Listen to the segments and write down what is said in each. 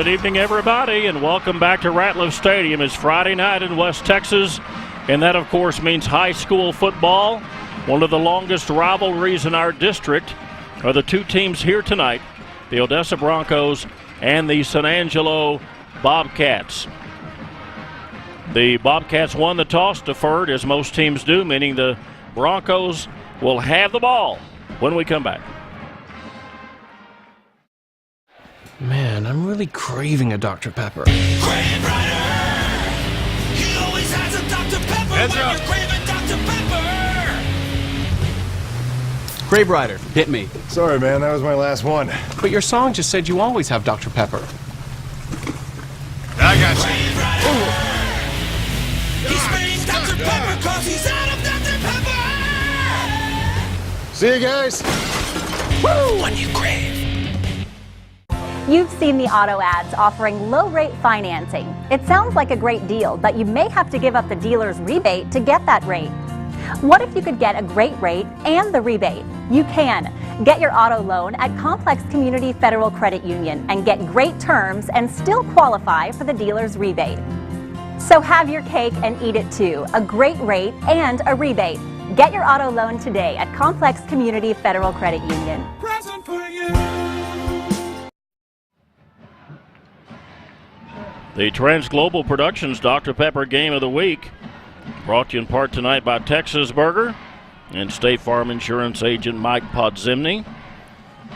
good evening, everybody, and welcome back to Ratliff Stadium. It's Friday night in West Texas, and that, of course, means high school football. One of the longest rivalries in our district are the two teams here tonight, the Odessa Broncos and the San Angelo Bobcats. The Bobcats won the toss, deferred, as most teams do, meaning the Broncos will have the ball when we come back. Man, I'm really craving a Dr. Pepper. Crave Rider! He always has a Dr. Pepper when you're craving Dr. Pepper! Crave Rider, hit me. Sorry, man, that was my last one. But your song just said you always have Dr. Pepper. I got you. Crave Rider! He's spraying Dr. Pepper cause he's out of Dr. Pepper! See you guys. Woo! What you crave? You've seen the auto ads offering low-rate financing. It sounds like a great deal, but you may have to give up the dealer's rebate to get that rate. What if you could get a great rate and the rebate? You can. Get your auto loan at Complex Community Federal Credit Union and get great terms and still qualify for the dealer's rebate. So have your cake and eat it too. A great rate and a rebate. Get your auto loan today at Complex Community Federal Credit Union. Present for you. The Transglobal Productions Dr. Pepper Game of the Week, brought to you in part tonight by Texas Burger and State Farm Insurance agent Mike Podzimny.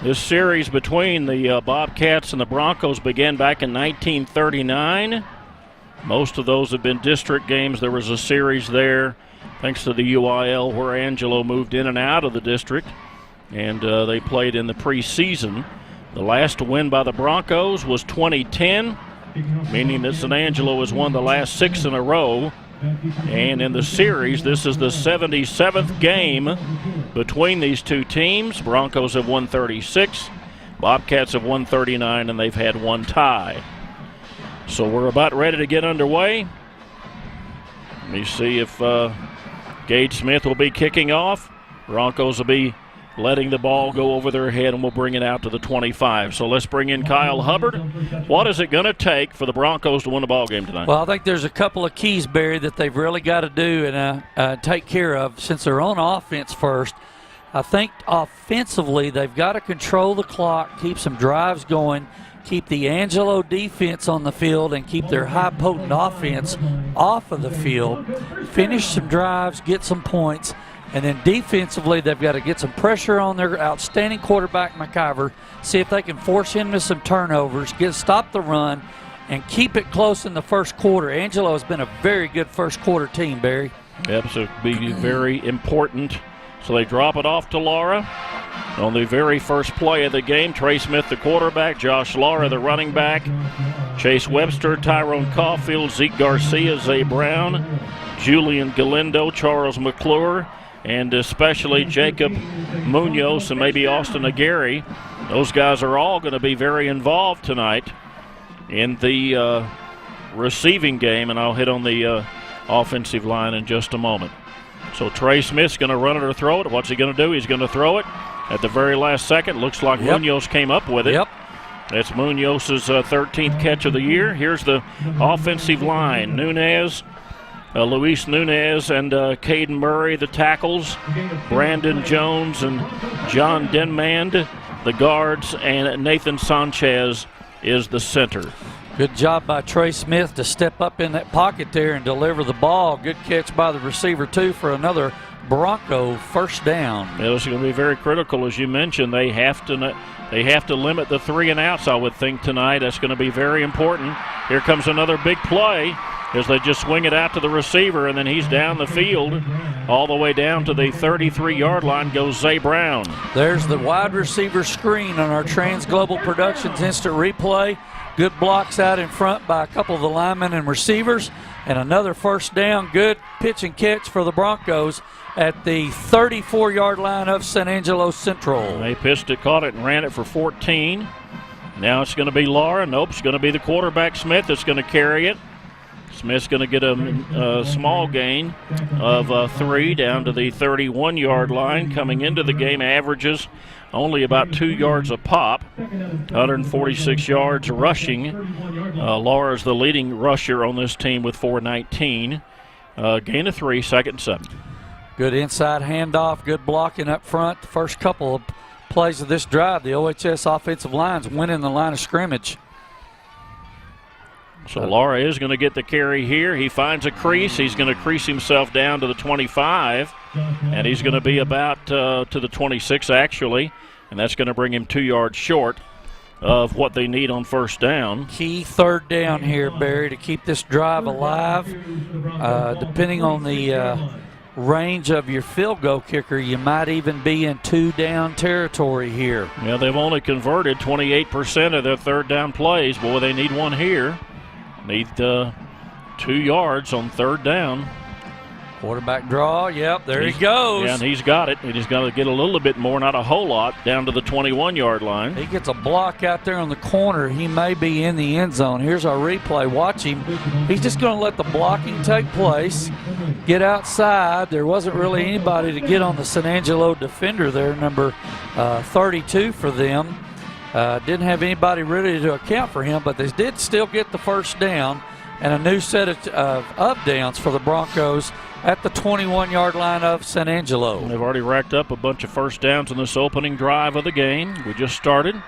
This series between the Bobcats and the Broncos began back in 1939. Most of those have been district games. There was a series there, thanks to the UIL, where Angelo moved in and out of the district, and they played in the preseason. The last win by the Broncos was 2010. Meaning that San Angelo has won the last 6 in a row. And in the series, this is the 77th game between these two teams. Broncos have won 36, Bobcats have won 39, and they've had one tie. So we're about ready to get underway. Let me see if Gage Smith will be kicking off. Broncos will be letting the ball go over their head, and we'll bring it out to the 25. So let's bring in Kyle Hubbard. What is it going to take for the Broncos to win the ball game tonight? Well, I think there's a couple of keys, Barry, that they've really got to do and take care of since they're on offense first. I think offensively they've got to control the clock, keep some drives going, keep the Angelo defense on the field, and keep their high-potent offense off of the field. Finish some drives, get some points. And then defensively, they've got to get some pressure on their outstanding quarterback, McIver, see if they can force him into some turnovers, stop the run, and keep it close in the first quarter. Angelo has been a very good first quarter team, Barry. Yep, so it'll be very important. So they drop it off to Laura. On the very first play of the game, Trey Smith, the quarterback, Josh Laura, the running back, Chase Webster, Tyrone Caulfield, Zeke Garcia, Zay Brown, Julian Galindo, Charles McClure, and especially Jacob Munoz and maybe Austin Aguirre. Those guys are all going to be very involved tonight in the receiving game, and I'll hit on the offensive line in just a moment. So Trey Smith's going to run it or throw it. What's he going to do? He's going to throw it at the very last second. Looks like Munoz came up with it. Yep. That's Munoz's 13th catch of the year. Here's the offensive line. Luis Nunez and Caden Murray, the tackles. Brandon Jones and John Denmand, the guards. And Nathan Sanchez is the center. Good job by Trey Smith to step up in that pocket there and deliver the ball. Good catch by the receiver, too, for another Bronco first down. Yeah, this is going to be very critical. As you mentioned, they have to limit the 3 and outs, I would think, tonight. That's going to be very important. Here comes another big play as they just swing it out to the receiver, and then he's down the field all the way down to the 33-yard line goes Zay Brown. There's the wide receiver screen on our Transglobal Productions instant replay. Good blocks out in front by a couple of the linemen and receivers, and another first down. Good pitch and catch for the Broncos at the 34-yard line of San Angelo Central. They pitched it, caught it, and ran it for 14. Now it's going to be Laura. Nope, it's going to be the quarterback, Smith, that's going to carry it. Smith's going to get a small gain of 3 down to the 31-yard line. Coming into the game, averages only about 2 yards a pop, 146 yards rushing. Laura's the leading rusher on this team with 419. Gain of 3, 2nd and 7. Good inside handoff, good blocking up front. The first couple of plays of this drive, the OHS offensive line's winning the line of scrimmage. So Laura is going to get the carry here. He finds a crease. He's going to crease himself down to the 25, and he's going to be about to the 26 actually, and that's going to bring him 2 yards short of what they need on first down. Key 3rd down here, Barry, to keep this drive alive. Depending on the range of your field goal kicker, you might even be in 2-down territory here. Yeah, they've only converted 28% of their 3rd down plays. Boy, they need one here. Need 2 yards on 3rd down. Quarterback draw, yep, there he goes. Yeah, and he's got it. He's got to get a little bit more, not a whole lot, down to the 21-yard line. He gets a block out there on the corner. He may be in the end zone. Here's our replay. Watch him. He's just going to let the blocking take place, get outside. There wasn't really anybody to get on the San Angelo defender there, number 32 for them. Didn't have anybody ready to account for him, but they did still get the first down and a new set of downs for the Broncos at the 21-yard line of San Angelo. They've already racked up a bunch of first downs in this opening drive of the game. We just started.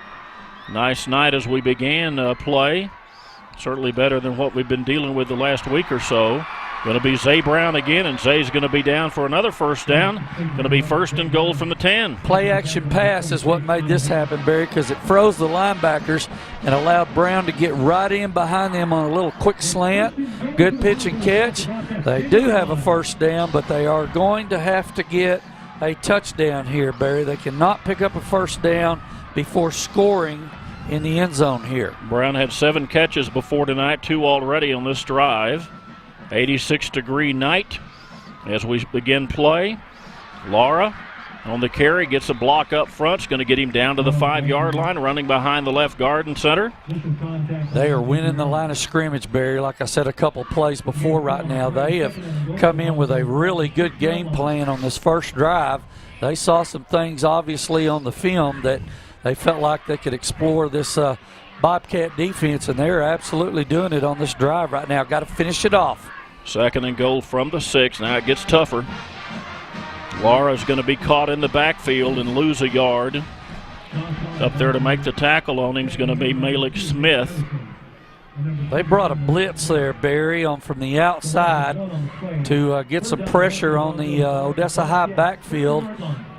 Nice night as we began play. Certainly better than what we've been dealing with the last week or so. Going to be Zay Brown again, and Zay's going to be down for another first down. Going to be 1st and goal from the 10. Play action pass is what made this happen, Barry, because it froze the linebackers and allowed Brown to get right in behind them on a little quick slant. Good pitch and catch. They do have a first down, but they are going to have to get a touchdown here, Barry. They cannot pick up a first down before scoring in the end zone here. Brown had 7 catches before tonight, 2 already on this drive. 86-degree night as we begin play. Laura on the carry, gets a block up front. It's going to get him down to the 5-yard line, running behind the left guard and center. They are winning the line of scrimmage, Barry. Like I said a couple plays before right now, they have come in with a really good game plan on this first drive. They saw some things, obviously, on the film that they felt like they could explore this Bobcat defense, and they're absolutely doing it on this drive right now. Got to finish it off. 2nd and goal from the 6. Now it gets tougher. Laura's going to be caught in the backfield and lose a yard. Up there to make the tackle on him is going to be Malik Smith. They brought a blitz there, Barry, on from the outside to get some pressure on the Odessa High backfield.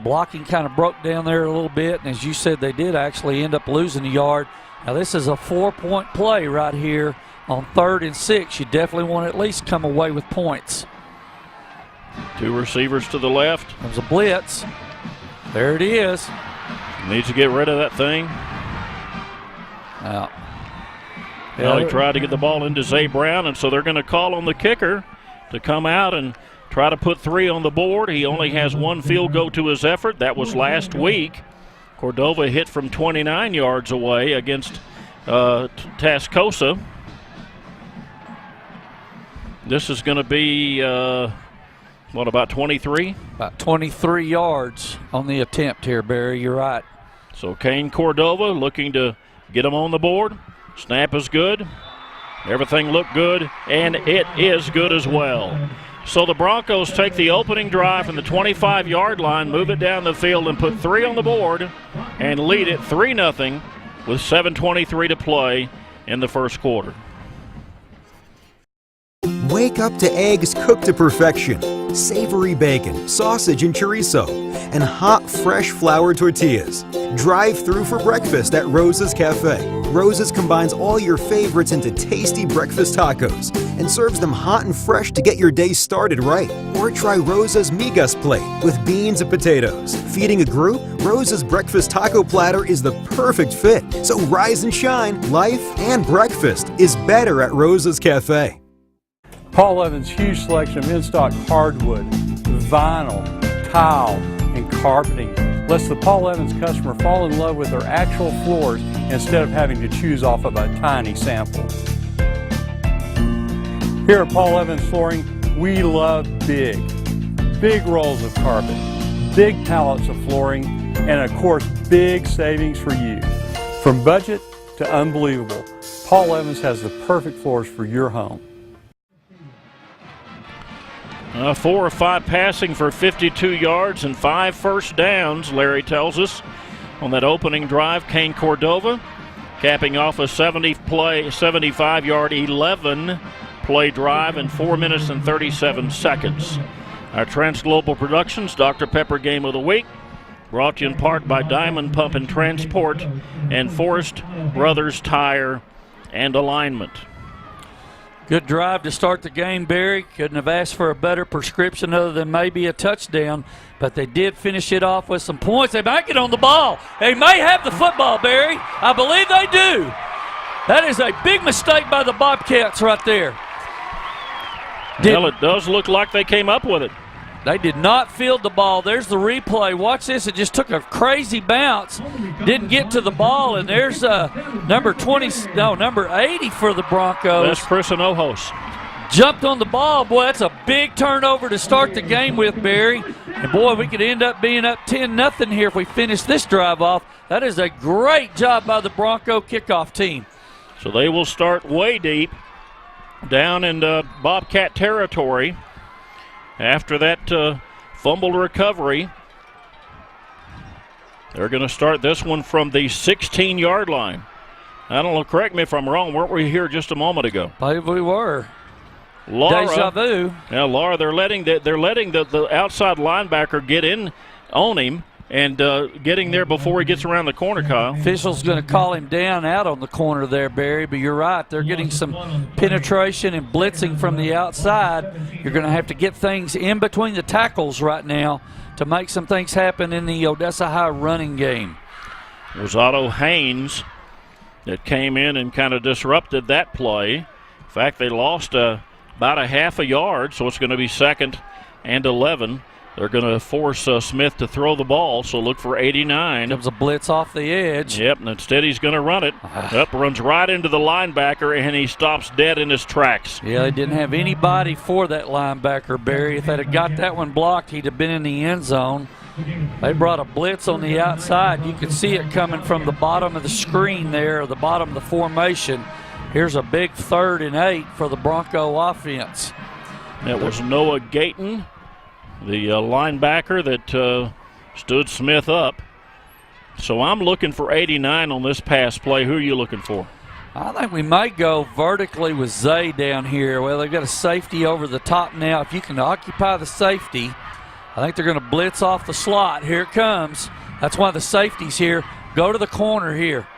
Blocking kind of broke down there a little bit, and as you said, they did actually end up losing a yard. Now this is a 4-point play right here on 3rd and 6. You definitely want to at least come away with points. 2 receivers to the left. There's a blitz. There it is. Needs to get rid of that thing. Now, Well, he tried to get the ball into Zay Brown, and so they're going to call on the kicker to come out and try to put 3 on the board. He only has 1 field goal to his effort. That was last week. Cordova hit from 29 yards away against Tascosa. This is going to be, about 23? About 23 yards on the attempt here, Barry. You're right. So Kane Cordova looking to get him on the board. Snap is good. Everything looked good, and it is good as well. So the Broncos take the opening drive from the 25-yard line, move it down the field, and put 3 on the board and lead it 3-0 with 7:23 to play in the first quarter. Wake up to eggs cooked to perfection, savory bacon, sausage and chorizo, and hot, fresh flour tortillas. Drive through for breakfast at Rosa's Cafe. Rosa's combines all your favorites into tasty breakfast tacos and serves them hot and fresh to get your day started right. Or try Rosa's Migas plate with beans and potatoes. Feeding a group? Rosa's breakfast taco platter is the perfect fit. So rise and shine. Life and breakfast is better at Rosa's Cafe. Paul Evans' huge selection of in-stock hardwood, vinyl, tile, and carpeting lets the Paul Evans customer fall in love with their actual floors instead of having to choose off of a tiny sample. Here at Paul Evans Flooring, we love big rolls of carpet, big pallets of flooring, and of course, big savings for you. From budget to unbelievable, Paul Evans has the perfect floors for your home. 4 or 5 passing for 52 yards and 5 first downs, Larry tells us, on that opening drive. Kane Cordova capping off a 75-yard, 11-play drive in 4 minutes and 37 seconds. Our Trans Global Productions Dr. Pepper Game of the Week, brought to you in part by Diamond Pump and Transport and Forrest Brothers Tire and Alignment. Good drive to start the game, Barry. Couldn't have asked for a better prescription other than maybe a touchdown, but they did finish it off with some points. They might get on the ball. They may have the football, Barry. I believe they do. That is a big mistake by the Bobcats right there. Well, it does look like they came up with it. They did not field the ball. There's the replay. Watch this. It just took a crazy bounce. Didn't get to the ball, and there's number 80 for the Broncos. That's Chris Ojos. Jumped on the ball. Boy, that's a big turnover to start the game with, Barry. And, boy, we could end up being up 10-0 here if we finish this drive off. That is a great job by the Bronco kickoff team. So they will start way deep down in Bobcat territory. After that fumbled recovery, they're going to start this one from the 16-yard line. I don't know, correct me if I'm wrong, weren't we here just a moment ago? I believe we were. Laura, Deja vu. Yeah, Laura, they're letting the outside linebacker get in on him and getting there before he gets around the corner, Kyle. Official's going to call him down out on the corner there, Barry, but you're right. They're getting some penetration and blitzing from the outside. You're going to have to get things in between the tackles right now to make some things happen in the Odessa High running game. It was Otto Haynes that came in and kind of disrupted that play. In fact, they lost about a half a yard, so it's going to be 2nd and 11. They're going to force Smith to throw the ball, so look for 89. Comes a blitz off the edge. Yep, and instead he's going to run it. Runs right into the linebacker, and he stops dead in his tracks. Yeah, they didn't have anybody for that linebacker, Barry. If they'd have got that one blocked, he'd have been in the end zone. They brought a blitz on the outside. You could see it coming from the bottom of the screen there, or the bottom of the formation. Here's a big 3rd and 8 for the Bronco offense. That was Noah Gayton, the linebacker that stood Smith up. So I'm looking for 89 on this pass play. Who are you looking for? I think we might go vertically with Zay down here. Well, they've got a safety over the top now. If you can occupy the safety, I think they're going to blitz off the slot. Here it comes. That's why the safety's here. Go to the corner here.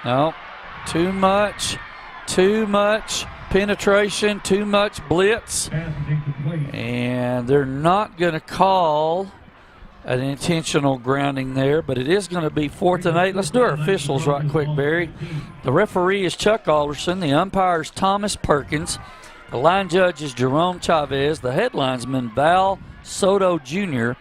No, too much penetration, too much blitz, and they're not going to call an intentional grounding there, but it is going to be 4th and 8. Let's do our officials right quick, Barry. The referee is Chuck Alderson. The umpire is Thomas Perkins. The line judge is Jerome Chavez. The head linesman, Val Soto Jr.,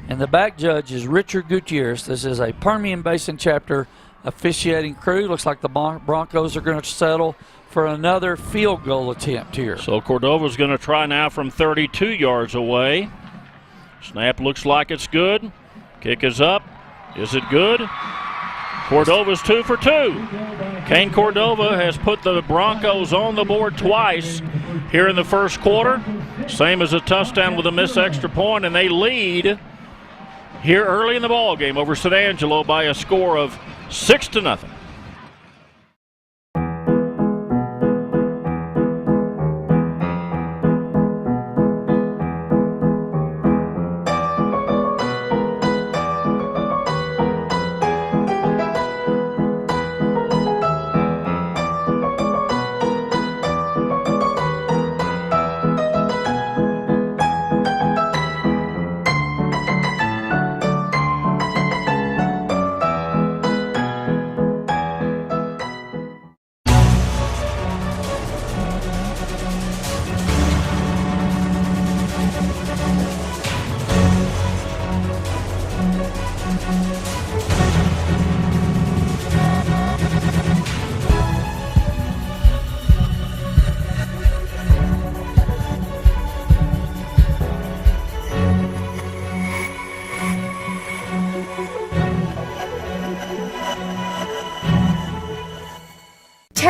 and the back judge is Richard Gutierrez. This is a Permian Basin chapter officiating crew. Looks like the Broncos are going to settle for another field goal attempt here. So Cordova's going to try now from 32 yards away. Snap looks like it's good. Kick is up. Is it good? Cordova's 2 for 2. Kane Cordova has put the Broncos on the board twice here in the first quarter. Same as a touchdown with a missed extra point, and they lead here early in the ball game over San Angelo by a score of 6-0.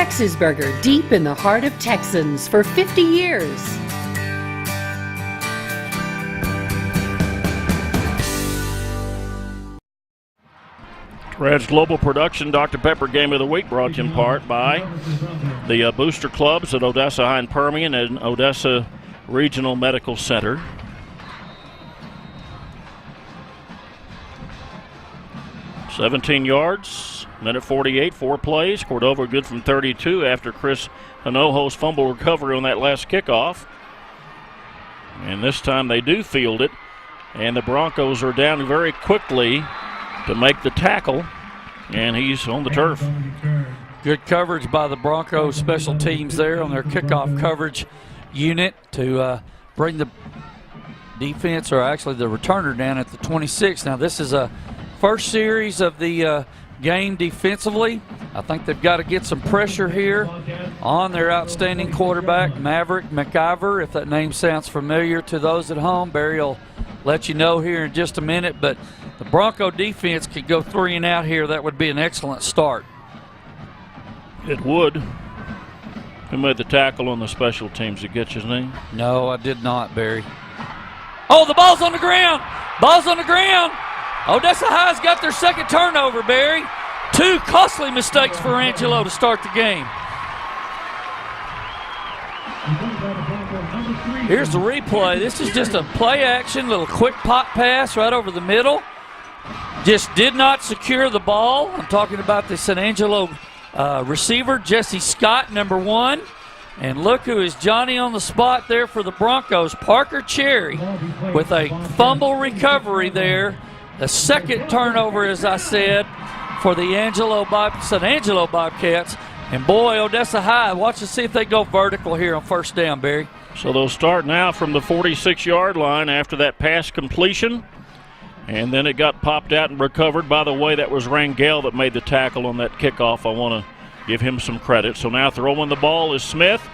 Texas Burger, deep in the heart of Texans for 50 years. Reds Global Production Dr. Pepper Game of the Week brought to you in part by the booster clubs at Odessa High and Permian and Odessa Regional Medical Center. "17 yards, minute 48, 4 plays. Cordova good from 32 after Chris Hinojo's fumble recovery on that last kickoff. And this time they do field it, and the Broncos are down very quickly to make the tackle, and he's on the turf. Good coverage by the Broncos special teams there on their kickoff coverage unit to bring the defense, or actually the returner, down at the 26. Now this is a first series of the game defensively. I think they've got to get some pressure here on their outstanding quarterback, Maverick McIver. If that name sounds familiar to those at home, Barry will let you know here in just a minute, but the Bronco defense could go 3 and out here. That would be an excellent start. It would. Who made the tackle on the special teams? Did you get his name? No, I did not, Barry. Oh, the ball's on the ground. Ball's on the ground. Odessa High's got their second turnover, Barry. 2 costly mistakes for Angelo to start the game. Here's the replay. This is just a play action, little quick pop pass right over the middle. Just did not secure the ball. I'm talking about the San Angelo receiver, Jesse Scott, number 1. And look who is Johnny on the spot there for the Broncos, Parker Cherry, with a fumble recovery there. The second turnover, as I said, for the San Angelo Bobcats. And boy, Odessa High, watch to see if they go vertical here on first down, Barry. So they'll start now from the 46-yard line after that pass completion. And then it got popped out and recovered. By the way, that was Rangel that made the tackle on that kickoff. I want to give him some credit. So now throwing the ball is Smith,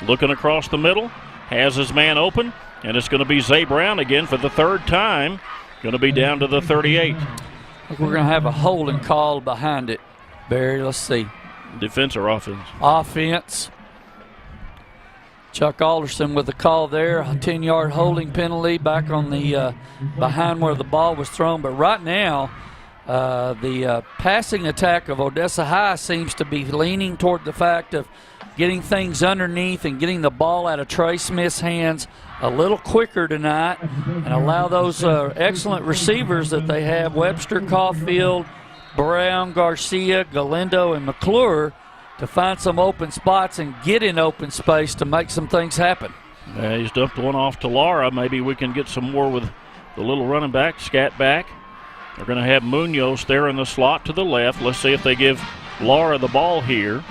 looking across the middle, has his man open, and it's going to be Zay Brown again for the third time. Going to be down to the 38. I think we're going to have a holding call behind it, Barry. Let's see. Defense or offense? Offense. Chuck Alderson with the call there, a 10-yard holding penalty back on the behind where the ball was thrown. But right now, the passing attack of Odessa High seems to be leaning toward the fact of getting things underneath and getting the ball out of Trey Smith's hands a little quicker tonight, and allow those excellent receivers that they have, Webster, Caulfield, Brown, Garcia, Galindo, and McClure, to find some open spots and get in open space to make some things happen. He's dumped one off to Lara. Maybe we can get some more with the little running back, scat back. They're going to have Munoz there in the slot to the left. Let's see if they give Lara the ball here.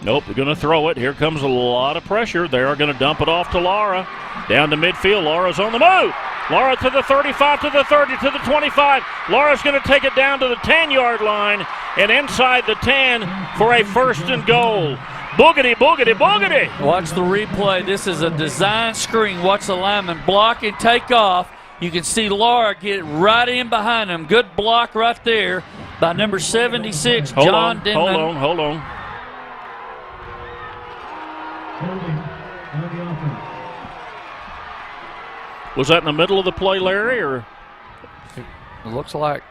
Nope, they're going to throw it. Here comes a lot of pressure. They are going to dump it off to Lara. Down to midfield. Lara's on the move. Lara to the 35, to the 30, to the 25. Lara's going to take it down to the 10-yard line and inside the 10 for a first and goal. Boogity, boogity, boogity. Watch the replay. This is a design screen. Watch the lineman block and take off. You can see Lara get right in behind him. Good block right there by number 76, John Denman. Hold on. Was that in the middle of the play, Larry, or? It looks like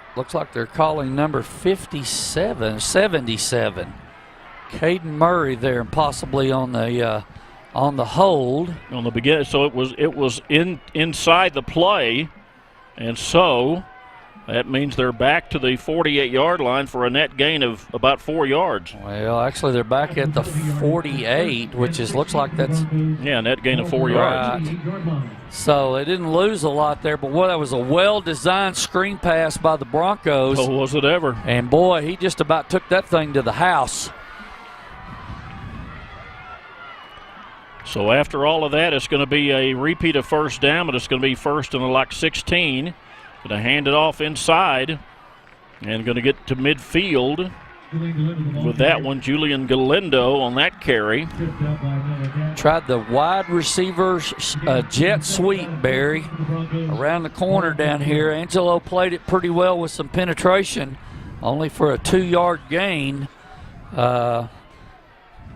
they're calling number 77. Caden Murray there, and possibly on the hold. On the beginning, so it was inside the play, and so that means they're back to the 48-yard line for a net gain of about 4 yards. Well, actually, they're back at the 48, which looks like that's net gain of 4 yards. So they didn't lose a lot there, but that was a well-designed screen pass by the Broncos. Oh, was it ever? And boy, he just about took that thing to the house. So after all of that, it's going to be a repeat of first down, but it's going to be first and 16. Going to hand it off inside and going to get to midfield with that one. Julian Galindo on that carry. Tried the wide receiver's jet sweep, Barry, around the corner down here. Angelo played it pretty well with some penetration, only for a 2-yard gain.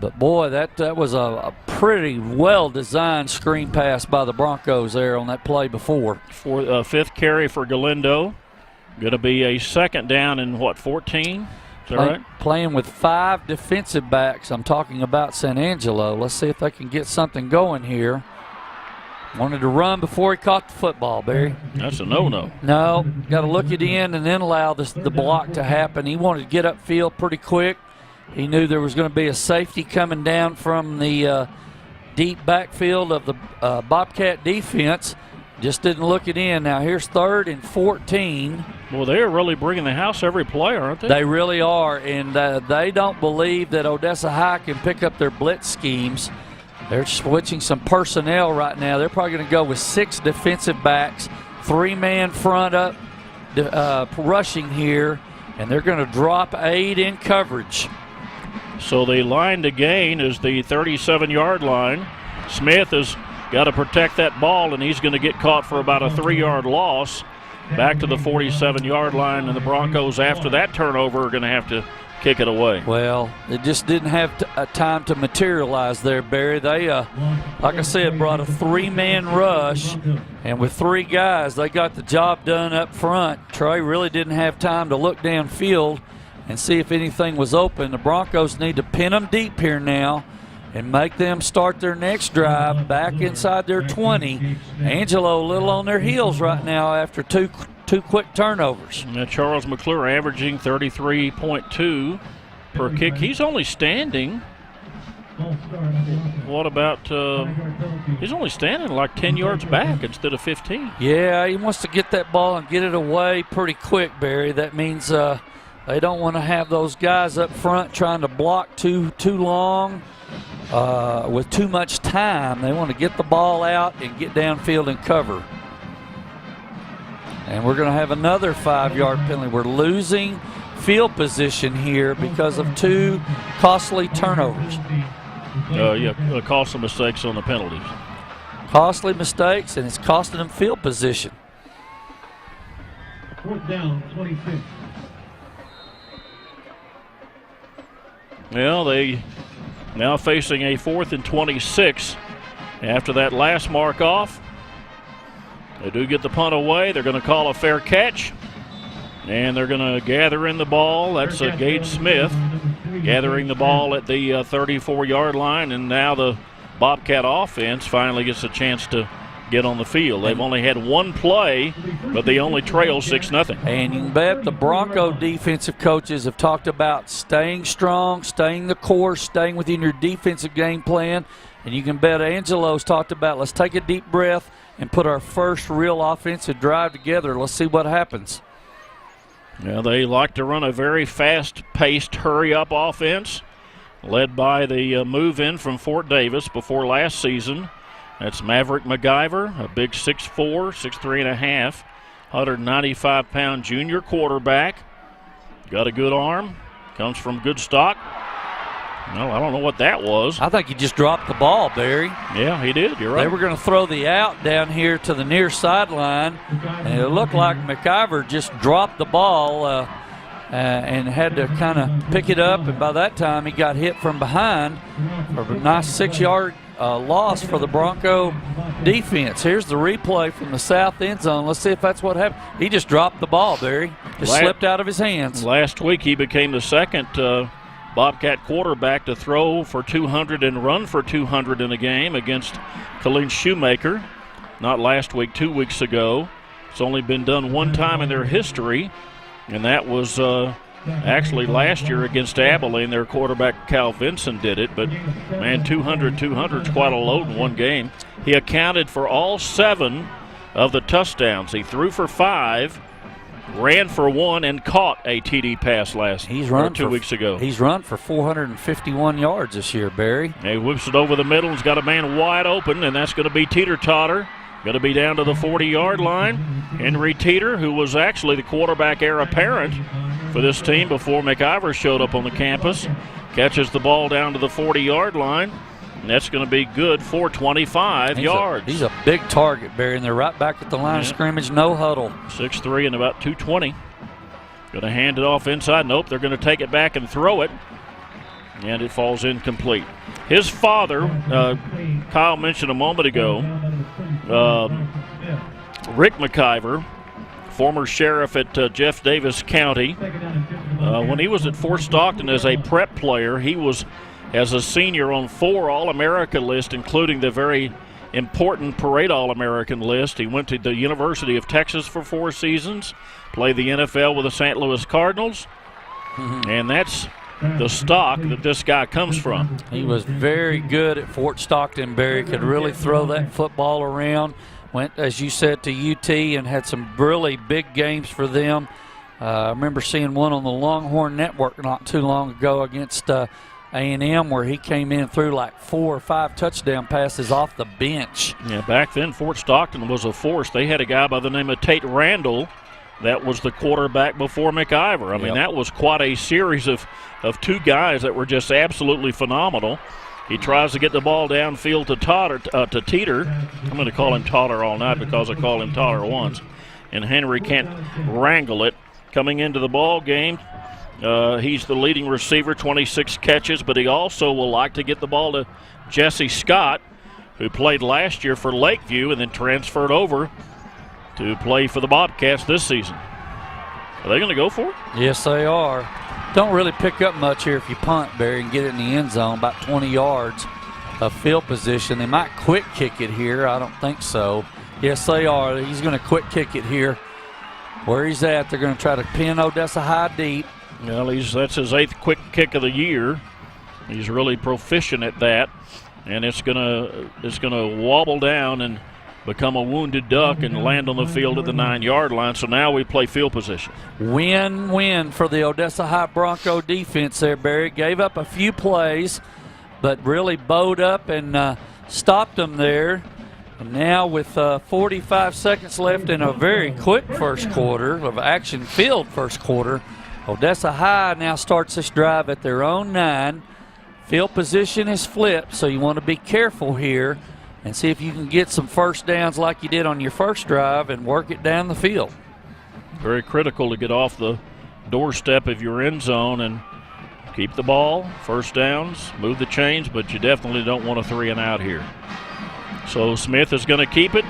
But, boy, that was a pretty well-designed screen pass by the Broncos there on that play before. Fifth carry for Galindo. Going to be a second down in, 14? Is that right? Playing with 5 defensive backs. I'm talking about San Angelo. Let's see if they can get something going here. Wanted to run before he caught the football, Barry. That's a no-no. No, got to look it in and then allow the block to happen. He wanted to get upfield pretty quick. He knew there was going to be a safety coming down from the deep backfield of the Bobcat defense. Just didn't look it in. Now here's 3rd and 14. Well, they're really bringing the house every play, aren't they? They really are, and they don't believe that Odessa High can pick up their blitz schemes. They're switching some personnel right now. They're probably going to go with 6 defensive backs, 3-man front up rushing here, and they're going to drop 8 in coverage. So the line to gain is the 37-yard line. Smith has got to protect that ball, and he's going to get caught for about a 3-yard loss back to the 47-yard line, and the Broncos, after that turnover, are going to have to kick it away. Well, it just didn't have time to materialize there, Barry. They, like I said, brought a 3-man rush, and with 3 guys, they got the job done up front. Trey really didn't have time to look downfield and see if anything was open. The Broncos need to pin them deep here now and make them start their next drive back inside their 20. Angelo a little on their heels right now after two quick turnovers. Now Charles McClure averaging 33.2 per kick. He's only standing. What about, he's only standing like 10 yards back instead of 15. Yeah, he wants to get that ball and get it away pretty quick, Barry. That means they don't want to have those guys up front trying to block too long with too much time. They want to get the ball out and get downfield and cover. And we're going to have another 5-yard penalty. We're losing field position here because of 2 costly turnovers. Yeah, costly mistakes on the penalties. Costly mistakes, and it's costing them field position. 4th down, 26. Well, they now facing a 4th and 26 after that last mark off. They do get the punt away. They're going to call a fair catch, and they're going to gather in the ball. That's Gage Smith gathering the ball at the 34-yard line, and now the Bobcat offense finally gets a chance to get on the field. They've only had 1 play, but they only trail 6-0. And you can bet the Bronco defensive coaches have talked about staying strong, staying the course, staying within your defensive game plan. And you can bet Angelo's talked about, let's take a deep breath and put our first real offensive drive together. Let's see what happens. Yeah, they like to run a very fast-paced, hurry-up offense, led by the move-in from Fort Davis before last season. That's Maverick MacGyver, a big 6'4", 6'3.5", 195-pound junior quarterback. Got a good arm, comes from good stock. Well, I don't know what that was. I think he just dropped the ball, Barry. Yeah, he did. You're right. They were going to throw the out down here to the near sideline, and it looked like MacGyver just dropped the ball and had to kind of pick it up, and by that time he got hit from behind for a nice 6-yard loss for the Bronco defense. Here's the replay from the south end zone. Let's see if that's what happened. He just dropped the ball, Barry. Just slipped out of his hands. Last week he became the second Bobcat quarterback to throw for 200 and run for 200 in a game against Colleen Shoemaker. Not last week, 2 weeks ago. It's only been done 1 time in their history, and that was actually last year against Abilene. Their quarterback Cal Vinson did it, but man, 200 is quite a load in 1 game. He accounted for all 7 of the touchdowns. He threw for 5, ran for 1, and caught a TD pass two weeks ago. He's run for 451 yards this year, Barry. He whips it over the middle. He's got a man wide open, and that's going to be Teeter-Totter. Going to be down to the 40-yard line. Henry Teeter, who was actually the quarterback heir apparent for this team before MacGyver showed up on the campus, catches the ball down to the 40-yard line. And that's going to be good for 25 yards. He's a big target, Barry, and they're right back at the line of scrimmage, no huddle. 6'3" and about 220. Going to hand it off inside. Nope, they're going to take it back and throw it. and it falls incomplete. His father, Kyle mentioned a moment ago, Rick McIver, former sheriff at Jeff Davis County. When he was at Fort Stockton as a prep player, he was, as a senior, on 4 All-America lists, including the very important Parade All-American list. He went to the University of Texas for 4 seasons, played the NFL with the St. Louis Cardinals, and that's the stock that this guy comes from. He was very good at Fort Stockton, Barry. Could really throw that football around. Went, as you said, to UT and had some really big games for them. I remember seeing one on the Longhorn Network not too long ago against A&M where he came in through like 4 or 5 touchdown passes off the bench. Yeah, back then Fort Stockton was a force. They had a guy by the name of Tate Randall that was the quarterback before McIver. I mean, that was quite a series of 2 guys that were just absolutely phenomenal. He tries to get the ball downfield to Teeter. I'm going to call him Totter all night because I called him Totter once. And Henry can't wrangle it. Coming into the ball game, he's the leading receiver, 26 catches, but he also will like to get the ball to Jesse Scott, who played last year for Lakeview and then transferred over to play for the Bobcats this season. Are they going to go for it? Yes, they are. Don't really pick up much here if you punt, Barry, and get it in the end zone, about 20 yards of field position. They might quick kick it here. I don't think so. Yes, they are. He's going to quick kick it here. Where he's at, they're going to try to pin Odessa high deep. Well, that's his 8th quick kick of the year. He's really proficient at that, and it's gonna wobble down and become a wounded duck and land on the field at the 9-yard line. So now we play field position. Win-win for the Odessa High Bronco defense there, Barry. Gave up a few plays, but really bowed up and stopped them there. And now with 45 seconds left in a very quick first quarter of action-filled first quarter, Odessa High now starts this drive at their own 9. Field position is flipped, so you want to be careful here and see if you can get some first downs like you did on your first drive and work it down the field. Very critical to get off the doorstep of your end zone and keep the ball, first downs, move the chains, but you definitely don't want a 3-and-out here. So Smith is going to keep it,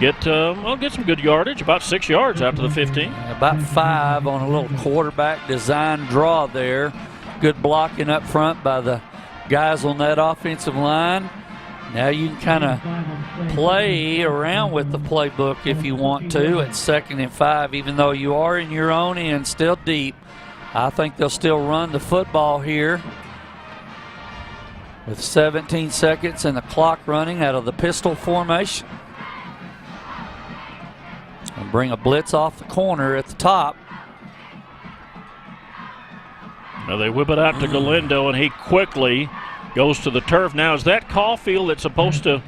get some good yardage, about 6 yards after the 15. About 5 on a little quarterback design draw there. Good blocking up front by the guys on that offensive line. Now you can kind of play around with the playbook if you want to at 2nd and 5, even though you are in your own end, still deep. I think they'll still run the football here with 17 seconds and the clock running out of the pistol formation. And bring a blitz off the corner at the top. Now they whip it out to Galindo, and he quickly goes to the turf. Now, is that Caulfield that's supposed to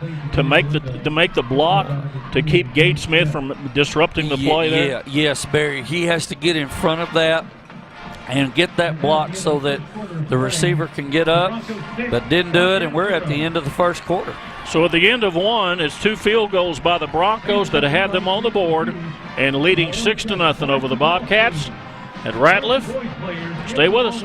make the block to keep Gage Smith from disrupting the play there? Yeah, yes, Barry. He has to get in front of that and get that block so that the receiver can get up, but didn't do it, and we're at the end of the first quarter. So at the end of one, it's 2 field goals by the Broncos that had them on the board and leading 6-0 over the Bobcats. At Ratliff, stay with us.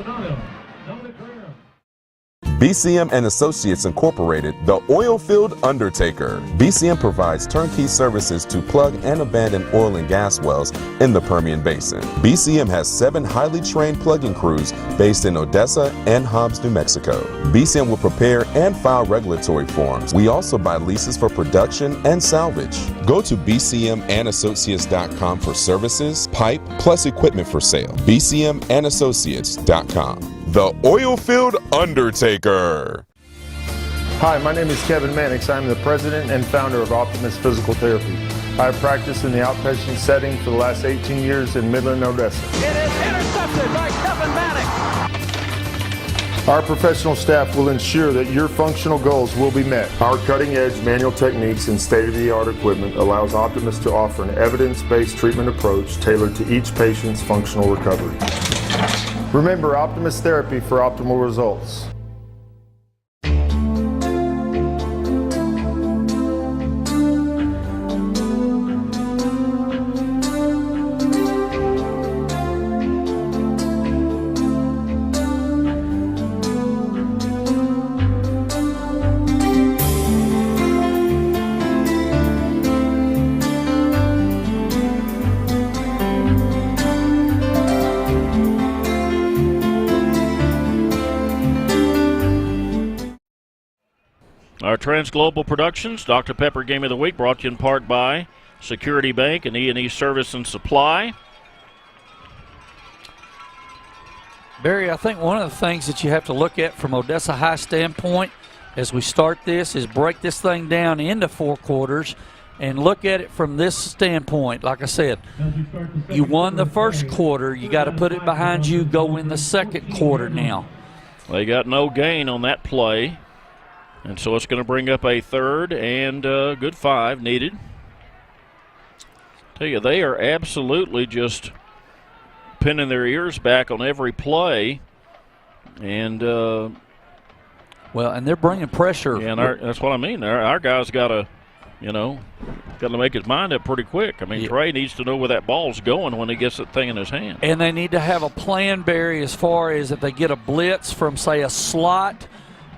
BCM and Associates Incorporated, the Oilfield Undertaker. BCM provides turnkey services to plug and abandon oil and gas wells in the Permian Basin. BCM has 7 highly trained plugging crews based in Odessa and Hobbs, New Mexico. BCM will prepare and file regulatory forms. We also buy leases for production and salvage. Go to bcmandassociates.com for services, pipe, plus equipment for sale. bcmandassociates.com. The Oilfield Undertaker. Hi, my name is Kevin Mannix. I'm the president and founder of Optimus Physical Therapy. I have practiced in the outpatient setting for the last 18 years in Midland, Odessa. It is intercepted by Kevin Mannix. Our professional staff will ensure that your functional goals will be met. Our cutting-edge manual techniques and state-of-the-art equipment allows Optimus to offer an evidence-based treatment approach tailored to each patient's functional recovery. Remember, Optimus Therapy for optimal results. Trans Global Productions Dr. Pepper Game of the Week brought to you in part by Security Bank and E&E Service and Supply. Barry, I think one of the things that you have to look at from Odessa High standpoint as we start this is break this thing down into 4 quarters and look at it from this standpoint. Like I said, you won the first quarter. You got to put it behind you, go in the second quarter now. They got no gain on that play, and so it's going to bring up a third and good 5 needed. Tell you, they are absolutely just pinning their ears back on every play, and and they're bringing pressure. Yeah, and that's what I mean. Our guys got to, got to make his mind up pretty quick. I mean, Trey needs to know where that ball's going when he gets that thing in his hand. And they need to have a plan, Barry, as far as if they get a blitz from, say, a slot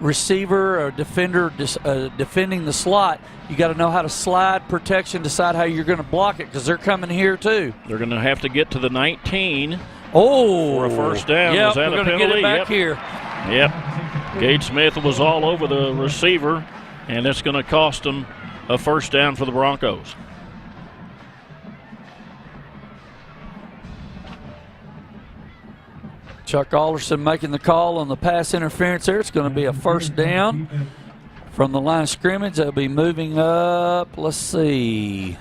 receiver or defender defending the slot, you got to know how to slide protection, decide how you're going to block it, because they're coming here too. They're going to have to get to the 19 for a first down. Yep, Was that we're a going to penalty? get it back here. Yep. Gage Smith was all over the receiver, and it's going to cost them a first down for the Broncos. Chuck Alderson making the call on the pass interference there. It's going to be a first down from the line of scrimmage. They'll be moving up. Let's see.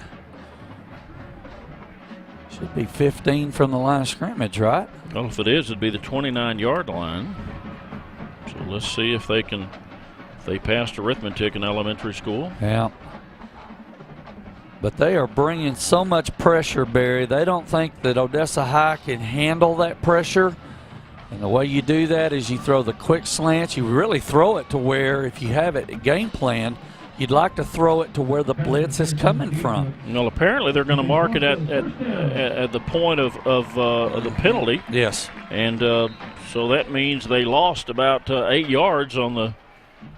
Should be 15 from the line of scrimmage, right? Well, if it is, it'd be the 29-yard line. So let's see if they passed arithmetic in elementary school. Yeah. But they are bringing so much pressure, Barry. They don't think that Odessa High can handle that pressure. And the way you do that is you throw the quick slants. You really throw it to where, if you have it game plan, you'd like to throw it to where the blitz is coming from. Well, apparently they're going to mark it at the point of the penalty. Yes. And so that means they lost about 8 yards on the,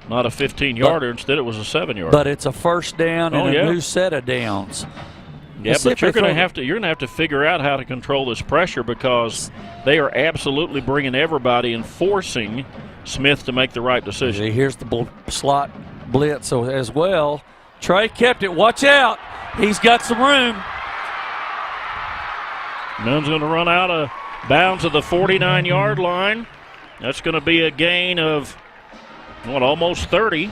not a 15-yarder. Instead, it was a 7-yarder. But it's a first down and a new set of downs. Yeah, but you're going to have to figure out how to control this pressure, because they are absolutely bringing everybody and forcing Smith to make the right decision. Here's the slot blitz as well. Trey kept it. Watch out. He's got some room. Nunn's going to run out of bounds at the 49-yard line. That's going to be a gain of, almost 30.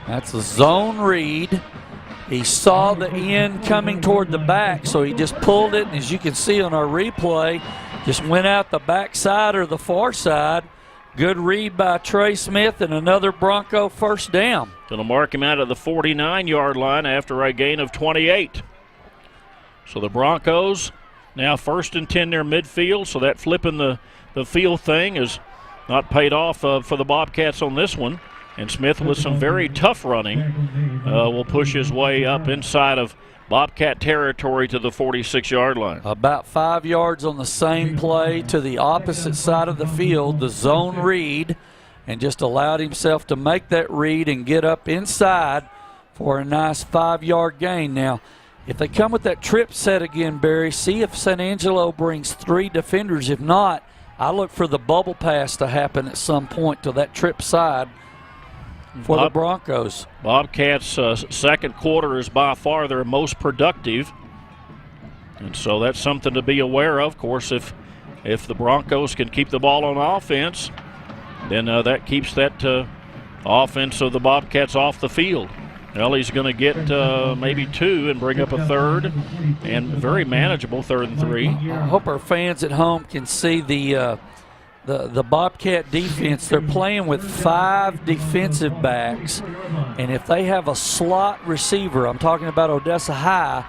That's a zone read. He saw the end coming toward the back, so he just pulled it, and as you can see on our replay, just went out the back side or the far side. Good read by Trey Smith, and another Bronco first down. Going to mark him out of the 49-yard line after a gain of 28. So the Broncos now 1st and 10 near midfield, so that flipping the field thing is not paid off for the Bobcats on this one. And Smith, with some very tough running, will push his way up inside of Bobcat territory to the 46-yard line. About 5 yards on the same play to the opposite side of the field, the zone read, and just allowed himself to make that read and get up inside for a nice 5-yard gain. Now, if they come with that trip set again, Barry, see if San Angelo brings 3 defenders. If not, I look for the bubble pass to happen at some point to that trip side for the Broncos. Bobcats' second quarter is by far their most productive, and so that's something to be aware of. Of course, if the Broncos can keep the ball on offense, then that keeps that offense of the Bobcats off the field. Ellie's going to get maybe 2 and bring up a third, and very manageable 3rd and 3. I hope our fans at home can see the Bobcat defense. They're playing with 5 defensive backs, and if they have a slot receiver, I'm talking about Odessa High,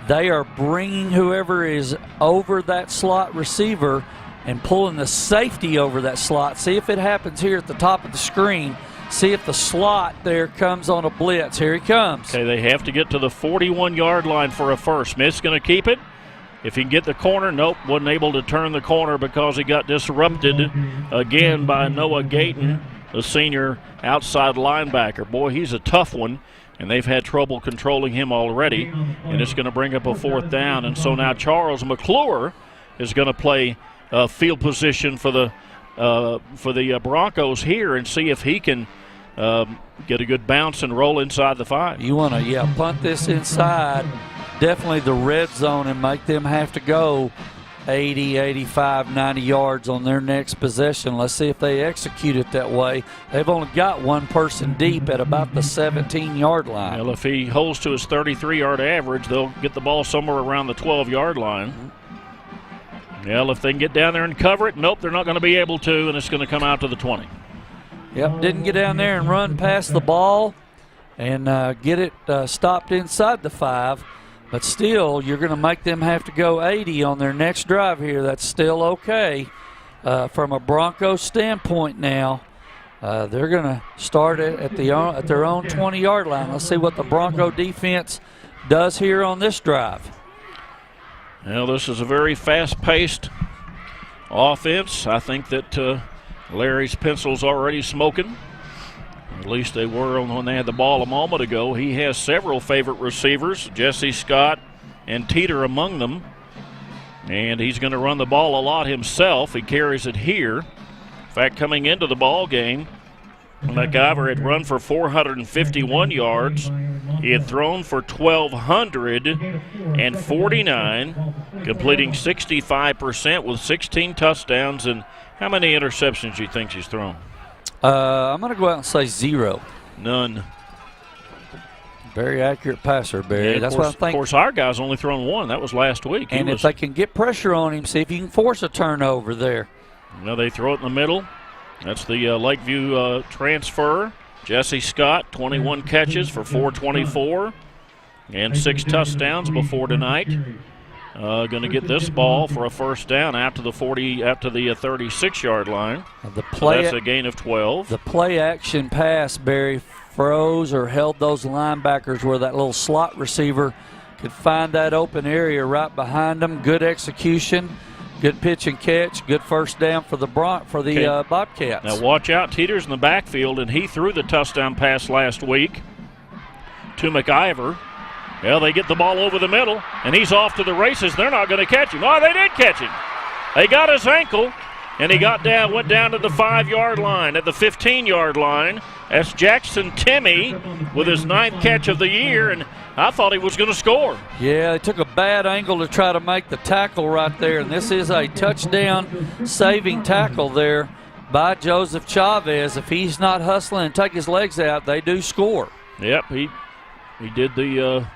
they are bringing whoever is over that slot receiver and pulling the safety over that slot. See if it happens here at the top of the screen. See if the slot there comes on a blitz. Here he comes. Okay, they have to get to the 41-yard line for a first. Smith's going to keep it. If he can get the corner, nope, wasn't able to turn the corner because he got disrupted again by Noah Gayton, the senior outside linebacker. Boy, he's a tough one, and they've had trouble controlling him already, and it's going to bring up a 4th down. And so now Charles McClure is going to play field position for the Broncos here and see if he can get a good bounce and roll inside the 5. You want to, punt this inside, definitely the red zone, and make them have to go 80, 85, 90 yards on their next possession. Let's see if they execute it that way. They've only got one person deep at about the 17-yard line. Well, if he holds to his 33-yard average, they'll get the ball somewhere around the 12-yard line. Well, if they can get down there and cover it, nope, they're not going to be able to, and it's going to come out to the 20. Yep, didn't get down there and run past the ball and get it stopped inside the 5. But still, you're going to make them have to go 80 on their next drive here. That's still okay. From a Broncos standpoint now, they're going to start it at their own 20-yard line. Let's see what the Bronco defense does here on this drive. Well, this is a very fast-paced offense. I think that Larry's pencil's already smoking. At least they were when they had the ball a moment ago. He has several favorite receivers, Jesse Scott and Teeter among them. And he's going to run the ball a lot himself. He carries it here. In fact, coming into the ball game, McIver had run for 451 yards. He had thrown for 1,249, completing 65% with 16 touchdowns. And how many interceptions do you think he's thrown? I'm going to go out and say 0. None. Very accurate passer, Barry. That's what I think. Of course, our guy's only thrown 1. That was last week. And if they can get pressure on him, see if you can force a turnover there. Well, they throw it in the middle. That's the Lakeview transfer. Jesse Scott, 21 catches for 424 and 6 touchdowns before tonight. Going to get this ball for a first down after the 36-yard line. That's a gain of 12. The play action pass, Barry, froze or held those linebackers where that little slot receiver could find that open area right behind them. Good execution, good pitch and catch, good first down for the Bobcats. Now watch out, Teeter's in the backfield, and he threw the touchdown pass last week to McIver. Well, they get the ball over the middle, and he's off to the races. They're not going to catch him. Oh, they did catch him. They got his ankle, and he went down to the 5-yard line. At the 15-yard line, that's Jackson Timmy with his 9th catch of the year, and I thought he was going to score. Yeah, they took a bad angle to try to make the tackle right there, and this is a touchdown-saving tackle there by Joseph Chavez. If he's not hustling and take his legs out, they do score. Yep, he did the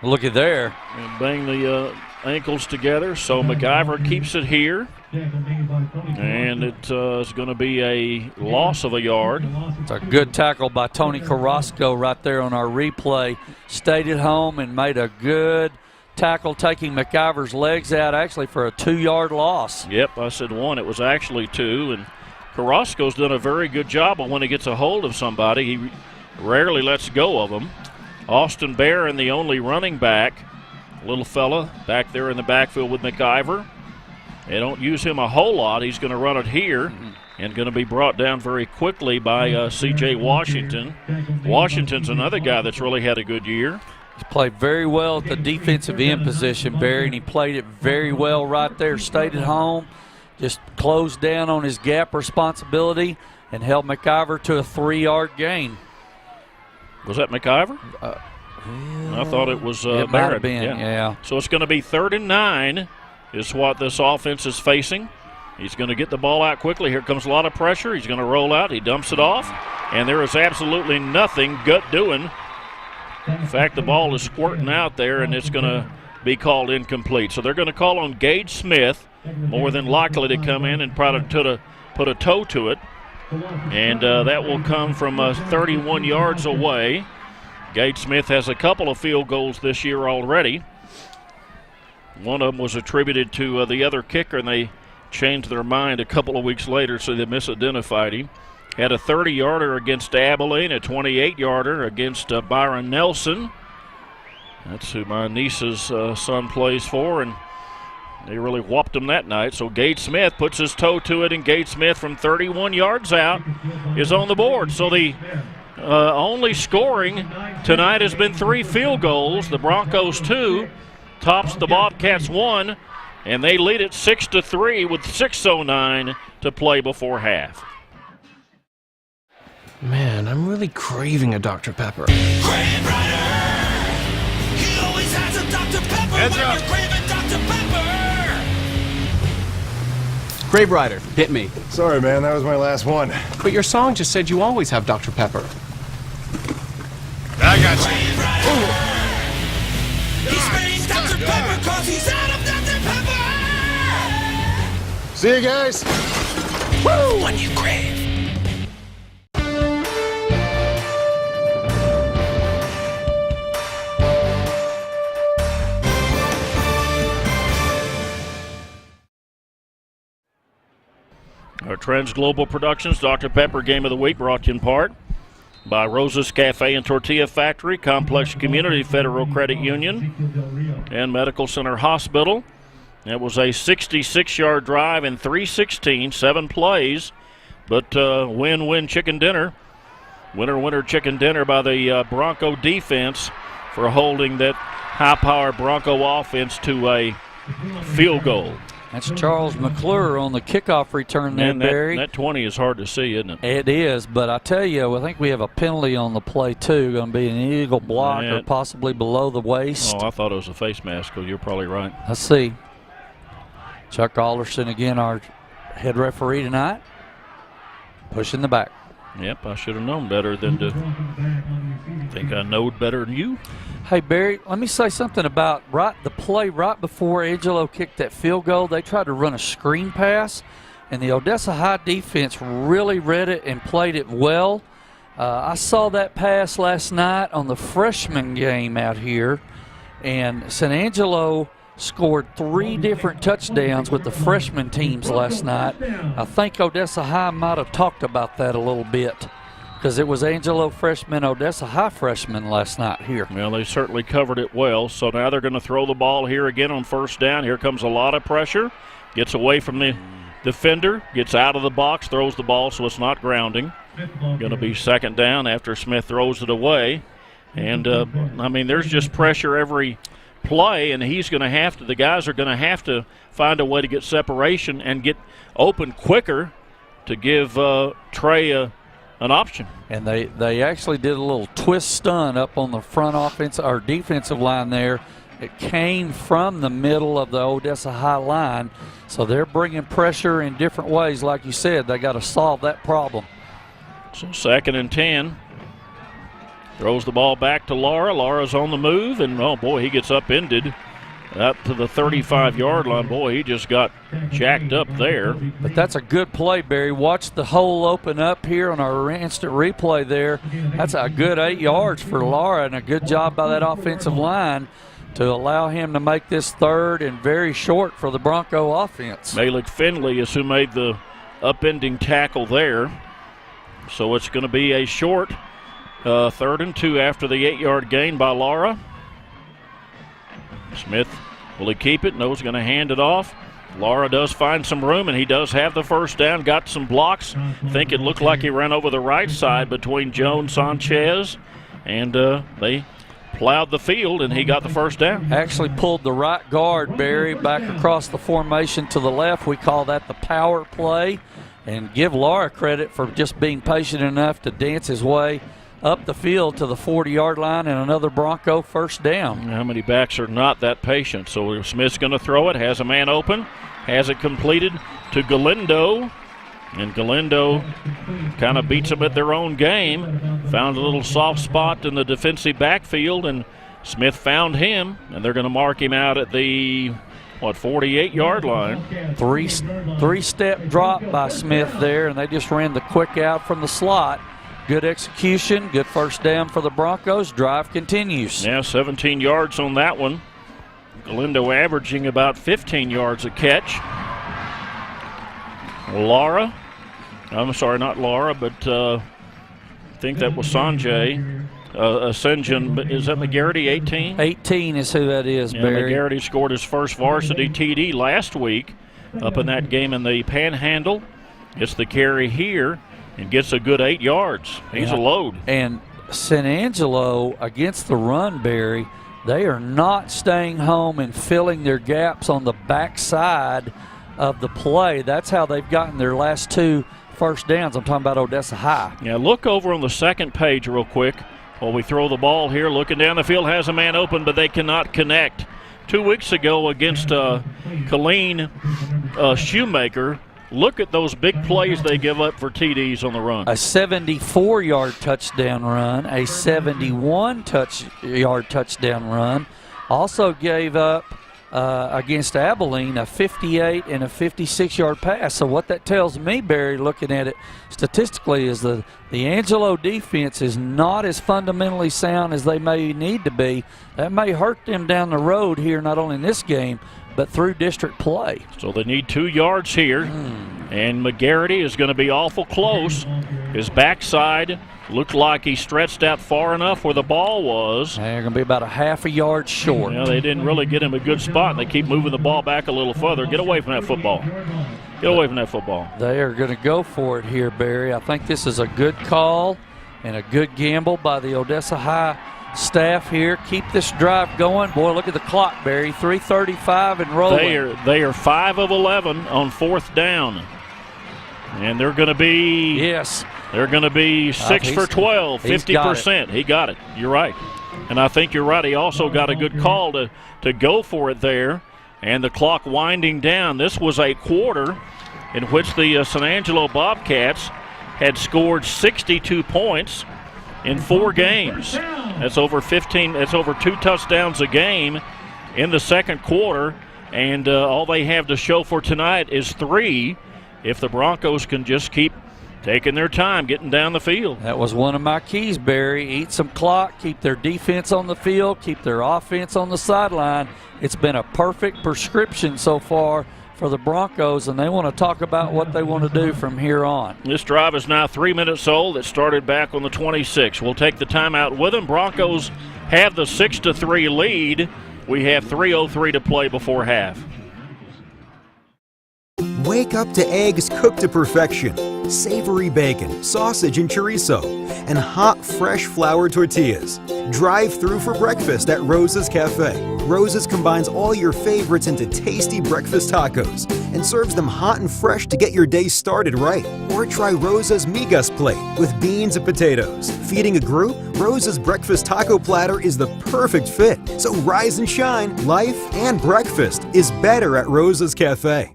look at there. And bang the ankles together. So McIver keeps it here. And it is going to be a loss of a yard. It's a good tackle by Tony Carrasco right there on our replay. Stayed at home and made a good tackle, taking McIver's legs out actually for a 2-yard loss. Yep, I said 1. It was actually 2. And Carrasco's done a very good job of when he gets a hold of somebody. He rarely lets go of them. Austin Barron, the only running back, little fella back there in the backfield with McIver. They don't use him a whole lot. He's going to run it here and going to be brought down very quickly by C.J. Washington. Washington's another guy that's really had a good year. He's played very well at the defensive end position, Barry, and he played it very well right there. Stayed at home, just closed down on his gap responsibility and held McIver to a 3-yard gain. Was that McIver? I thought it was it might have been, yeah. So it's going to be 3rd and 9 is what this offense is facing. He's going to get the ball out quickly. Here comes a lot of pressure. He's going to roll out. He dumps it off, and there is absolutely nothing Gut doing. In fact, the ball is squirting out there, and it's going to be called incomplete. So they're going to call on Gage Smith, more than likely to come in and probably put a toe to it. And that will come from 31 yards away. Gage Smith has a couple of field goals this year already. One of them was attributed to the other kicker, and they changed their mind a couple of weeks later, so they misidentified him. Had a 30-yarder against Abilene, a 28-yarder against Byron Nelson. That's who my niece's son plays for, and they really whopped him that night. So Gage Smith puts his toe to it, and Gage Smith from 31 yards out is on the board. So the only scoring tonight has been 3 field goals. The Broncos 2, tops the Bobcats 1, and they lead it 6-3 with 6:09 to play before half. Man, I'm really craving a Dr. Pepper. Grave Rider! He always has a Dr. Pepper when you're craving Dr. Pepper! Grave Rider, hit me. Sorry, man, that was my last one. But your song just said you always have Dr. Pepper. I got you. Grave Rider! He's spraying Dr. Pepper cause he's out of Dr. Pepper! See you guys. Woo! When you crave. Our Trends Global Productions Dr. Pepper Game of the Week brought to you in part by Rosa's Cafe and Tortilla Factory, Complex Community Federal Credit Union, and Medical Center Hospital. It was a 66-yard drive in 3:16, 7 plays, but win-win chicken dinner. Winner chicken dinner by the Bronco defense for holding that high-powered Bronco offense to a field goal. That's Charles McClure on the kickoff return there, Barry. That 20 is hard to see, isn't it? It is, but I tell you, I think we have a penalty on the play, too. Going to be an illegal block or possibly below the waist. Oh, I thought it was a face mask. You're probably right. Let's see. Chuck Alderson, again, our head referee tonight, pushing the back. Yep, I should have known better than to think I knowed better than you. Hey, Barry, let me say something about the play right before Angelo kicked that field goal. They tried to run a screen pass, and the Odessa High defense really read it and played it well. I saw that pass last night on the freshman game out here, and San Angelo scored 3 different touchdowns with the freshman teams last night. I think Odessa High might have talked about that a little bit because it was Angelo freshman, Odessa High freshman last night here. Well, they certainly covered it well, so now they're going to throw the ball here again on first down. Here comes a lot of pressure. Gets away from the defender, gets out of the box, throws the ball so it's not grounding. Going to be second down after Smith throws it away. And, there's just pressure every play, and the guys are going to have to find a way to get separation and get open quicker to give Trey an option. And they actually did a little twist stun up on the front defensive line there. It came from the middle of the Odessa High line, so they're bringing pressure in different ways. Like you said, they got to solve that problem. So second and 10. Throws the ball back to Lara. Lara's on the move, and, oh, boy, he gets upended up to the 35-yard line. Boy, he just got jacked up there. But that's a good play, Barry. Watch the hole open up here on our instant replay there. That's a good 8 yards for Lara, and a good job by that offensive line to allow him to make this third and very short for the Bronco offense. Malik Finley is who made the upending tackle there. So it's going to be a short 3rd and 2 after the 8-yard gain by Lara. Smith, will he keep it? No, he's going to hand it off. Lara does find some room, and he does have the first down. Got some blocks. I think it looked like he ran over the right side between Joe and Sanchez, and they plowed the field, and he got the first down. Actually pulled the right guard, Barry, back across the formation to the left. We call that the power play, and give Lara credit for just being patient enough to dance his way up the field to the 40-yard line and another Bronco first down. How many backs are not that patient? So Smith's going to throw it, has a man open, has it completed to Galindo, and Galindo kind of beats them at their own game. Found a little soft spot in the defensive backfield, and Smith found him, and they're going to mark him out at the 48-yard line. Three-step drop by Smith there, and they just ran the quick out from the slot. Good execution, good first down for the Broncos. Drive continues. Yeah, 17 yards on that one. Galindo averaging about 15 yards a catch. Lara, I'm sorry, not Lara, but I think that was Sanjay. Ascension, is that McGarity, 18? 18 is who that is, yeah, Barry. McGarity scored his first varsity TD last week up in that game in the Panhandle. Gets the carry here and gets a good 8 yards. He's a load. And San Angelo against the run, Barry, they are not staying home and filling their gaps on the backside of the play. That's how they've gotten their last 2 first downs. I'm talking about Odessa High. Yeah, look over on the second page real quick while we throw the ball here. Looking down the field, has a man open, but they cannot connect. 2 weeks ago against Colleen Shoemaker, look at those big plays they give up for TDs on the run. A 74-yard touchdown run, a 71-yard touchdown run. Also gave up against Abilene a 58 and a 56-yard pass. So what that tells me, Barry, looking at it statistically, is the Angelo defense is not as fundamentally sound as they may need to be. That may hurt them down the road here, not only in this game, but through district play. So they need 2 yards here, and McGarity is going to be awful close. His backside looked like he stretched out far enough where the ball was. They're going to be about a half a yard short. Yeah, they didn't really get him a good spot. They keep moving the ball back a little further. Get away from that football. Get away from that football. They are going to go for it here, Barry. I think this is a good call and a good gamble by the Odessa High staff here. Keep this drive going. Boy, look at the clock, Barry. 3:35 and rolling. They are 5 of 11 on 4th down. And they're going to be they're going to be 6 for 12, 50%. He got it. You're right. And I think you're right. He also got a good call to go for it there. And the clock winding down. This was a quarter in which the San Angelo Bobcats had scored 62 points in 4 games. That's over 15. That's over 2 touchdowns a game in the second quarter. And all they have to show for tonight is 3 if the Broncos can just keep taking their time getting down the field. That was one of my keys, Barry. Eat some clock, keep their defense on the field, keep their offense on the sideline. It's been a perfect prescription so far for the Broncos, and they want to talk about what they want to do from here on. This drive is now 3 minutes old. It started back on the 26. We'll take the timeout with them. Broncos have the 6-3 lead. We have 3:03 to play before half. Wake up to eggs cooked to perfection, savory bacon, sausage and chorizo, and hot, fresh flour tortillas. Drive through for breakfast at Rosa's Cafe. Rosa's combines all your favorites into tasty breakfast tacos and serves them hot and fresh to get your day started right. Or try Rosa's Migas plate with beans and potatoes. Feeding a group? Rosa's breakfast taco platter is the perfect fit. So rise and shine. Life and breakfast is better at Rosa's Cafe.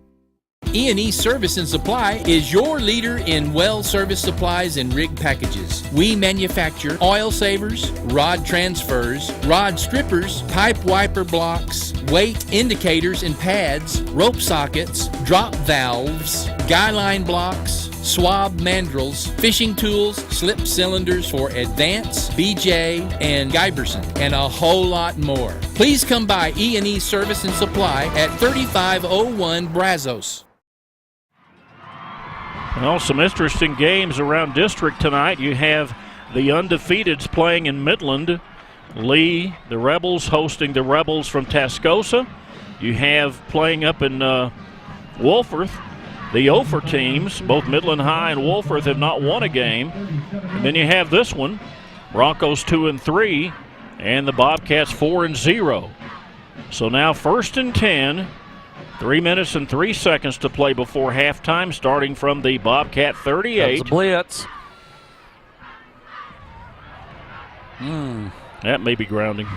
E&E Service and Supply is your leader in well service supplies and rig packages. We manufacture oil savers, rod transfers, rod strippers, pipe wiper blocks, weight indicators and pads, rope sockets, drop valves, guy line blocks, swab mandrels, fishing tools, slip cylinders for Advance, BJ, and Giberson, and a whole lot more. Please come by E&E Service and Supply at 3501 Brazos. Well, some interesting games around district tonight. You have the undefeateds playing in Midland. Lee, the Rebels, hosting the Rebels from Tascosa. You have playing up in Wolforth, the Ophir teams. Both Midland High and Wolforth have not won a game. And then you have this one, Broncos 2-3, and the Bobcats 4-0. So now 1st and 10. 3 minutes and 3 seconds to play before halftime, starting from the Bobcat 38. That's a blitz. That may be grounding.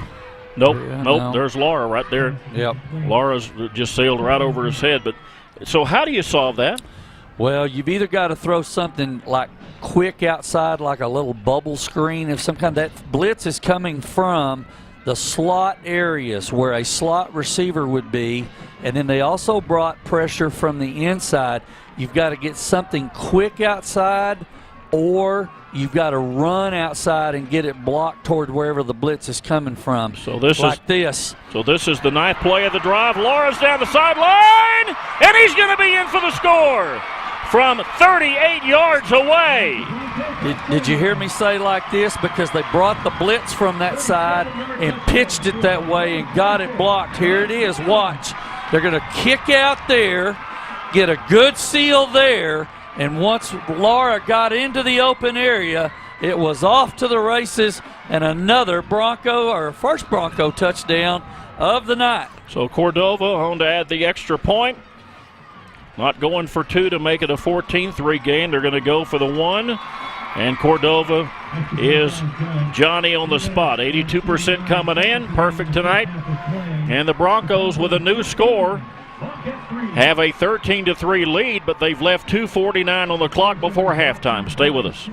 Nope, No. There's Laura right there. Yep. Laura's just sailed right over his head. But so how do you solve that? Well, you've either got to throw something like quick outside, like a little bubble screen of some kind. That blitz is coming from the slot areas where a slot receiver would be, and then they also brought pressure from the inside. You've got to get something quick outside, or you've got to run outside and get it blocked toward wherever the blitz is coming from. So this like is this. So this is the 9th play of the drive. Laura's down the sideline, and he's going to be in for the score from 38 yards away. Did you hear me say like this? Because they brought the blitz from that side and pitched it that way and got it blocked. Here it is. Watch. They're going to kick out there, get a good seal there, and once Laura got into the open area, it was off to the races and another Bronco, or first Bronco touchdown of the night. So Cordova on to add the extra point. not going for two to make it a 14-3 game. They're going to go for the one. And Cordova is Johnny on the spot. 82% coming in. Perfect tonight. And the Broncos with a new score have a 13-3 lead, but they've left 2:49 on the clock before halftime. Stay with us.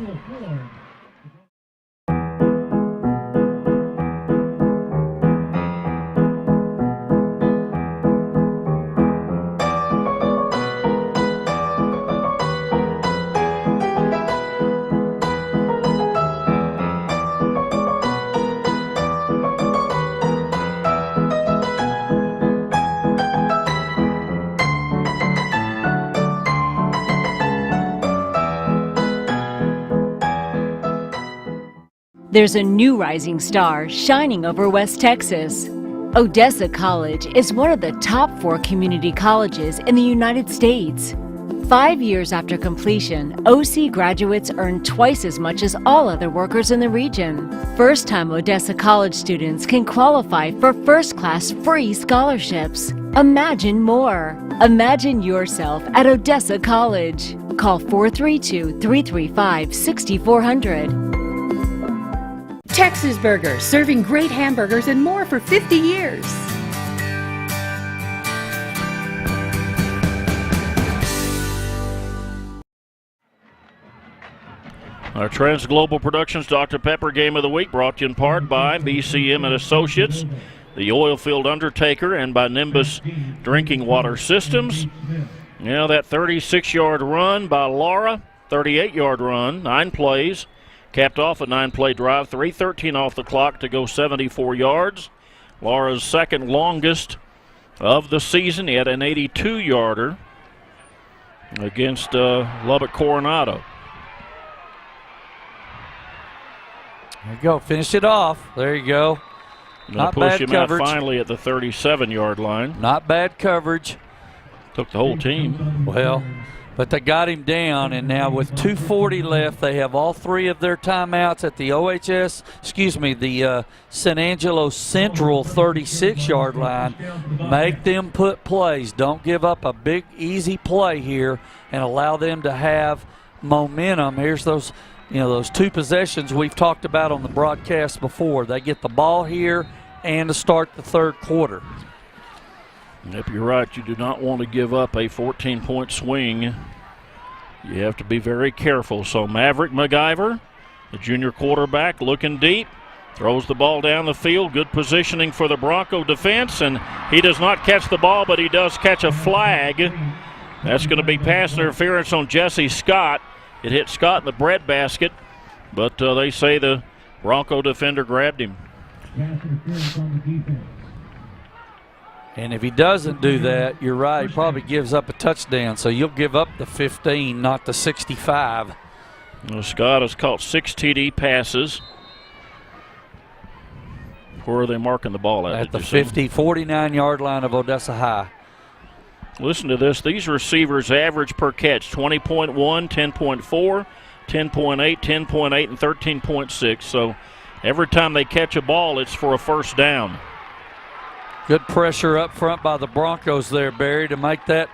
There's a new rising star shining over West Texas. Odessa College is one of the top 4 community colleges in the United States. 5 years after completion, OC graduates earn twice as much as all other workers in the region. First-time Odessa College students can qualify for first-class free scholarships. Imagine more. Imagine yourself at Odessa College. Call 432-335-6400. Texas Burger, serving great hamburgers and more for 50 years. Our Trans Global Productions Dr. Pepper Game of the Week brought to you in part by BCM and Associates, the Oilfield Undertaker, and by Nimbus Drinking Water Systems. Now that 36-yard run by Laura, 38-yard run, 9 plays. Capped off a 9-play drive, 3:13 off the clock to go 74 yards. Laura's second longest of the season. He had an 82-yarder against Lubbock Coronado. There you go. Finish it off. There you go. Not push him coverage out finally at the 37-yard line. Not bad coverage. Took the whole team. Well, but they got him down, and now with 2:40 left, they have all 3 of their timeouts at the the San Angelo Central 36-yard line. Make them put plays. Don't give up a big, easy play here and allow them to have momentum. Here's those, those 2 possessions we've talked about on the broadcast before. They get the ball here and to start the third quarter. Yep, you're right. You do not want to give up a 14-point swing. You have to be very careful. So Maverick MacGyver, the junior quarterback, looking deep, throws the ball down the field. Good positioning for the Bronco defense, and he does not catch the ball, but he does catch a flag. That's going to be pass interference on Jesse Scott. It hit Scott in the breadbasket, but they say the Bronco defender grabbed him. And if he doesn't do that, you're right, he probably gives up a touchdown. So you'll give up the 15, not the 65. Well, Scott has caught 6 TD passes. Where are they marking the ball at? At the 49-yard line of Odessa High. Listen to this. These receivers average per catch 20.1, 10.4, 10.8, 10.8, and 13.6. So every time they catch a ball, it's for a first down. Good pressure up front by the Broncos there, Barry, to make that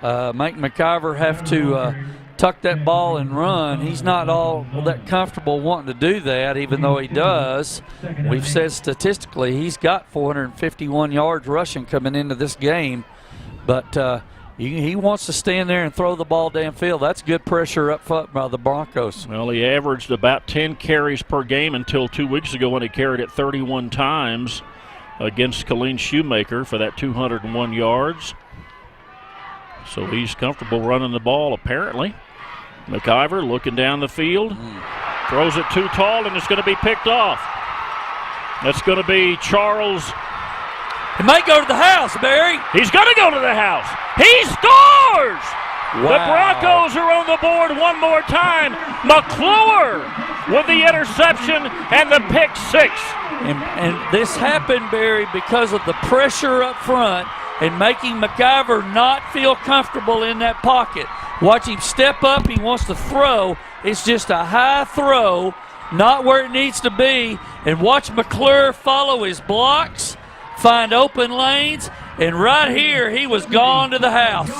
make MacIver have to tuck that ball and run. He's not all that comfortable wanting to do that, even though he does. We've said statistically he's got 451 yards rushing coming into this game, but he wants to stand there and throw the ball downfield. That's good pressure up front by the Broncos. Well, he averaged about 10 carries per game until 2 weeks ago when he carried it 31 times. Against Colleen Shoemaker for that 201 yards. So he's comfortable running the ball, apparently. MacIver looking down the field. Throws it too tall, and it's going to be picked off. That's going to be Charles. He might go to the house, Barry. He's going to go to the house. He scores! Wow. The Broncos are on the board one more time. McClure with the interception and the pick 6. And this happened, Barry, because of the pressure up front and making MacIver not feel comfortable in that pocket. Watch him step up. He wants to throw. It's just a high throw, not where it needs to be. And watch McClure follow his blocks, find open lanes, and right here he was gone to the house.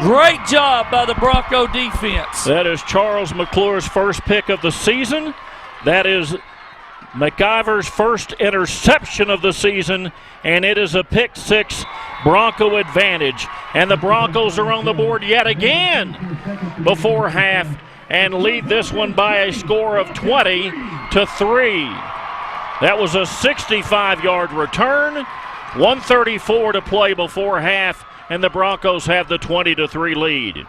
Great job by the Bronco defense. That is Charles McClure's first pick of the season. That is McIver's first interception of the season, and it is a pick six, Bronco advantage. And the Broncos are on the board yet again before half and lead this one by a score of 20-3. That was a 65-yard return, 1:34 to play before half, and the Broncos have the 20-3 lead.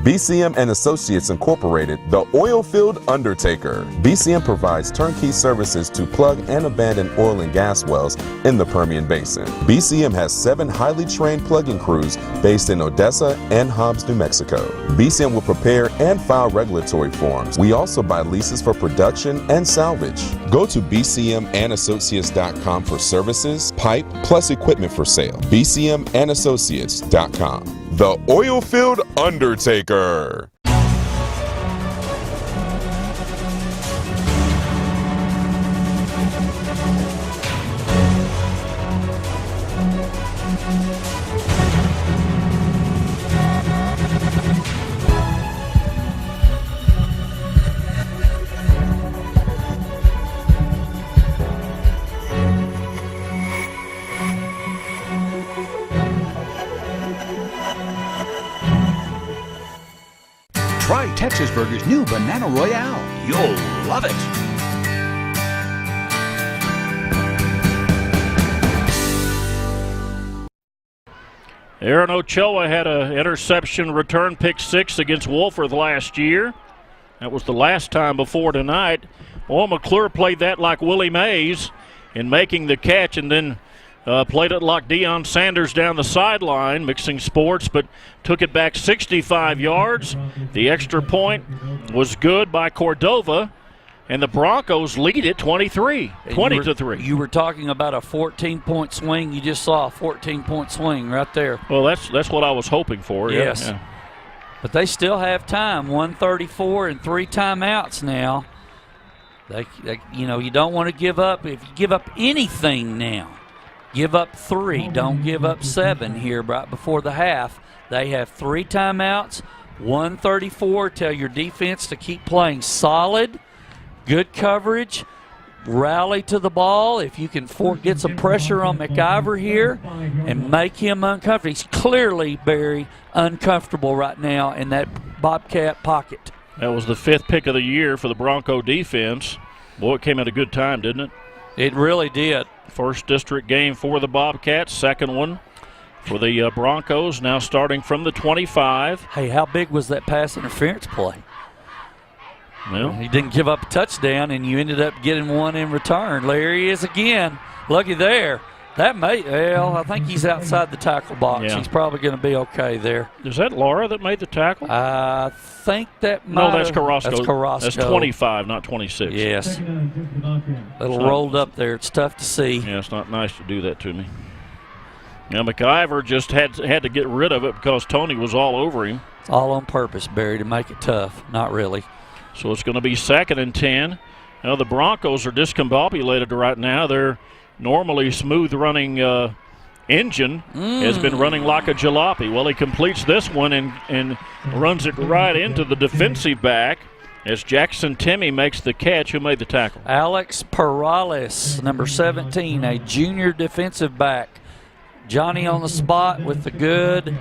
BCM and Associates Incorporated, the Oilfield Undertaker. BCM provides turnkey services to plug and abandon oil and gas wells in the Permian Basin. BCM has 7 highly trained plugging crews based in Odessa and Hobbs, New Mexico. BCM will prepare and file regulatory forms. We also buy leases for production and salvage. Go to bcmandassociates.com for services, pipe, plus equipment for sale. bcmandassociates.com. The Oilfield Undertaker. Try Texas Burger's new Banana Royale. You'll love it. Aaron Ochoa had an interception return pick six against Wolford last year. That was the last time before tonight. Well, McClure played that like Willie Mays in making the catch, and then played it like Deion Sanders down the sideline, mixing sports, but took it back 65 yards. The extra point was good by Cordova, and the Broncos lead it 20-3. You were talking about a 14-point swing. You just saw a 14-point swing right there. Well, that's what I was hoping for. Yes. Yeah. But they still have time. 1:34 and 3 timeouts now. They you don't want to give up. If you give up anything now, give up 3. Don't give up 7 here right before the half. They have 3 timeouts, 1:34. Tell your defense to keep playing solid, good coverage, rally to the ball. If you can get some pressure on McIver here and make him uncomfortable. He's clearly, Barry, uncomfortable right now in that Bobcat pocket. That was the 5th pick of the year for the Bronco defense. Boy, it came at a good time, didn't it? It really did. First district game for the Bobcats, second one for the Broncos, now starting from the 25. Hey, how big was that pass interference play? Well, he didn't give up a touchdown, and you ended up getting one in return. There he is again. Looky there. I think he's outside the tackle box. Yeah. He's probably going to be okay there. Is that Laura that made the tackle? I think that No, that's Carrasco. That's Carrasco. That's 25, not 26. Yes. Little rolled up there. It's tough to see. Yeah, it's not nice to do that to me. Now, McIver just had to get rid of it because Tony was all over him. It's all on purpose, Barry, to make it tough. Not really. So it's going to be 2nd and 10. Now, the Broncos are discombobulated right now. They're normally smooth-running engine has been running like a jalopy. Well, he completes this one and runs it right into the defensive back as Jackson Timmy makes the catch. Who made the tackle? Alex Perales, number 17, a junior defensive back. Johnny on the spot with the good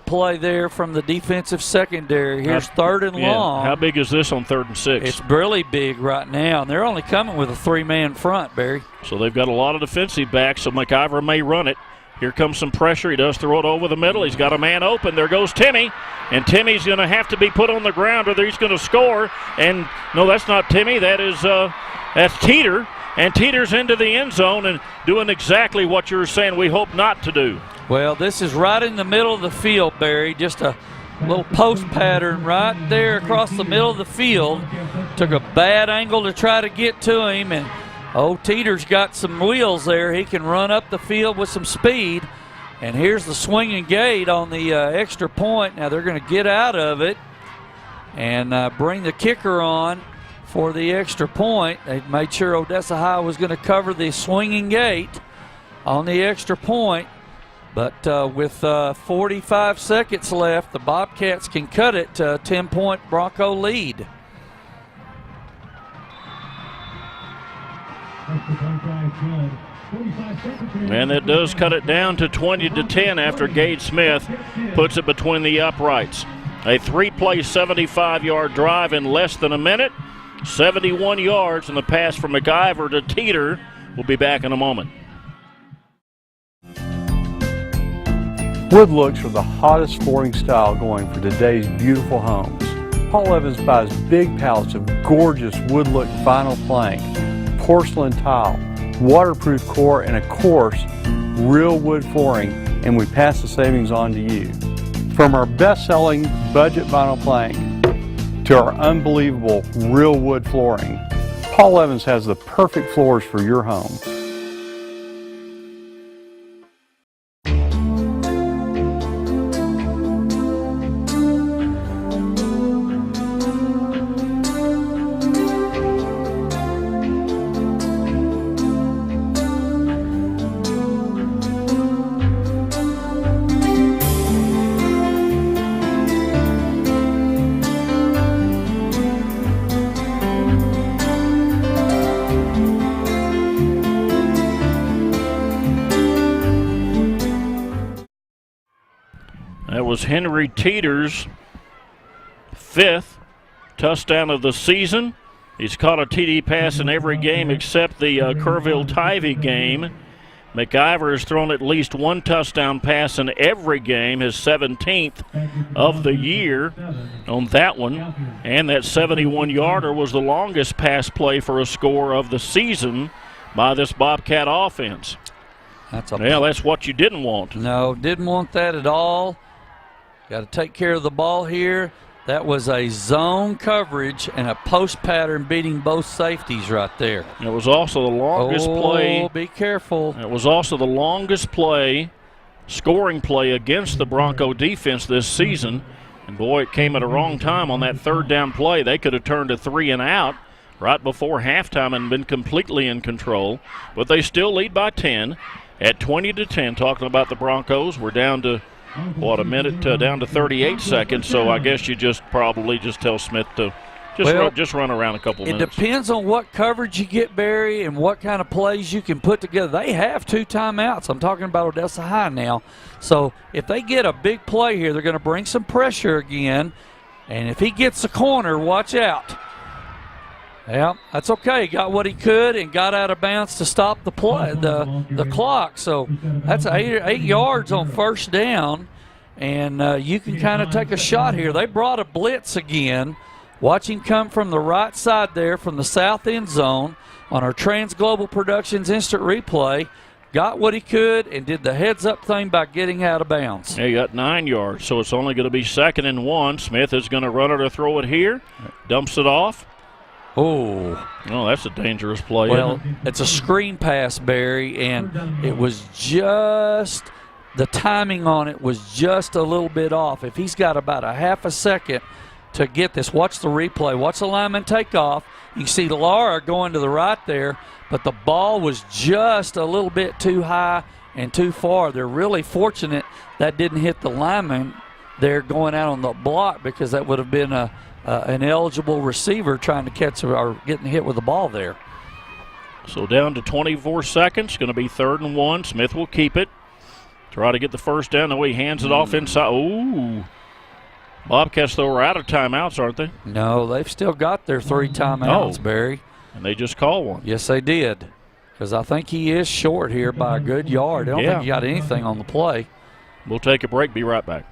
play there from the defensive secondary. Here's 3rd and long. How big is this on 3rd and 6? It's really big right now, and they're only coming with a 3-man front, Barry. So they've got a lot of defensive backs, so McIver may run it. Here comes some pressure. He does throw it over the middle. He's got a man open. There goes Timmy, and Timmy's going to have to be put on the ground or he's going to score. And no, that's not Timmy. That's Teeter. And Teeter's into the end zone and doing exactly what you're saying we hope not to do. Well, this is right in the middle of the field, Barry. Just a little post pattern right there across the middle of the field. Took a bad angle to try to get to him, and Teeter's got some wheels there. He can run up the field with some speed. And here's the swinging gate on the extra point. Now they're going to get out of it and bring the kicker on for the extra point. They made sure Odessa High was going to cover the swinging gate on the extra point. But with 45 seconds left, the Bobcats can cut it to a 10-point Bronco lead. And it does cut it down to 20-10 after Gage Smith puts it between the uprights. A 3-play 75-yard drive in less than a minute. 71 yards, and the pass from McIver to Teeter. We'll be back in a moment. Wood looks are the hottest flooring style going for today's beautiful homes. Paul Evans buys big pallets of gorgeous wood look vinyl plank, porcelain tile, waterproof core, and of course, real wood flooring, and we pass the savings on to you. From our best-selling budget vinyl plank to our unbelievable real wood flooring, Paul Evans has the perfect floors for your home. That was Henry Teeter's 5th touchdown of the season. He's caught a TD pass in every game except the Kerrville-Tivy game. McIver has thrown at least one touchdown pass in every game, his 17th of the year on that one. And that 71-yarder was the longest pass play for a score of the season by this Bobcat offense. That's what you didn't want. No, didn't want that at all. Got to take care of the ball here. That was a zone coverage and a post pattern beating both safeties right there. It was also the longest play. Oh, be careful. It was also the longest play, scoring play against the Bronco defense this season. And boy, it came at a wrong time on that third down play. They could have turned a 3 and out right before halftime and been completely in control. But they still lead by 10 at 20-10. Talking about the Broncos, we're down to a minute down to 38 seconds, so I guess you probably tell Smith to just run around a couple minutes. It depends on what coverage you get, Barry, and what kind of plays you can put together. They have 2 timeouts. I'm talking about Odessa High now. So if they get a big play here, they're going to bring some pressure again, and if he gets the corner, watch out. Yeah, that's okay. He got what he could and got out of bounds to stop the play, the clock. So that's 8 yards on first down, and you can kind of take a shot here. They brought a blitz again. Watch him come from the right side there from the south end zone on our Trans Global Productions instant replay. Got what he could and did the heads-up thing by getting out of bounds. Yeah, he got 9 yards, so it's only going to be 2nd and 1. Smith is going to run it or throw it here. Dumps it off. Oh, that's a dangerous play. Well, it's a screen pass, Barry, and it was just the timing on it was just a little bit off. If he's got about a half a second to get this, watch the replay. Watch the lineman take off. You see Laura going to the right there, but the ball was just a little bit too high and too far. They're really fortunate that didn't hit the lineman there going out on the block, because that would have been an eligible receiver trying to catch or getting hit with the ball there. So down to 24 seconds. Going to be 3rd and 1. Smith will keep it. Try to get the first down. No, he hands it off inside. Ooh. Bobcats, though, are out of timeouts, aren't they? No, they've still got their 3 timeouts, Barry. And they just called one. Yes, they did. Because I think he is short here by a good yard. I don't think he got anything on the play. We'll take a break. Be right back.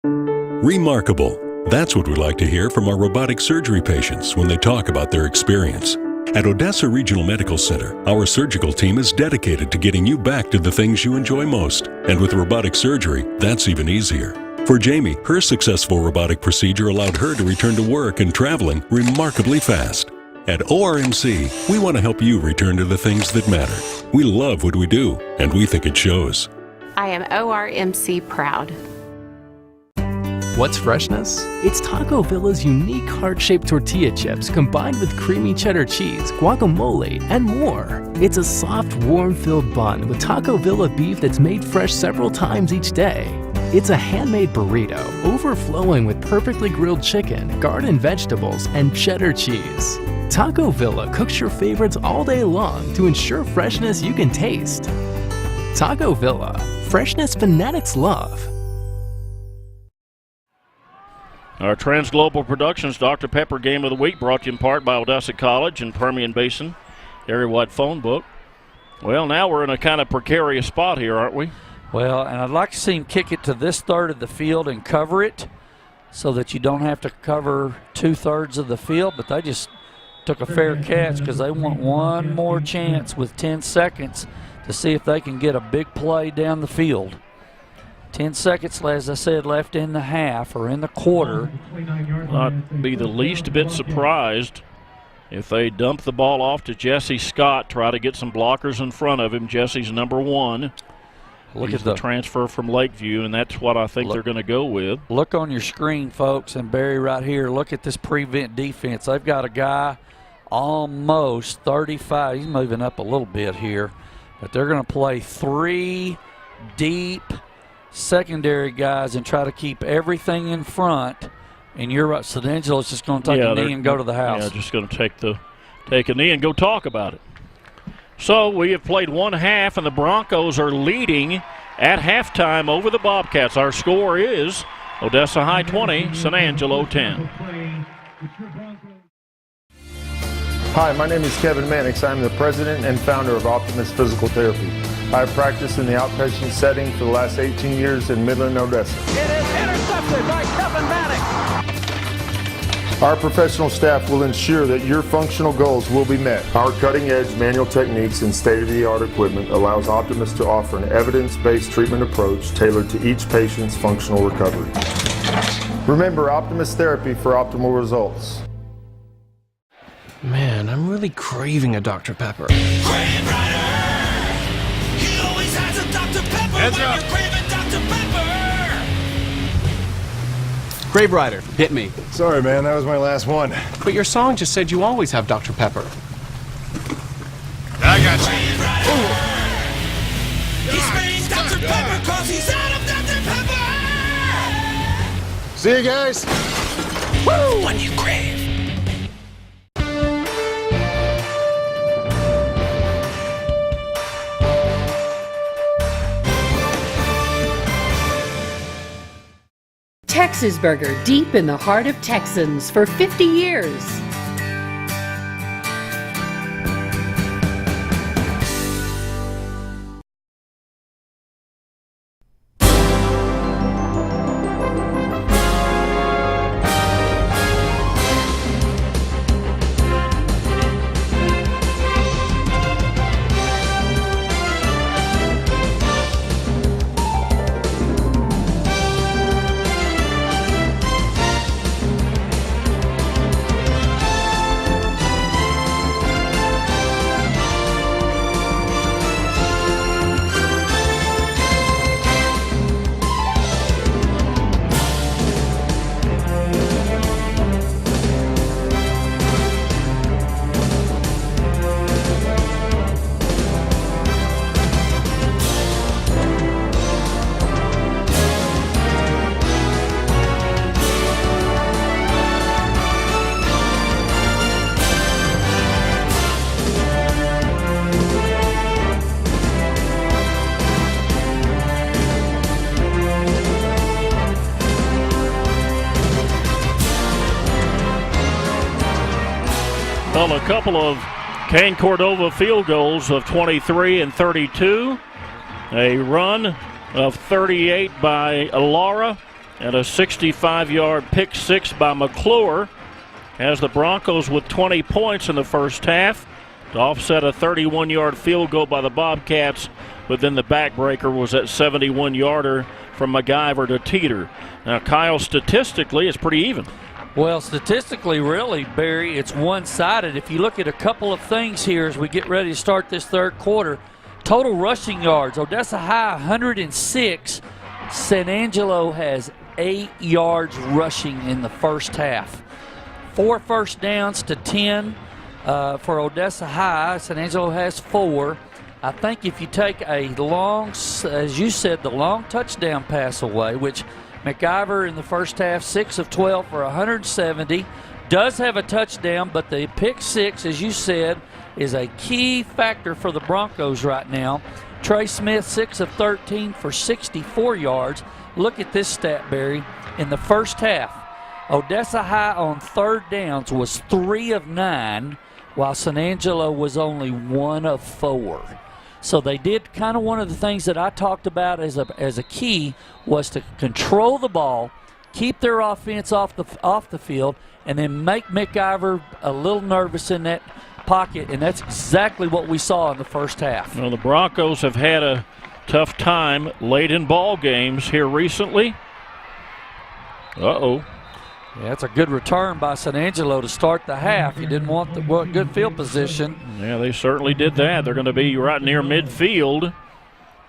Remarkable. That's what we like to hear from our robotic surgery patients when they talk about their experience. At Odessa Regional Medical Center, our surgical team is dedicated to getting you back to the things you enjoy most. And with robotic surgery, that's even easier. For Jamie, her successful robotic procedure allowed her to return to work and traveling remarkably fast. At ORMC, we want to help you return to the things that matter. We love what we do, and we think it shows. I am ORMC proud. What's freshness? It's Taco Villa's unique heart-shaped tortilla chips combined with creamy cheddar cheese, guacamole, and more. It's a soft, warm-filled bun with Taco Villa beef that's made fresh several times each day. It's a handmade burrito overflowing with perfectly grilled chicken, garden vegetables, and cheddar cheese. Taco Villa cooks your favorites all day long to ensure freshness you can taste. Taco Villa, freshness fanatics love. Our Transglobal Productions Dr. Pepper Game of the Week brought to you in part by Odessa College and Permian Basin area-wide phone book. Well, now we're in a kind of precarious spot here, aren't we? Well, and I'd like to see him kick it to this third of the field and cover it so that you don't have to cover 2/3 of the field, but they just took a fair catch because they want one more chance with 10 seconds to see if they can get a big play down the field. 10 seconds, as I said, left in the half or in the quarter. I'd be the least bit surprised if they dump the ball off to Jesse Scott, try to get some blockers in front of him. Jesse's number one. Look He's at the transfer from Lakeview, and that's what I think they're going to go with. Look on your screen, folks, and Barry right here. Look at this prevent defense. They've got a guy almost 35. He's moving up a little bit here, but they're going to play 3 deep secondary guys and try to keep everything in front. And you're right, so Angelo's just going to take a knee and go to the house. Yeah, just going to take a knee and go talk about it. So we have played one half, and the Broncos are leading at halftime over the Bobcats. Our score is Odessa High 20, San Angelo 10. Hi, my name is Kevin Mannix. I'm the president and founder of Optimus Physical Therapy. I have practiced in the outpatient setting for the last 18 years in Midland, Odessa. It is intercepted by Kevin Mannix. Our professional staff will ensure that your functional goals will be met. Our cutting-edge manual techniques and state-of-the-art equipment allows Optimus to offer an evidence-based treatment approach tailored to each patient's functional recovery. Remember, Optimus Therapy for optimal results. Man, I'm really craving a Dr. Pepper. Crave Rider! He always has a Dr. Pepper when you're craving Dr. Pepper! Grave Rider, hit me. Sorry, man, that was my last one. But your song just said you always have Dr. Pepper. I got you. Crave Rider! He spraying Dr. Pepper cause he's out of Dr. Pepper! See you guys. Woo! When you crave. Texas Burger, deep in the heart of Texans for 50 years. Well, a couple of Kane Cordova field goals of 23 and 32. A run of 38 by Laura and a 65-yard pick six by McClure has the Broncos with 20 points in the first half to offset a 31-yard field goal by the Bobcats, but then the backbreaker was that 71-yarder from MacGyver to Teeter. Now, Kyle, statistically, it's pretty even. Well, statistically, really, Barry, it's one-sided. If you look at a couple of things here as we get ready to start this third quarter, total rushing yards, Odessa High 106, San Angelo has 8 yards rushing in the first half. 4 first downs to 10 for Odessa High. San Angelo has 4. I think if you take a long, as you said, the long touchdown pass away, which McIver in the first half, 6 of 12 for 170, does have a touchdown, but the pick 6, as you said, is a key factor for the Broncos right now. Trey Smith, 6 of 13 for 64 yards. Look at this stat, Barry. In the first half, Odessa High on third downs was 3 of 9, while San Angelo was only 1 of 4. So they did kind of one of the things that I talked about as a key was to control the ball, keep their offense off the field, and then make McIver a little nervous in that pocket, and that's exactly what we saw in the first half. Well, the Broncos have had a tough time late in ball games here recently. Uh-oh. Yeah, it's a good return by San Angelo to start the half. You didn't want the good field position. Yeah, they certainly did that. They're going to be right near midfield.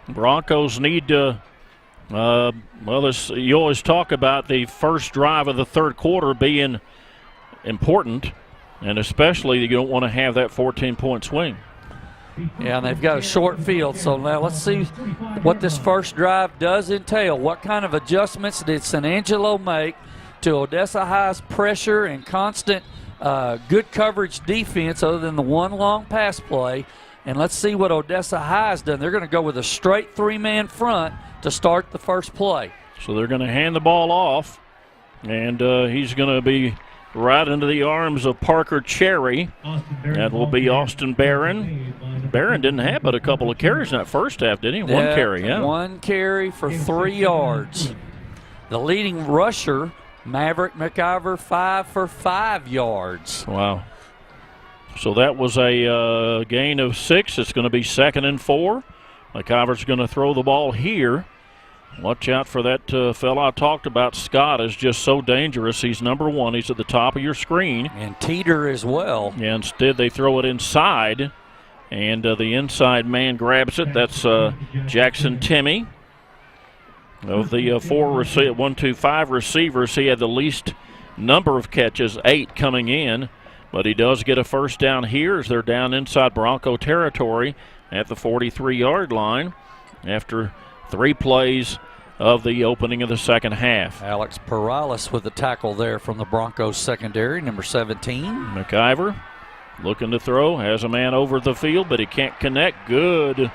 Broncos need to, you always talk about the first drive of the third quarter being important, and especially you don't want to have that 14-point swing. Yeah, and they've got a short field, so now let's see what this first drive does entail. What kind of adjustments did San Angelo make to Odessa High's pressure and constant good coverage defense other than the one long pass play? And let's see what Odessa High has done. They're going to go with a straight 3-man front to start the first play. So they're going to hand the ball off, and he's going to be right into the arms of Parker Cherry. That will be Austin Barron. Barron didn't have but a couple of carries in that first half, did he? One carry, yeah. 1 carry for 3 yards. The leading rusher, Maverick McIver, 5 for 5 yards. Wow. So that was a gain of 6. It's going to be 2nd and 4. McIver's going to throw the ball here. Watch out for that fella I talked about. Scott is just so dangerous. He's number 1. He's at the top of your screen. And Teeter as well. Yeah, instead they throw it inside, and the inside man grabs it. That's Jackson Timmy. Of the 5 receivers, he had the least number of catches, 8 coming in. But he does get a first down here as they're down inside Bronco territory at the 43-yard line after 3 plays of the opening of the second half. Alex Perales with the tackle there from the Broncos secondary, number 17. McIver looking to throw, has a man over the field, but he can't connect. Good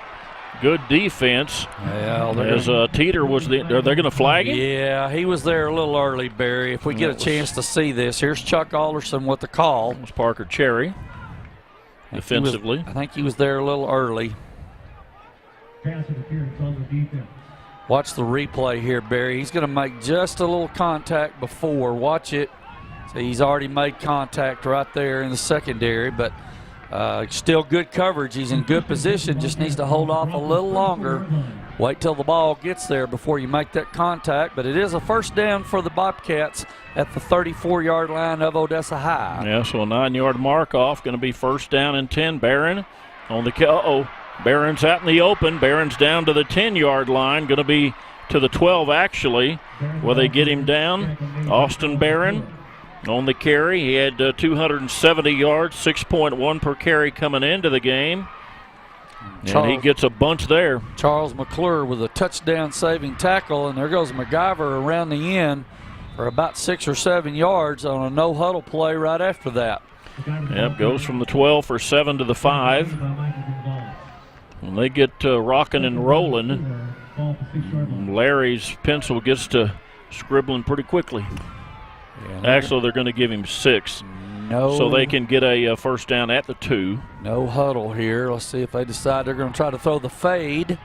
defense. Yeah, as Teeter was are they going to flag him? Yeah, he was there a little early, Barry. If we get a chance to see this, here's Chuck Alderson with the call. It was Parker Cherry defensively. I think he was there a little early. Watch the replay here, Barry. He's going to make just a little contact before. Watch it. So he's already made contact right there in the secondary, but still good coverage. He's in good position, just needs to hold off a little longer. Wait till the ball gets there before you make that contact, but it is a first down for the Bobcats at the 34-yard line of Odessa High. Yeah, so a 9-yard mark off, going to be first down and 10. Barron on the Barron's out in the open. Barron's down to the 10-yard line, going to be to the 12 actually. Will they get him down? Austin Barron on the carry. He had 270 yards, 6.1 per carry coming into the game. And he gets a bunch there. Charles McClure with a touchdown-saving tackle, and there goes McIver around the end for about 6 or 7 yards on a no-huddle play right after that. Yep, goes from the 12 for 7 to the 5. When they get rocking and rolling, Larry's pencil gets to scribbling pretty quickly. Yeah, actually, they're going to give him 6. So they can get a first down at the 2. No huddle here. Let's see if they decide they're going to try to throw the fade. Did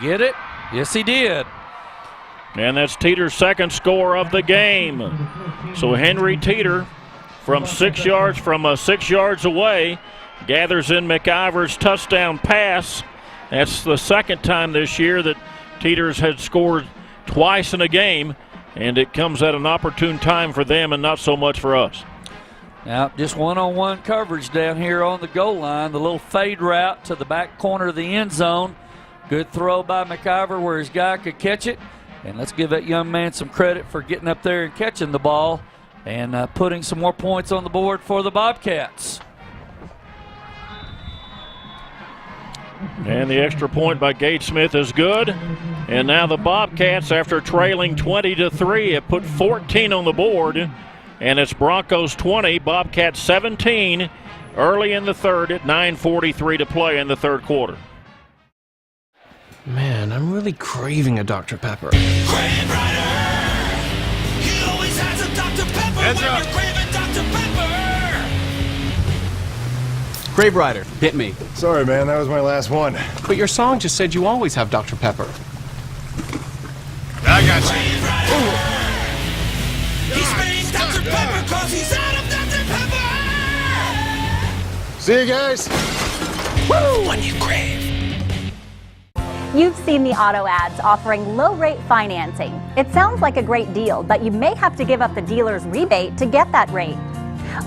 he get it? Yes, he did. And that's Teeter's second score of the game. So Henry Teeter from 6 yards away gathers in McIver's touchdown pass. That's the second time this year that Teeters had scored twice in a game, and it comes at an opportune time for them and not so much for us. Now, just one-on-one coverage down here on the goal line. The little fade route to the back corner of the end zone. Good throw by McIver where his guy could catch it. And let's give that young man some credit for getting up there and catching the ball and putting some more points on the board for the Bobcats. And the extra point by Gage Smith is good. And now the Bobcats, after trailing 20-3, have put 14 on the board. And it's Broncos 20, Bobcats 17 early in the third at 9:43 to play in the third quarter. Man, I'm really craving a Dr. Pepper. Crave Rider! He always has a Dr. Pepper when you're craving Dr. Pepper! Grave Rider, hit me. Sorry, man, that was my last one. But your song just said you always have Dr. Pepper. I got you. Crave Rider! He's spraying Dr. Pepper cause he's out of Dr. Pepper! See you guys. Woo! When you crave. You've seen the auto ads offering low-rate financing. It sounds like a great deal, but you may have to give up the dealer's rebate to get that rate.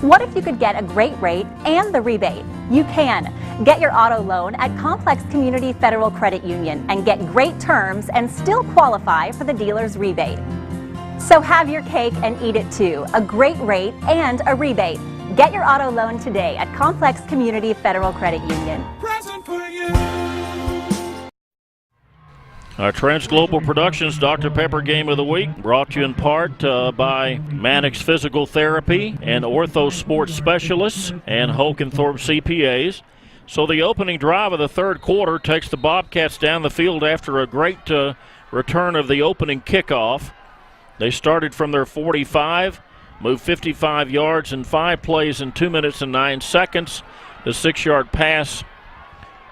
What if you could get a great rate and the rebate? You can. Get your auto loan at Complex Community Federal Credit Union and get great terms and still qualify for the dealer's rebate. So have your cake and eat it too. A great rate and a rebate. Get your auto loan today at Complex Community Federal Credit Union. Present for you. Our Transglobal Productions Dr. Pepper Game of the Week brought to you in part by Mannix Physical Therapy and Ortho Sports Specialists and Holkenthorpe CPAs. So the opening drive of the third quarter takes the Bobcats down the field after a great return of the opening kickoff. They started from their 45, moved 55 yards in 5 plays in 2 minutes and 9 seconds. The 6-yard pass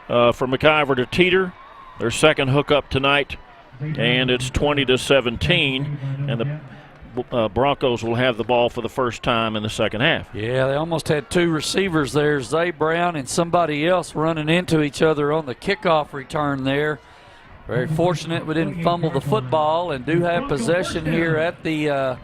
from McIver to Teeter. Their second hookup tonight, and it's 20-17, and the Broncos will have the ball for the first time in the second half. Yeah, they almost had 2 receivers there, Zay Brown and somebody else running into each other on the kickoff return there. Very fortunate we didn't fumble the football and do have possession here at the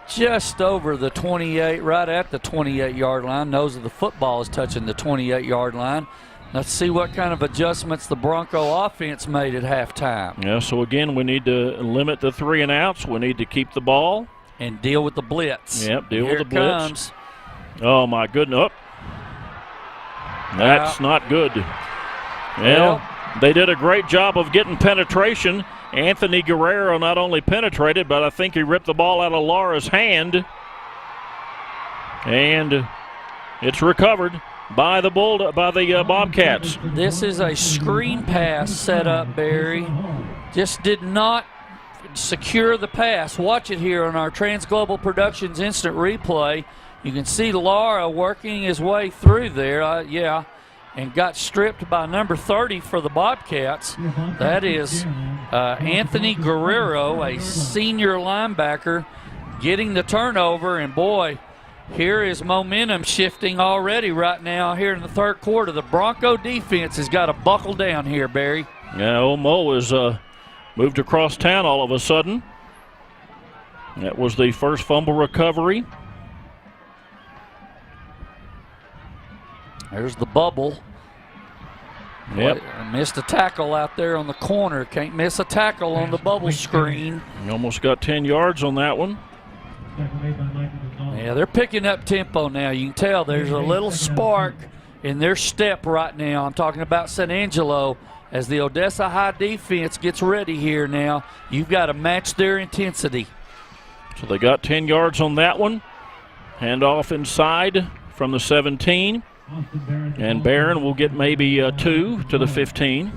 just over the 28, right at the 28-yard line. Nose of the football is touching the 28-yard line. Let's see what kind of adjustments the Bronco offense made at halftime. Yeah, so again, we need to limit the 3 and outs. We need to keep the ball. And deal with the blitz. Yep, deal Here with the blitz. Comes. Oh, my goodness. That's not good. Well, they did a great job of getting penetration. Anthony Guerrero not only penetrated, but I think he ripped the ball out of Lara's hand. And it's recovered by the Bobcats. This is a screen pass set up, Barry. Just did not secure the pass. Watch it here on our Transglobal Productions instant replay. You can see Lara working his way through there, and got stripped by number 30 for the Bobcats. That is Anthony Guerrero, a senior linebacker, getting the turnover, and boy, here is momentum shifting already right now here in the third quarter. The Bronco defense has got to buckle down here, Barry. Yeah, old Mo has moved across town all of a sudden. That was the first fumble recovery. There's the bubble. Yep. Missed a tackle out there on the corner. Can't miss a tackle on the bubble screen. He almost got 10 yards on that one. Yeah, they're picking up tempo now. You can tell there's a little spark in their step right now. I'm talking about San Angelo as the Odessa High defense gets ready here now. You've got to match their intensity. So they got 10 yards on that one. Hand off inside from the 17. And Barron will get maybe 2 to the 15.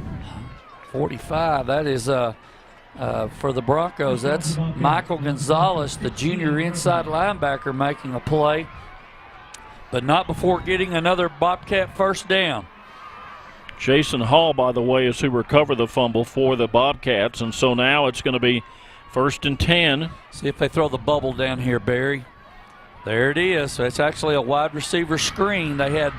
45, that is for the Broncos. That's Michael Gonzalez, the junior inside linebacker, making a play, but not before getting another Bobcat first down. Jason Hall, by the way, is who recovered the fumble for the Bobcats, and so now it's going to be 1st and 10. See if they throw the bubble down here, Barry. There it is. It's actually a wide receiver screen. They had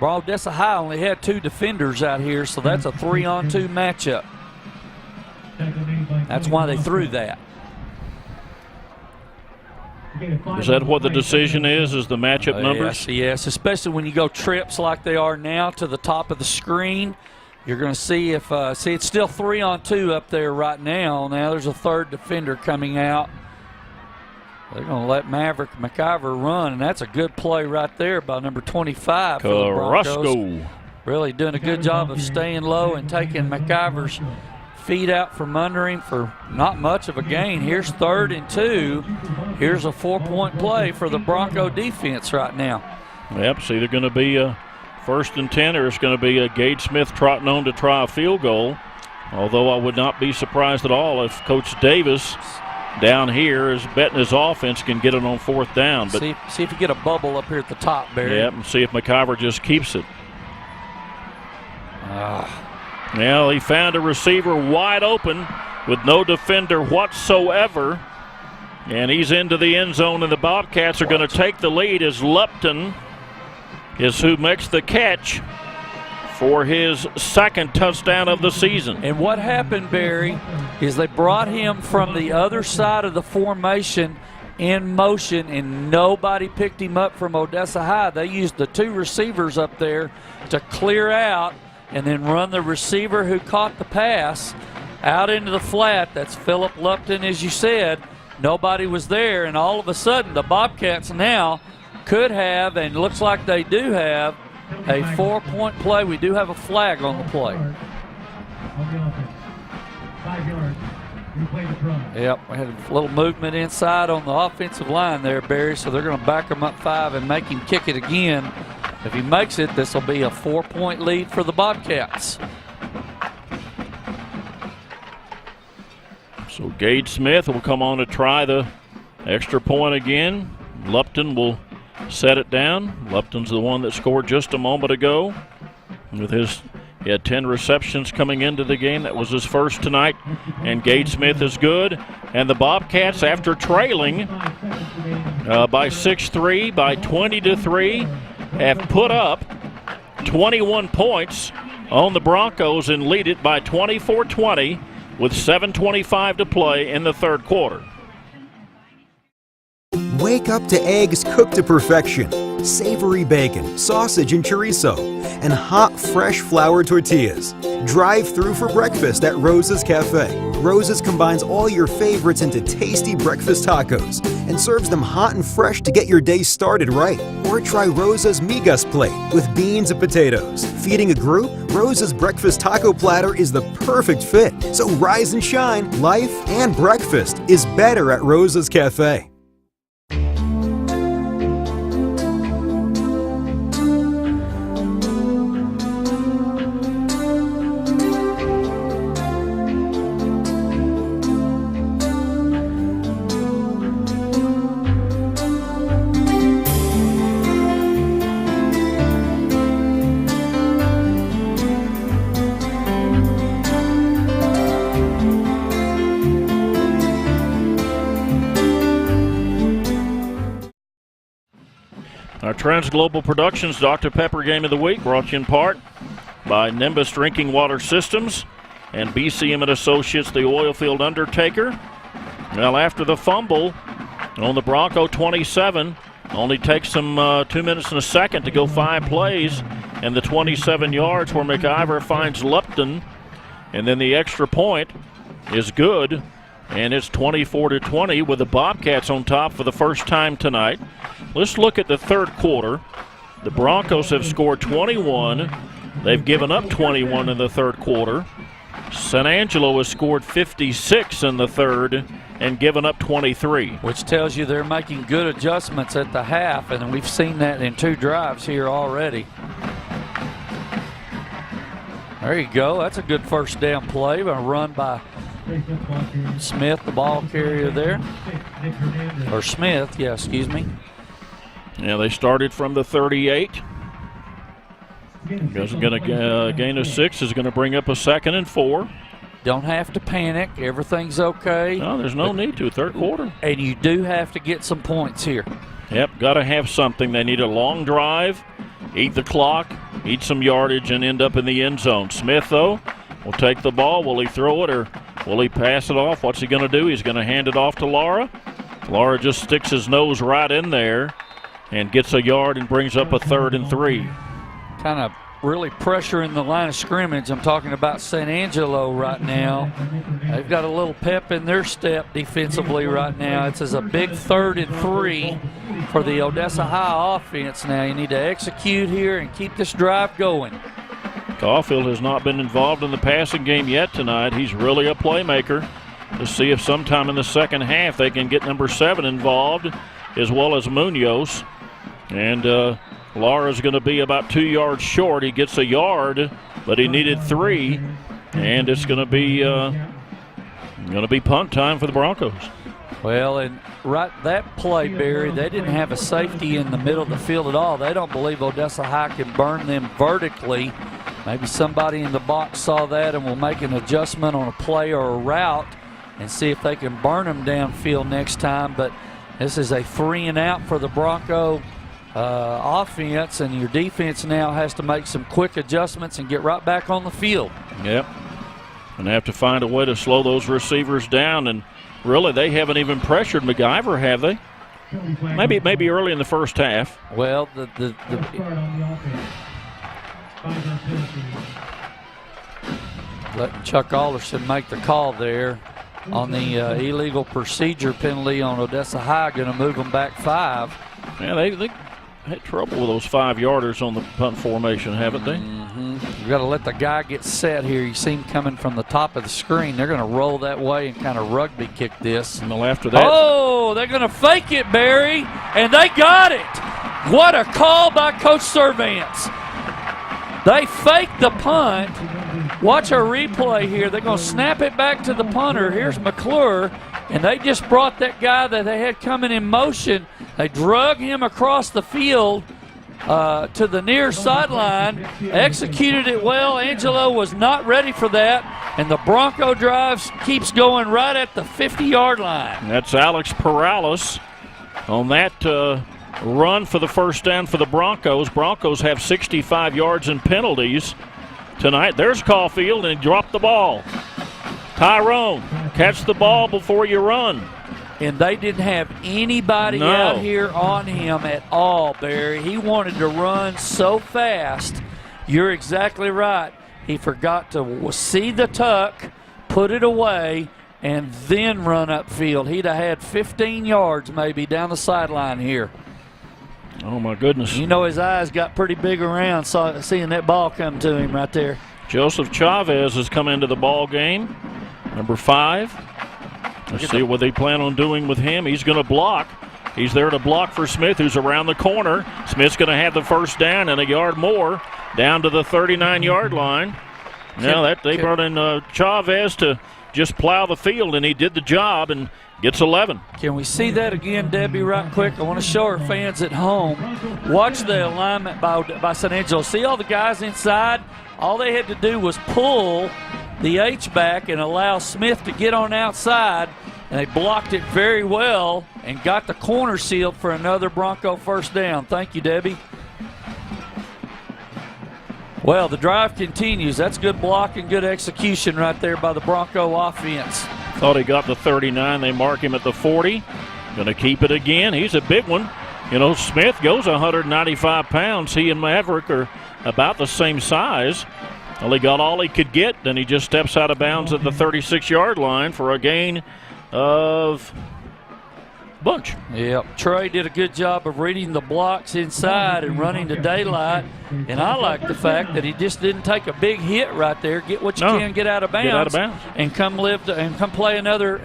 Odessa High only had 2 defenders out here, so that's a 3-on-2 matchup. That's why they threw that. Is that what the decision is the matchup numbers? Yes, especially when you go trips like they are now to the top of the screen. You're going to see if it's still 3-on-2 up there right now. Now there's a third defender coming out. They're going to let Maverick McIver run, and that's a good play right there by number 25 for the Broncos. Really doing a good job of staying low and taking McIver's feet out from under him for not much of a gain. Here's 3rd and 2. Here's a 4-point play for the Bronco defense right now. Yep, it's either going to be a 1st and 10 or it's going to be a Gage Smith trotting on to try a field goal. Although I would not be surprised at all if Coach Davis down here is betting his offense can get it on 4th down. But see if you get a bubble up here at the top, Barry. Yep, and see if McIver just keeps it. Well, he found a receiver wide open with no defender whatsoever. And he's into the end zone, and the Bobcats are going to take the lead as Lupton is who makes the catch for his 2nd touchdown of the season. And what happened, Barry, is they brought him from the other side of the formation in motion, and nobody picked him up from Odessa High. They used the 2 receivers up there to clear out and then run the receiver who caught the pass out into the flat. That's Philip Lupton, as you said. Nobody was there, and all of a sudden the Bobcats now could have, and looks like they do have, a 4-point play. We do have a flag on the play. Yep, we had a little movement inside on the offensive line there, Barry, so they're going to back him up 5 and make him kick it again. If he makes it, this will be a 4-point lead for the Bobcats. So Gage Smith will come on to try the extra point again. Lupton will set it down. Lupton's the one that scored just a moment ago. He had 10 receptions coming into the game. That was his first tonight. And Gage Smith is good. And the Bobcats, after trailing by 6-3, by 20-3, have put up 21 points on the Broncos and lead it by 24-20 with 7:25 to play in the 3rd quarter. Wake up to eggs cooked to perfection, savory bacon, sausage and chorizo, and hot, fresh flour tortillas. Drive through for breakfast at Rosa's Cafe. Rosa's combines all your favorites into tasty breakfast tacos and serves them hot and fresh to get your day started right. Or try Rosa's Migas plate with beans and potatoes. Feeding a group? Rosa's breakfast taco platter is the perfect fit. So rise and shine. Life and breakfast is better at Rosa's Cafe. Our Trans Global Productions Dr. Pepper Game of the Week brought to you in part by Nimbus Drinking Water Systems and BCM and Associates, the Oilfield Undertaker. Well, after the fumble on the Bronco 27, only takes them 2 minutes and a second to go 5 plays, and the 27 yards where McIver finds Lupton, and then the extra point is good, and it's 24-20 with the Bobcats on top for the first time tonight. Let's look at the 3rd quarter. The Broncos have scored 21. They've given up 21 in the 3rd quarter. San Angelo has scored 56 in the 3rd and given up 23. Which tells you they're making good adjustments at the half, and we've seen that in 2 drives here already. There you go. That's a good first down play. A run by Smith, the ball carrier there. Or Smith, yeah, excuse me. Yeah, they started from the 38. Gain of 6 is going to bring up a 2nd and 4. Don't have to panic. Everything's okay. No, there's no need to. 3rd quarter. And you do have to get some points here. Yep, got to have something. They need a long drive, eat the clock, eat some yardage, and end up in the end zone. Smith, though, will take the ball. Will he throw it or will he pass it off? What's he going to do? He's going to hand it off to Lara. Lara just sticks his nose right in there and gets a yard and brings up a 3rd and 3. Kind of really pressuring the line of scrimmage. I'm talking about San Angelo right now. They've got a little pep in their step defensively right now. It's a big 3rd and 3 for the Odessa High offense now. You need to execute here and keep this drive going. Caulfield has not been involved in the passing game yet tonight. He's really a playmaker. To see if sometime in the second half they can get number 7 involved, as well as Munoz. And Lara's going to be about 2 yards short. He gets a yard, but he needed 3, and it's going to be punt time for the Broncos. Well, and right that play, Barry, they didn't have a safety in the middle of the field at all. They don't believe Odessa High can burn them vertically. Maybe somebody in the box saw that and will make an adjustment on a play or a route and see if they can burn them downfield next time. But this is a 3 and out for the Bronco offense, and your defense now has to make some quick adjustments and get right back on the field. Yep. And have to find a way to slow those receivers down. And really, they haven't even pressured MacGyver, have they? Maybe early in the first half. Well, letting Chuck Alderson make the call there on the illegal procedure penalty on Odessa High, going to move them back 5. Yeah, they had trouble with those 5-yarders on the punt formation, haven't they? You've got to let the guy get set here. You see him coming from the top of the screen. They're going to roll that way and kind of rugby kick this. And after that. Oh, they're going to fake it, Barry, and they got it. What a call by Coach Servance. They faked the punt. Watch our replay here. They're going to snap it back to the punter. Here's McClure, and they just brought that guy that they had coming in motion. They drug him across the field to the near sideline, executed it well. Angelo was not ready for that, and the Bronco drive keeps going right at the 50-yard line. That's Alex Perales on that run for the first down for the Broncos. Broncos have 65 yards in penalties tonight. There's Caulfield, and he dropped the ball. Tyrone, catch the ball before you run. And they didn't have anybody out here on him at all, Barry. He wanted to run so fast. You're exactly right. He forgot to see the tuck, put it away, and then run upfield. He'd have had 15 yards maybe down the sideline here. Oh, my goodness. You know his eyes got pretty big around seeing that ball come to him right there. Joseph Chavez has come into the ball game, number 5. Let's see what they plan on doing with him. He's going to block. He's there to block for Smith, who's around the corner. Smith's going to have the first down and a yard more down to the 39-yard line. Now they brought in Chavez to just plow the field, and he did the job and gets 11. Can we see that again, Debbie, right quick? I want to show our fans at home. Watch the alignment by San Angelo. See all the guys inside? All they had to do was pull the H-back and allow Smith to get on outside, and they blocked it very well and got the corner sealed for another Bronco first down. Thank you, Debbie. Well, the drive continues. That's good blocking, good execution right there by the Bronco offense. Thought he got the 39. They mark him at the 40. Going to keep it again. He's a big one. You know, Smith goes 195 pounds. He and Maverick are about the same size. Well, he got all he could get, then he just steps out of bounds at the 36-yard line for a gain of bunch. Yep, Trey did a good job of reading the blocks inside and running to daylight, and I like the fact that he just didn't take a big hit right there. Get what you can, get out of bounds, and come play another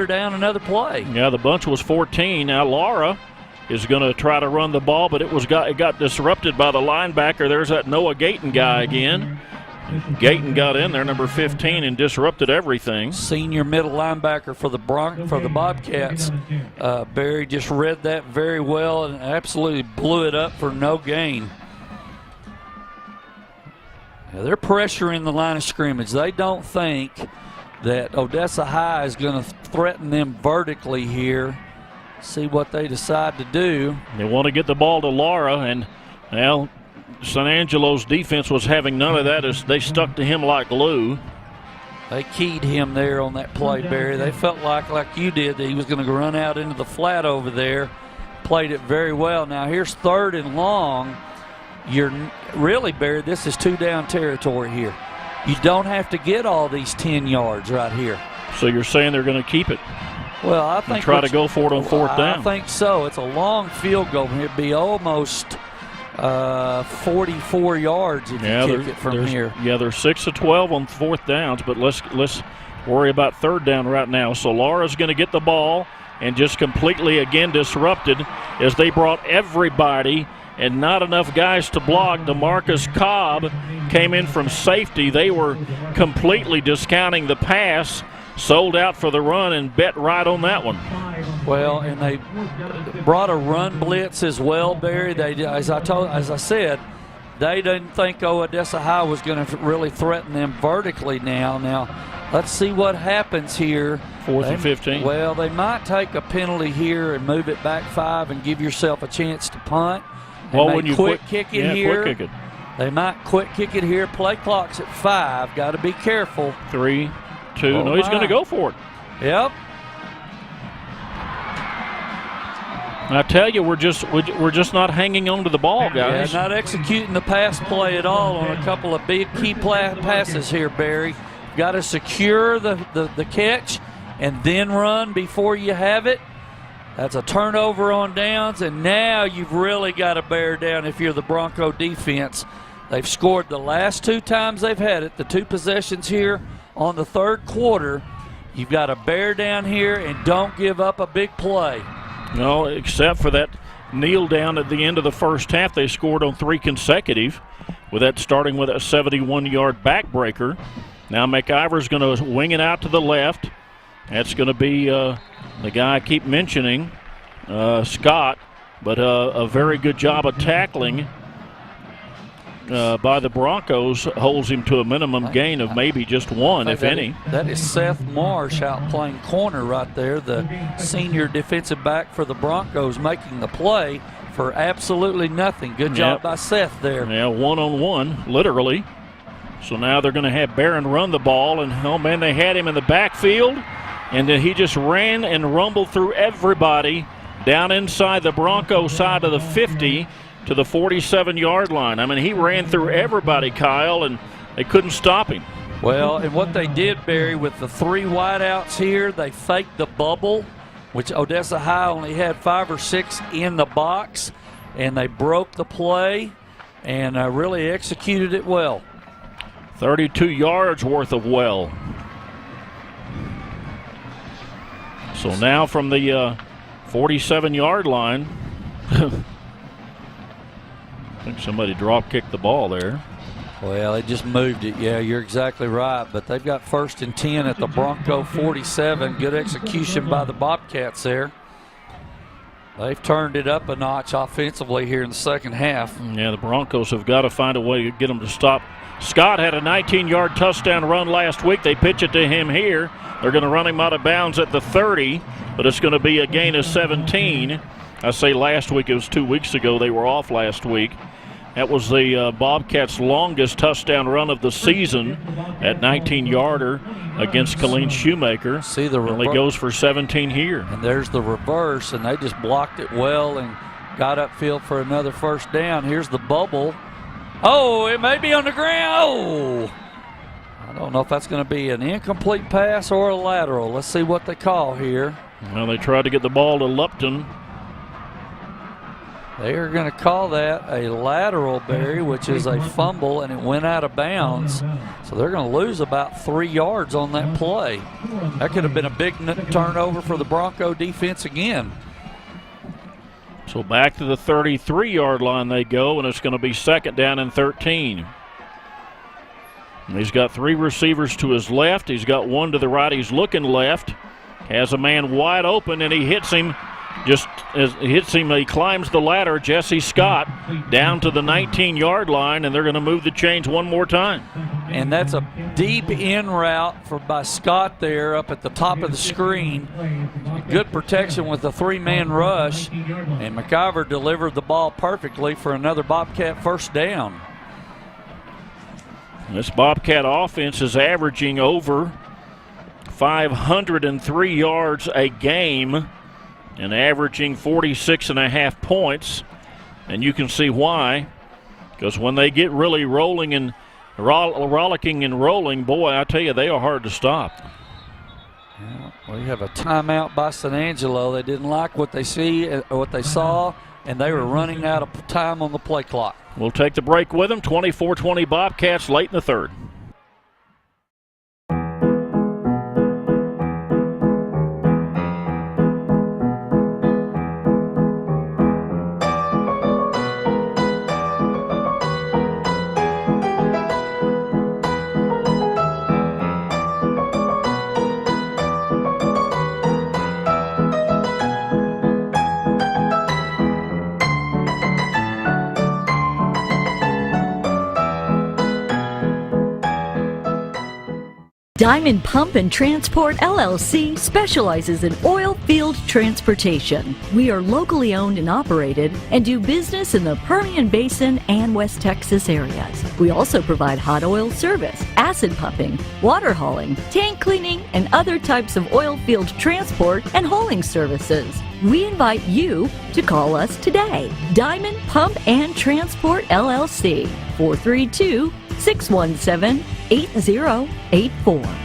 down, another play. Yeah, the bunch was 14. Now Lara is going to try to run the ball, but it got disrupted by the linebacker. There's that Noah Gayton guy again. Gayton got in there, number 15, and disrupted everything. Senior middle linebacker for the Bobcats. Barry just read that very well and absolutely blew it up for no gain. Now they're pressuring the line of scrimmage. They don't think that Odessa High is going to threaten them vertically here. See what they decide to do. They want to get the ball to Lara, and well, San Angelo's defense was having none of that as they stuck to him like glue. They keyed him there on that play, Barry. They felt like you did, that he was going to run out into the flat over there. Played it very well. Now here's 3rd and long. you're really, Barry, this is 2-down territory here. You don't have to get all these 10 yards right here. So you're saying they're going to keep it? Well, I think try to go for it on 4th down. I think so. It's a long field goal. It'd be almost 44 yards if you kick it from here. Yeah, they're 6 of 12 on 4th downs, but let's worry about 3rd down right now. So Laura's going to get the ball and just completely again disrupted as they brought everybody and not enough guys to block. DeMarcus Cobb came in from safety. They were completely discounting the pass, sold out for the run, and bet right on that one. Well, and they brought a run blitz as well, Barry. They, as I said, they didn't think Odessa High was going to really threaten them vertically now. Now, let's see what happens here. 4th and 15. Well, they might take a penalty here and move it back 5 and give yourself a chance to punt. Well, when you quick kick it here. Quick kick it. They might quick kick it here. Play clock's at 5. Got to be careful. 3, 2. Oh, no, he's going to go for it. Yep. I tell you, we're just not hanging on to the ball, guys. Yeah, not executing the pass play at all on a couple of big key passes here, Barry. Got to secure the catch and then run before you have it. That's a turnover on downs, and now you've really got to bear down if you're the Bronco defense. They've scored the last 2 times they've had it, the 2 possessions here on the 3rd quarter. You've got to bear down here and don't give up a big play. No, except for that kneel down at the end of the first half. They scored on 3 consecutive, with that starting with a 71-yard backbreaker. Now McIver's going to wing it out to the left. That's going to be the guy I keep mentioning, Scott, but a very good job of tackling by the Broncos holds him to a minimum gain of maybe just 1, if any. That is Seth Marsh out playing corner right there, the senior defensive back for the Broncos, making the play for absolutely nothing. Good job by Seth there. Yeah, 1-on-1, literally. So now they're going to have Barron run the ball, and, oh, man, they had him in the backfield, and then he just ran and rumbled through everybody down inside the Bronco side of the 50 to the 47-yard line. I mean, he ran through everybody, Kyle, and they couldn't stop him. Well, and what they did, Barry, with the 3 wideouts here, they faked the bubble, which Odessa High only had 5 or 6 in the box, and they broke the play and really executed it well. 32 yards worth of well. So now from the 47-yard line, I think somebody drop-kicked the ball there. Well, they just moved it. Yeah, you're exactly right. But they've got 1st and 10 at the Bronco 47. Good execution by the Bobcats there. They've turned it up a notch offensively here in the second half. Yeah, the Broncos have got to find a way to get them to stop. Scott had a 19-yard touchdown run last week. They pitch it to him here. They're going to run him out of bounds at the 30, but it's going to be a gain of 17. I say last week, it was 2 weeks ago. They were off last week. That was the Bobcats' longest touchdown run of the season at 19-yarder against Colleen Shoemaker. See the only goes for 17 here. And there's the reverse, and they just blocked it well and got upfield for another 1st down. Here's the bubble. Oh, it may be on the ground. Oh, I don't know if that's going to be an incomplete pass or a lateral. Let's see what they call here. Well, they tried to get the ball to Lupton. They are going to call that a lateral, Barry, which is a fumble, and it went out of bounds. So they're going to lose about 3 yards on that play. That could have been a big turnover for the Bronco defense again. So back to the 33-yard line they go, and it's going to be 2nd down and 13. And he's got 3 receivers to his left. He's got 1 to the right. He's looking left. Has a man wide open, and he hits him. Just as he hits him, he climbs the ladder, Jesse Scott, down to the 19-yard line, and they're going to move the chains one more time. And that's a deep in route by Scott there up at the top of the screen. Good protection with the 3-man rush, and McIver delivered the ball perfectly for another Bobcat 1st down. This Bobcat offense is averaging over 503 yards a game and averaging 46.5 points, and you can see why. Because when they get really rolling and rollicking and rolling, boy, I tell you, they are hard to stop. Yeah, we have a timeout by San Angelo. They didn't like what they saw, and they were running out of time on the play clock. We'll take the break with them. 24-20 Bobcats late in the third. Diamond Pump and Transport LLC specializes in oil field transportation. We are locally owned and operated and do business in the Permian Basin and West Texas areas. We also provide hot oil service, acid pumping, water hauling, tank cleaning, and other types of oil field transport and hauling services. We invite you to call us today. Diamond Pump and Transport LLC, 432-617-8084.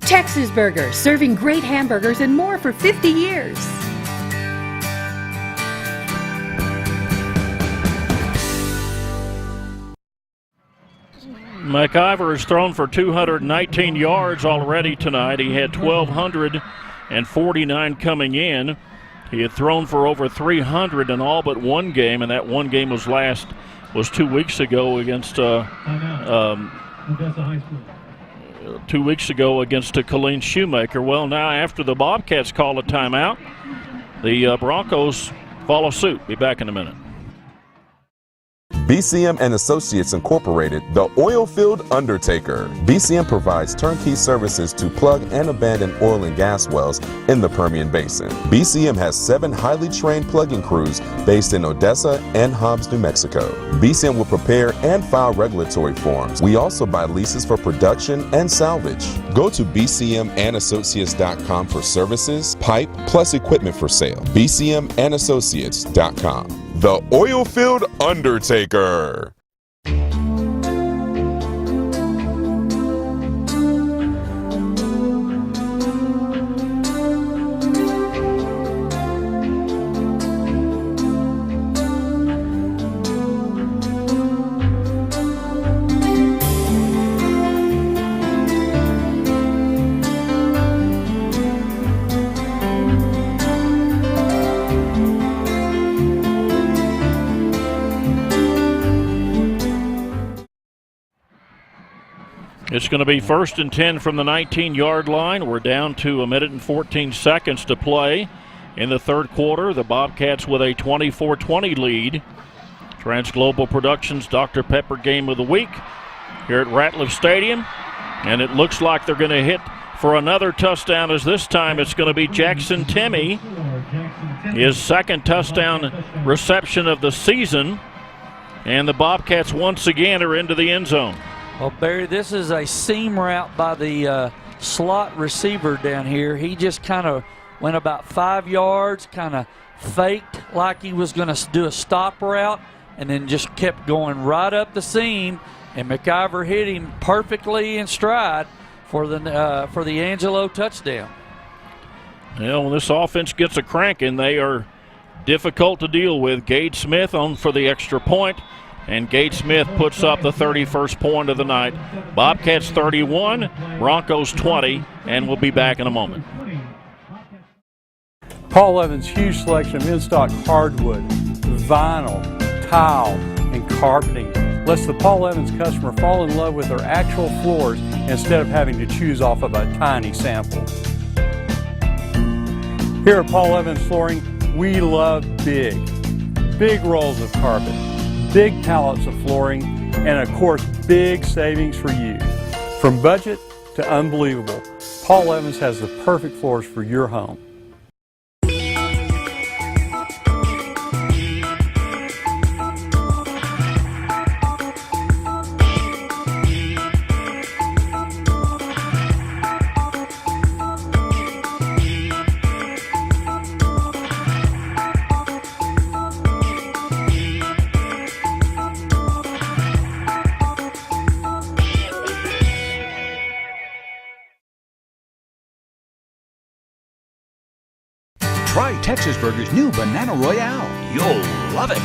Texas Burger, serving great hamburgers and more for 50 years. McIver has thrown for 219 yards already tonight. He had 1,249 coming in. He had thrown for over 300 in all but one game, and that one game was 2 weeks ago against 2 weeks ago against Colleen Shoemaker. Well, now after the Bobcats call a timeout, the Broncos follow suit. Be back in a minute. BCM and Associates Incorporated, the Oilfield Undertaker. BCM provides turnkey services to plug and abandon oil and gas wells in the Permian Basin. BCM has 7 highly trained plugging crews based in Odessa and Hobbs, New Mexico. BCM will prepare and file regulatory forms. We also buy leases for production and salvage. Go to bcmandassociates.com for services, pipe, plus equipment for sale. bcmandassociates.com. The Oilfield Undertaker. It's going to be 1st and 10 from the 19-yard line. We're down to 1 minute and 14 seconds to play in the third quarter. The Bobcats with a 24-20 lead. Transglobal Productions Dr. Pepper Game of the Week here at Ratliff Stadium. And it looks like they're going to hit for another touchdown, as this time it's going to be Jackson Timmy. His second touchdown reception of the season. And the Bobcats once again are into the end zone. Well, Barry, this is a seam route by the slot receiver down here. He just kind of went about 5 yards, kind of faked like he was going to do a stop route, and then just kept going right up the seam, and McIver hit him perfectly in stride for the Angelo touchdown. Well, when this offense gets a cranking, they are difficult to deal with. Gage Smith on for the extra point. And Gage Smith puts up the 31st point of the night. Bobcats 31, Broncos 20, and we'll be back in a moment. Paul Evans' huge selection of in-stock hardwood, vinyl, tile, and carpeting lets the Paul Evans customer fall in love with their actual floors instead of having to choose off of a tiny sample. Here at Paul Evans Flooring, we love big rolls of carpet, big pallets of flooring, and of course, big savings for you. From budget to unbelievable, Paul Evans has the perfect floors for your home. Texas Burger's new Banana Royale. You'll love it.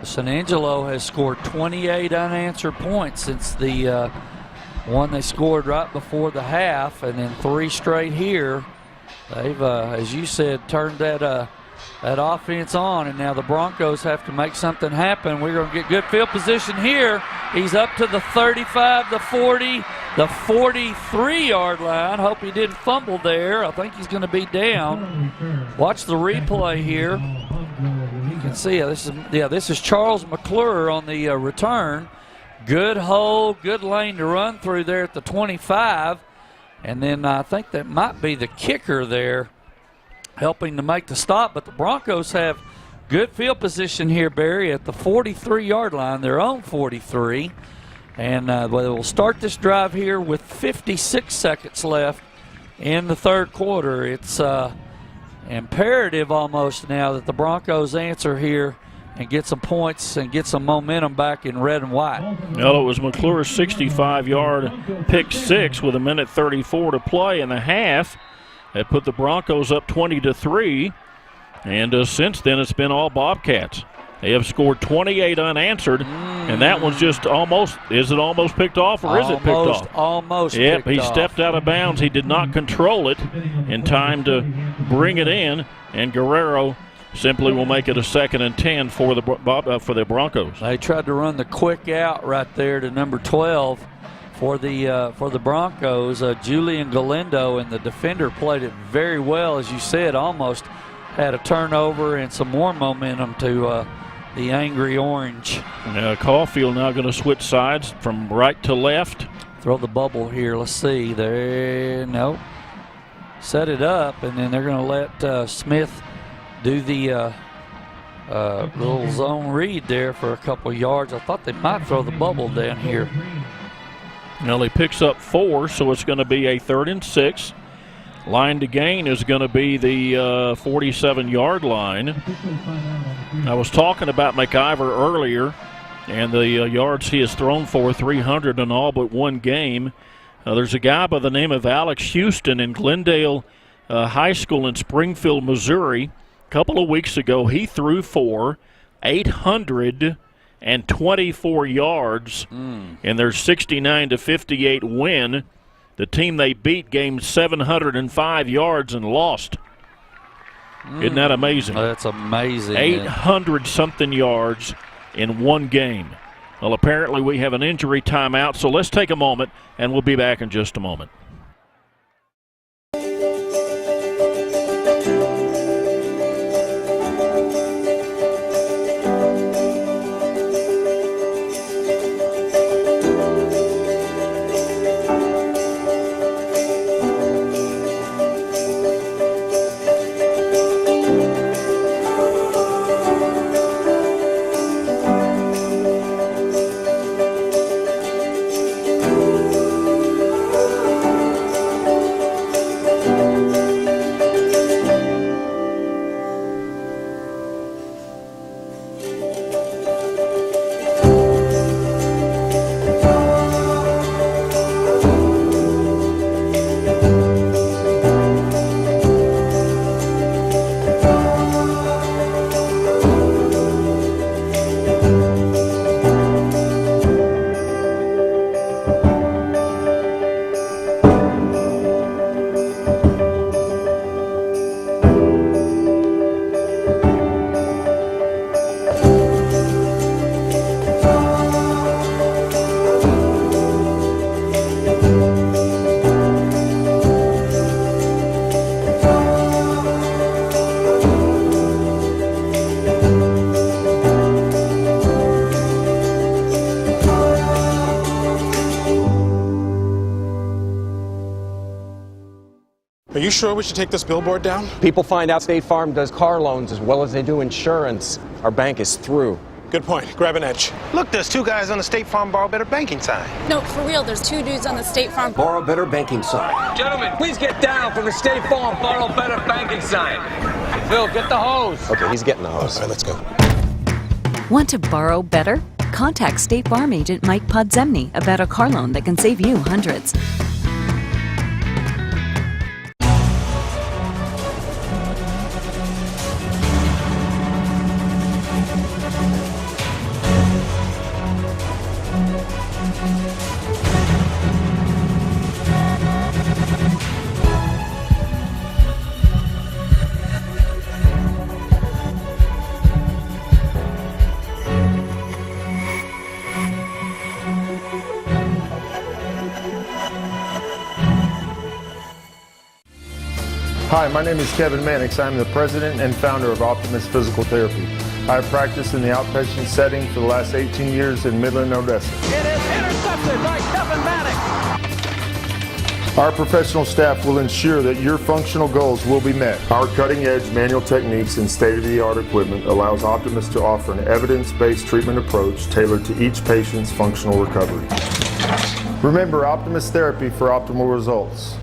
San Angelo has scored 28 unanswered points since the one they scored right before the half, and then 3 straight here. They've, as you said, turned that offense on, and now the Broncos have to make something happen. We're going to get good field position here. He's up to the 35, the 40, the 43-yard line. Hope he didn't fumble there. I think he's going to be down. Watch the replay here. You can see this is Charles McClure on the return. Good hole, good lane to run through there at the 25. And then I think that might be the kicker there helping to make the stop. But the Broncos have good field position here, Barry, at the 43-yard line, their own 43. And they will start this drive here with 56 seconds left in the third quarter. It's imperative almost now that the Broncos answer here and get some points and get some momentum back in red and white. Well, it was McClure's 65-yard pick six with 1:34 to play in the half. That put the Broncos up 20-3, and since then it's been all Bobcats. They have scored 28 unanswered, and that one's just almost, is it almost picked off or is it picked off? Almost Yep, picked he off. stepped out of bounds. He did not control it in time to bring it in, and Guerrero simply will make it a 2nd and 10 for the Broncos. They tried to run the quick out right there to number 12 for the Broncos. Julian Galindo, and the defender played it very well, as you said, almost had a turnover and some more momentum to the Angry Orange. Caulfield now going to switch sides from right to left. Throw the bubble here. Let's see. There, no. Set it up, and then they're going to let Smith do the little zone read there for a couple yards. I thought they might throw the bubble down here. Well, he picks up 4, so it's going to be a 3rd and 6. Line to gain is going to be the 47-yard line. I was talking about McIver earlier, and the yards he has thrown for, 300 in all but one game. There's a guy by the name of Alex Houston in Glendale High School in Springfield, Missouri. A couple of weeks ago, he threw for 824 yards in their 69-58 win. The team they beat gained 705 yards and lost. Isn't that amazing? That's amazing. 800-something yards in one game. Well, apparently we have an injury timeout, so let's take a moment, and we'll be back in just a moment. Are you sure we should take this billboard down? People find out State Farm does car loans as well as they do insurance. Our bank is through. Good point. Grab an edge. Look, there's 2 guys on the State Farm Borrow Better banking sign. No, for real, there's 2 dudes on the State Farm Borrow Better banking sign. Gentlemen, please get down from the State Farm Borrow Better banking sign. Phil, get the hose. Okay, he's getting the hose. All right, let's go. Want to borrow better? contact State Farm agent Mike Podzemny about a car loan that can save you hundreds. Hi, my name is Kevin Mannix. I'm the president and founder of Optimus Physical Therapy. I have practiced in the outpatient setting for the last 18 years in Midland, Odessa. It is intercepted by Kevin Mannix. Our professional staff will ensure that your functional goals will be met. Our cutting-edge manual techniques and state-of-the-art equipment allows Optimus to offer an evidence-based treatment approach tailored to each patient's functional recovery. Remember, Optimus Therapy for optimal results.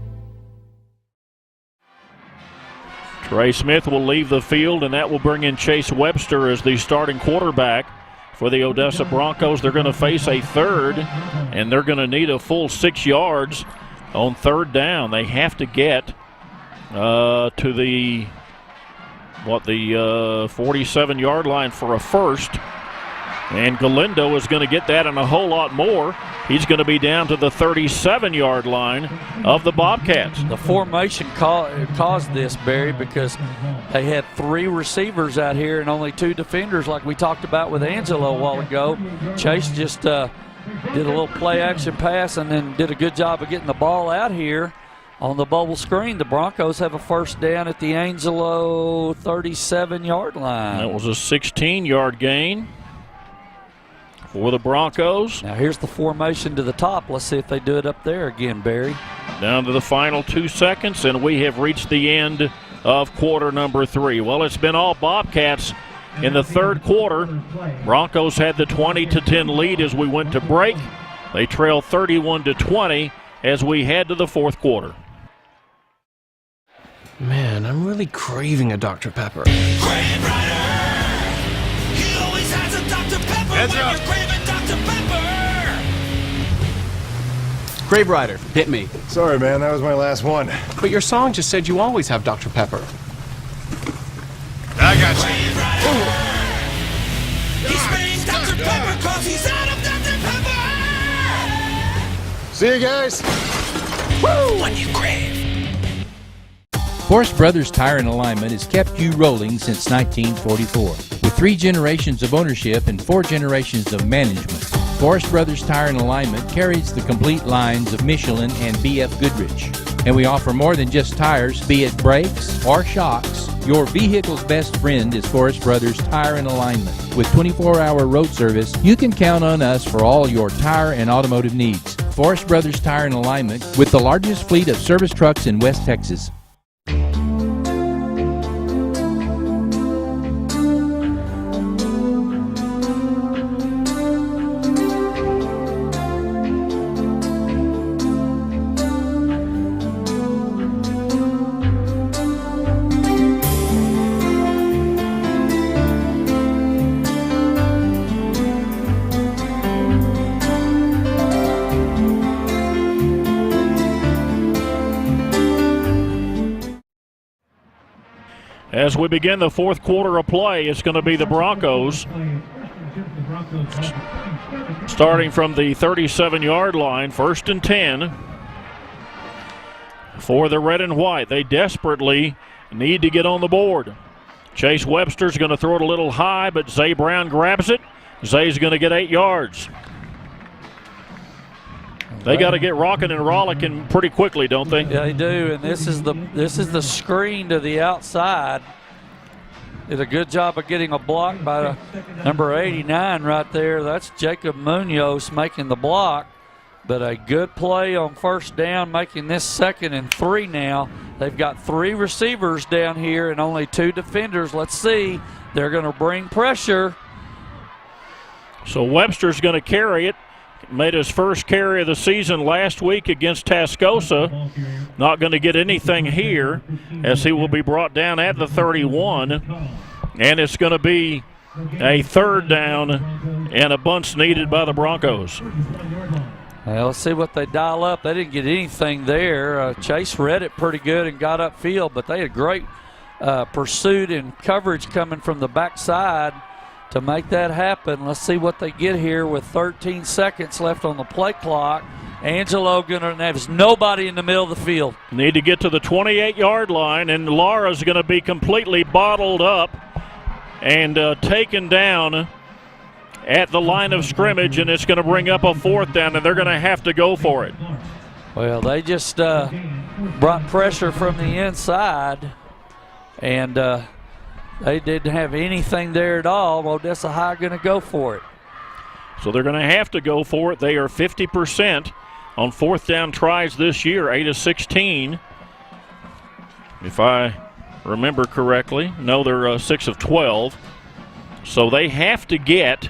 Trey Smith will leave the field, and that will bring in Chase Webster as the starting quarterback for the Odessa Broncos. They're going to face a third, and they're going to need a full 6 yards on third down. They have to get to the 47-yard line for a first. And Galindo is going to get that and a whole lot more. He's going to be down to the 37-yard line of the Bobcats. The formation caused this, Barry, because they had 3 receivers out here and only 2 defenders like we talked about with Angelo a while ago. Chase just did a little play-action pass and then did a good job of getting the ball out here on the bubble screen. The Broncos have a first down at the Angelo 37-yard line. That was a 16-yard gain for the Broncos. Now here's the formation to the top. Let's see if they do it up there again, Barry. Down to the final 2 seconds, and we have reached the end of quarter number 3. Well, it's been all Bobcats in the third quarter. Broncos had the 20-10 lead as we went to break. They trailed 31-20 as we head to the fourth quarter. Man, I'm really craving a Dr. Pepper. Crave Rider! He always has a Dr. Pepper when you're craving Dr. Pepper! Grave Rider, hit me. Sorry, man, that was my last one. But your song just said you always have Dr. Pepper. I got you. Crave Rider! He screams Dr. Pepper cause he's out of Dr. Pepper! See you guys. Woo! When you crave. Forrest Brothers Tire and Alignment has kept you rolling since 1944. With 3 generations of ownership and 4 generations of management, Forrest Brothers Tire and Alignment carries the complete lines of Michelin and BF Goodrich. And we offer more than just tires, be it brakes or shocks. Your vehicle's best friend is Forrest Brothers Tire and Alignment. With 24-hour road service, you can count on us for all your tire and automotive needs. Forrest Brothers Tire and Alignment, with the largest fleet of service trucks in West Texas. As we begin the fourth quarter of play, it's going to be the Broncos starting from the 37-yard line, 1st and 10 for the red and white. They desperately need to get on the board. Chase Webster's going to throw it a little high, but Zay Brown grabs it. Zay's going to get 8 yards. They got to get rocking and rollicking pretty quickly, don't they? Yeah, they do. And this is the screen to the outside. Did a good job of getting a block by number 89 right there. That's Jacob Munoz making the block. But a good play on first down, making this 2nd and 3 now. They've got 3 receivers down here and only 2 defenders. Let's see. They're going to bring pressure. So Webster's going to carry it. Made his first carry of the season last week against Tascosa. Not going to get anything here as he will be brought down at the 31. And it's going to be a third down and a bunch needed by the Broncos. Well, let's see what they dial up. They didn't get anything there. Chase read it pretty good and got upfield, but they had great pursuit and coverage coming from the backside to make that happen. Let's see what they get here with 13 seconds left on the play clock. Angelo gonna have nobody in the middle of the field. Need to get to the 28-yard line, and Lara's going to be completely bottled up and taken down at the line of scrimmage, and it's going to bring up a fourth down, and they're going to have to go for it. Well, they just brought pressure from the inside, and they didn't have anything there at all. Odessa High going to go for it. So they're going to have to go for it. They are 50% on fourth down tries this year, 8 of 16. If I remember correctly. No, they're 6 of 12. So they have to get,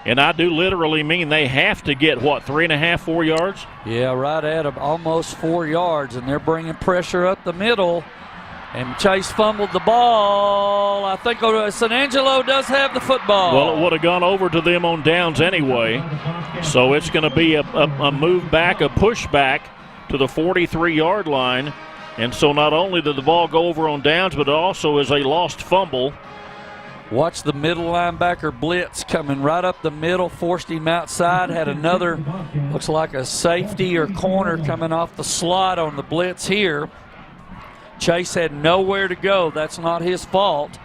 and I do literally mean they have to get, what, 3.5, 4 yards? Yeah, right at almost 4 yards, and they're bringing pressure up the middle. And Chase fumbled the ball. I think San Angelo does have the football. Well, it would have gone over to them on downs anyway. So it's going to be a move back, a push back to the 43-yard line. And so not only did the ball go over on downs, but it also is a lost fumble. Watch the middle linebacker blitz coming right up the middle, forced him outside, had another, looks like a safety or corner coming off the slot on the blitz here. Chase had nowhere to go. That's not his fault.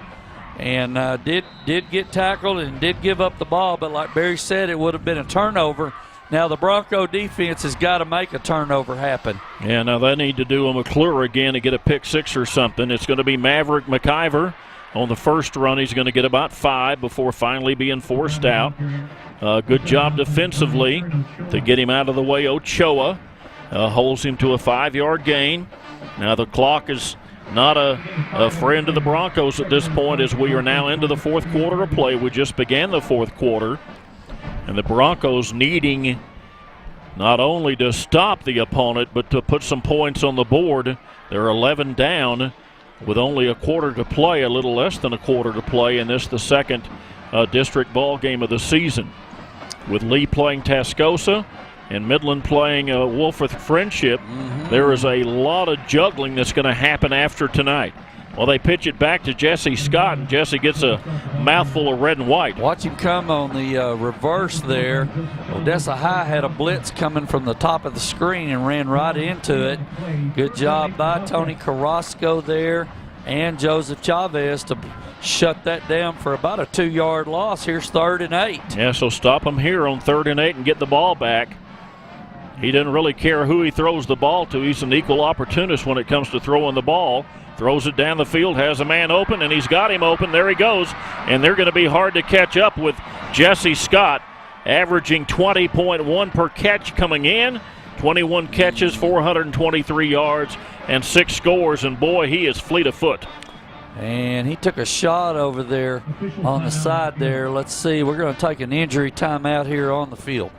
And did get tackled and did give up the ball, but like Barry said, it would have been a turnover. Now the Bronco defense has got to make a turnover happen. Yeah, now they need to do a McClure again to get a pick six or something. It's going to be Maverick McIver. On the first run, he's going to get about 5 before finally being forced out. Good job defensively to get him out of the way. Ochoa holds him to a 5-yard gain. Now the clock is not a friend of the Broncos at this point, as we are now into the fourth quarter of play. We just began the fourth quarter, and the Broncos needing not only to stop the opponent but to put some points on the board. They're 11 down with only a quarter to play, a little less than a quarter to play, in this the second district ball game of the season. With Lee playing Tascosa and Midland playing Wolford Friendship, there is a lot of juggling that's going to happen after tonight. Well, they pitch it back to Jesse Scott, and Jesse gets a mouthful of red and white. Watch him come on the reverse there. Odessa High had a blitz coming from the top of the screen and ran right into it. Good job by Tony Carrasco there and Joseph Chavez to shut that down for about a 2-yard loss. Here's 3rd and 8. Yeah, so stop him here on 3rd and 8 and get the ball back. He doesn't really care who he throws the ball to. He's an equal opportunist when it comes to throwing the ball. Throws it down the field, has a man open, and he's got him open. There he goes. And they're going to be hard to catch up with Jesse Scott, averaging 20.1 per catch coming in. 21 catches, 423 yards, and 6 scores. And boy, he is fleet of foot. And he took a shot over there on the side there. Let's see. We're going to take an injury timeout here on the field.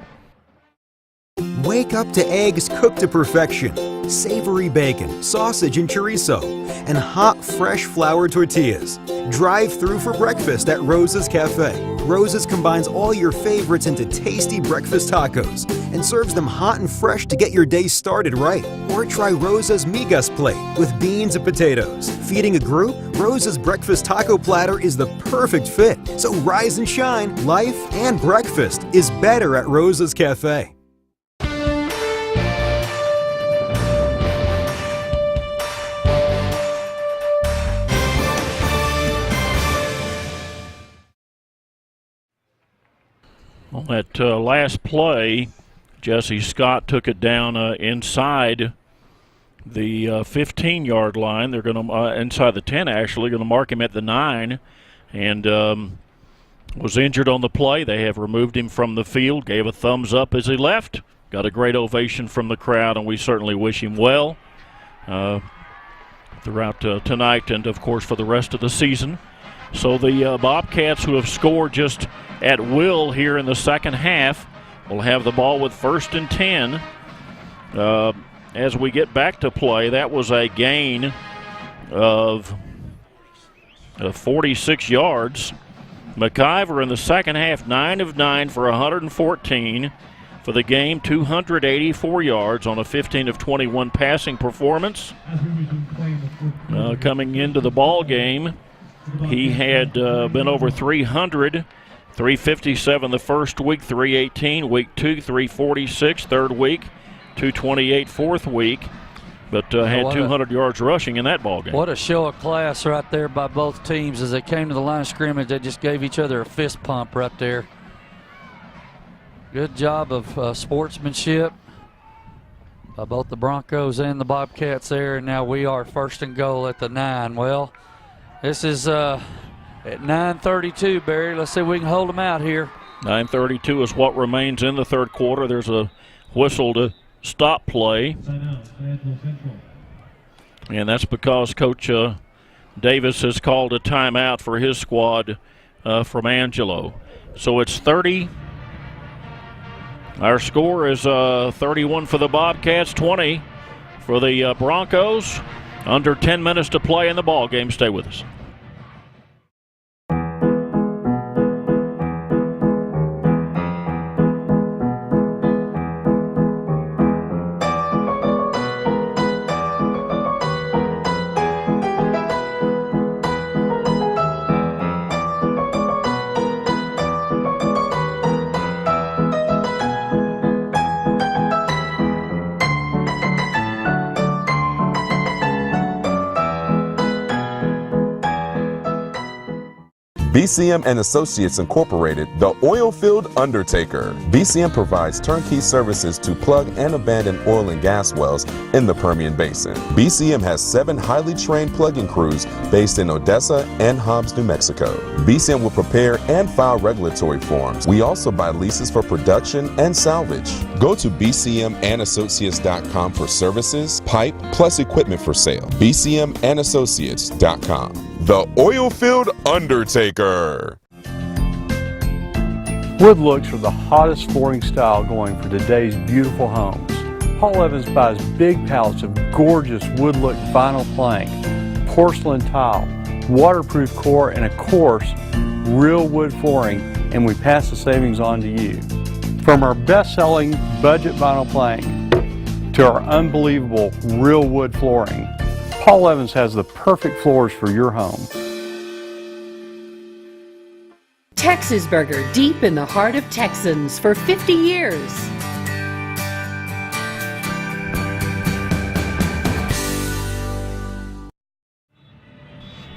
Wake up to eggs cooked to perfection, savory bacon, sausage and chorizo, and hot, fresh flour tortillas. Drive through for breakfast at Rosa's Cafe. Rosa's combines all your favorites into tasty breakfast tacos and serves them hot and fresh to get your day started right. Or try Rosa's Migas plate with beans and potatoes. Feeding a group? Rosa's breakfast taco platter is the perfect fit. So rise and shine. Life and breakfast is better at Rosa's Cafe. On that last play, Jesse Scott took it down inside the 15-yard line. They're going to inside the 10, actually, going to mark him at the 9, and was injured on the play. They have removed him from the field, gave a thumbs up as he left. Got a great ovation from the crowd, and we certainly wish him well throughout tonight and, of course, for the rest of the season. So the Bobcats, who have scored just at will here in the second half, will have the ball with 1st and 10. As we get back to play, that was a gain of 46 yards McIver in the second half, 9 of 9 for 114 for the game, 284 yards on a 15 of 21 passing performance. Coming into the ball game, he had been over 300, 357 the first week, 318, week 2, 346, third week, 228 fourth week, but had 200 yards rushing in that ball game. What a show of class right there by both teams. As they came to the line of scrimmage, they just gave each other a fist pump right there. Good job of sportsmanship by both the Broncos and the Bobcats there, and now we are first and goal at the 9. Well, this is at 9:32, Barry. Let's see if we can hold them out here. 9:32 is what remains in the third quarter. There's a whistle to stop play, and that's because Coach Davis has called a timeout for his squad from Angelo. So it's 30. Our score is 31 for the Bobcats, 20 for the Broncos. Under 10 minutes to play in the ball game. Stay with us. BCM and Associates Incorporated, the oil-filled undertaker. BCM provides turnkey services to plug and abandon oil and gas wells in the Permian Basin. BCM has 7 highly trained plugging crews based in Odessa and Hobbs, New Mexico. BCM will prepare and file regulatory forms. We also buy leases for production and salvage. Go to bcmandassociates.com for services, pipe, plus equipment for sale. bcmandassociates.com. The oil-filled undertaker. Wood looks are the hottest flooring style going for today's beautiful homes. Paul Evans buys big pallets of gorgeous wood look vinyl plank, porcelain tile, waterproof core, and of course, real wood flooring, and we pass the savings on to you. From our best-selling budget vinyl plank to our unbelievable real wood flooring, Paul Evans has the perfect floors for your home. Texas Burger, deep in the heart of Texans for 50 years.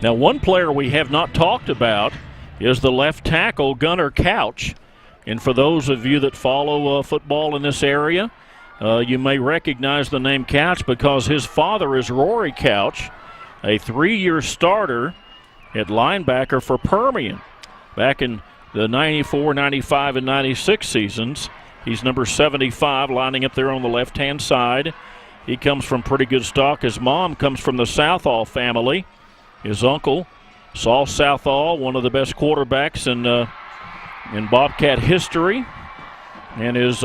Now, one player we have not talked about is the left tackle, Gunnar Couch. And for those of you that follow football in this area, you may recognize the name Couch because his father is Rory Couch, a 3-year starter at linebacker for Permian. Back in the 94, 95, and 96 seasons, he's number 75, lining up there on the left-hand side. He comes from pretty good stock. His mom comes from the Southall family. His uncle, Saul Southall, one of the best quarterbacks in Bobcat history. And his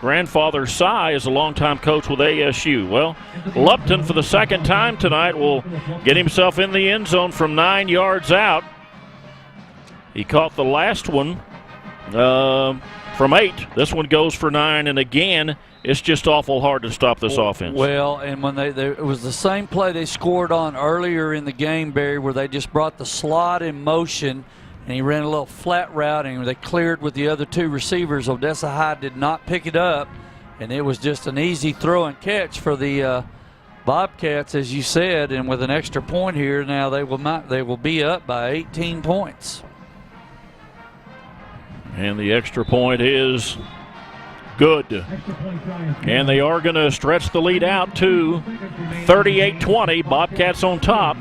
grandfather, Cy, is a longtime coach with ASU. Well, Lupton, for the second time tonight, will get himself in the end zone from 9 yards out. He caught the last one from 8. This one goes for 9, and again, it's just awful hard to stop this offense. Well, and when it was the same play they scored on earlier in the game, Barry, where they just brought the slot in motion, and he ran a little flat route, and they cleared with the other 2 receivers. Odessa High did not pick it up, and it was just an easy throw and catch for the Bobcats, as you said. And with an extra point here, now they will be up by 18 points. And the extra point is good. And they are going to stretch the lead out to 38-20. Bobcats on top.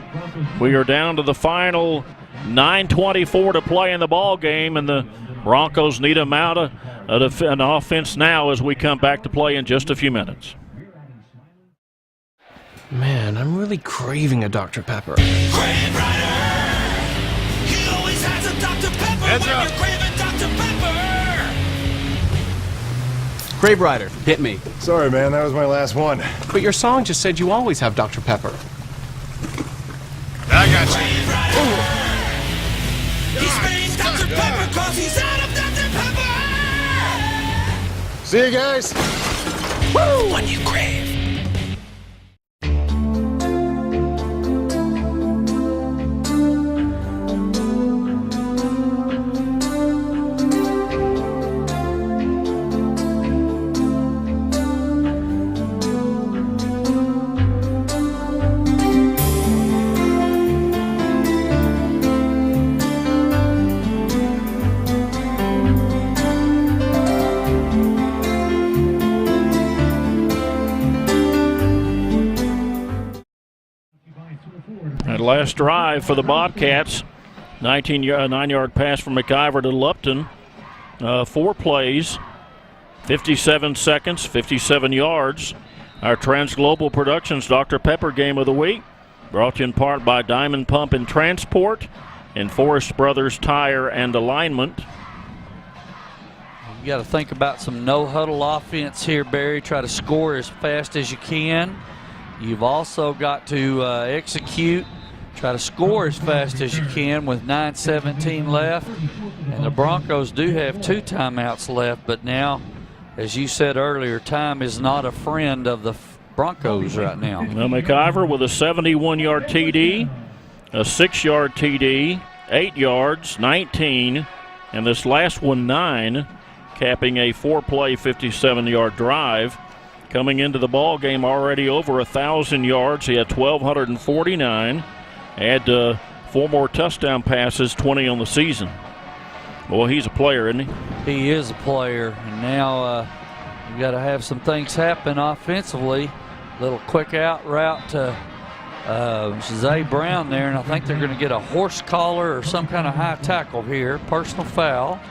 We are down to the final 9:24 to play in the ball game, and the Broncos need them out an offense now as we come back to play in just a few minutes. Man, I'm really craving a Dr. Pepper. Crave Rider! He always has a Dr. Pepper when you're craving Dr. Pepper! Grave Rider, hit me. Sorry, man, that was my last one. But your song just said you always have Dr. Pepper. I got you. He springs Dr. See you guys. Woo! One you crave. That last drive for the Bobcats, 9-yard pass from McIver to Lupton. 4 plays, 57 seconds, 57 yards. Our Transglobal Productions Dr. Pepper Game of the Week, brought to you in part by Diamond Pump and Transport and Forrest Brothers Tire and Alignment. You got to think about some no-huddle offense here, Barry. Try to score as fast as you can. You've also got to execute, try to score as fast as you can with 9:17 left. And the Broncos do have 2 timeouts left, but now, as you said earlier, time is not a friend of the Broncos right now. Now McIver with a 71-yard TD, a 6-yard TD, 8 yards, 19, and this last one 9, capping a 4-play, 57-yard drive. Coming into the ball game already over 1,000 yards. He had 1,249. Had 4 more touchdown passes, 20 on the season. Boy, he's a player, isn't he? He is a player, and now you got to have some things happen offensively. Little quick out route to Zay Brown there, and I think they're going to get a horse collar or some kind of high tackle here. Personal foul.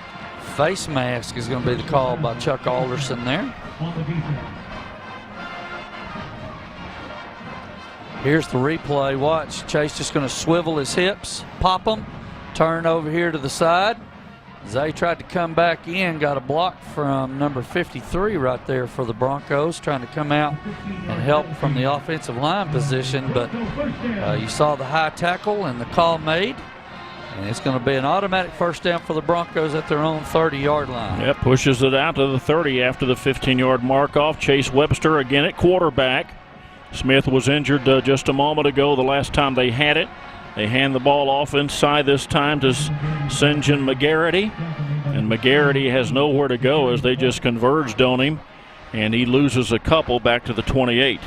Face mask is going to be the call by Chuck Alderson there. Here's the replay. Watch. Chase just going to swivel his hips, pop them, turn over here to the side. Zay tried to come back in, got a block from number 53 right there for the Broncos, trying to come out and help from the offensive line position, but you saw the high tackle and the call made, and it's going to be an automatic first down for the Broncos at their own 30-yard line. Yep, pushes it out to the 30 after the 15-yard mark off. Chase Webster again at quarterback. Smith was injured just a moment ago, the last time they had it. They hand the ball off inside this time to St. John McGarity. And McGarity has nowhere to go as they just converged on him. And he loses a couple back to the 28.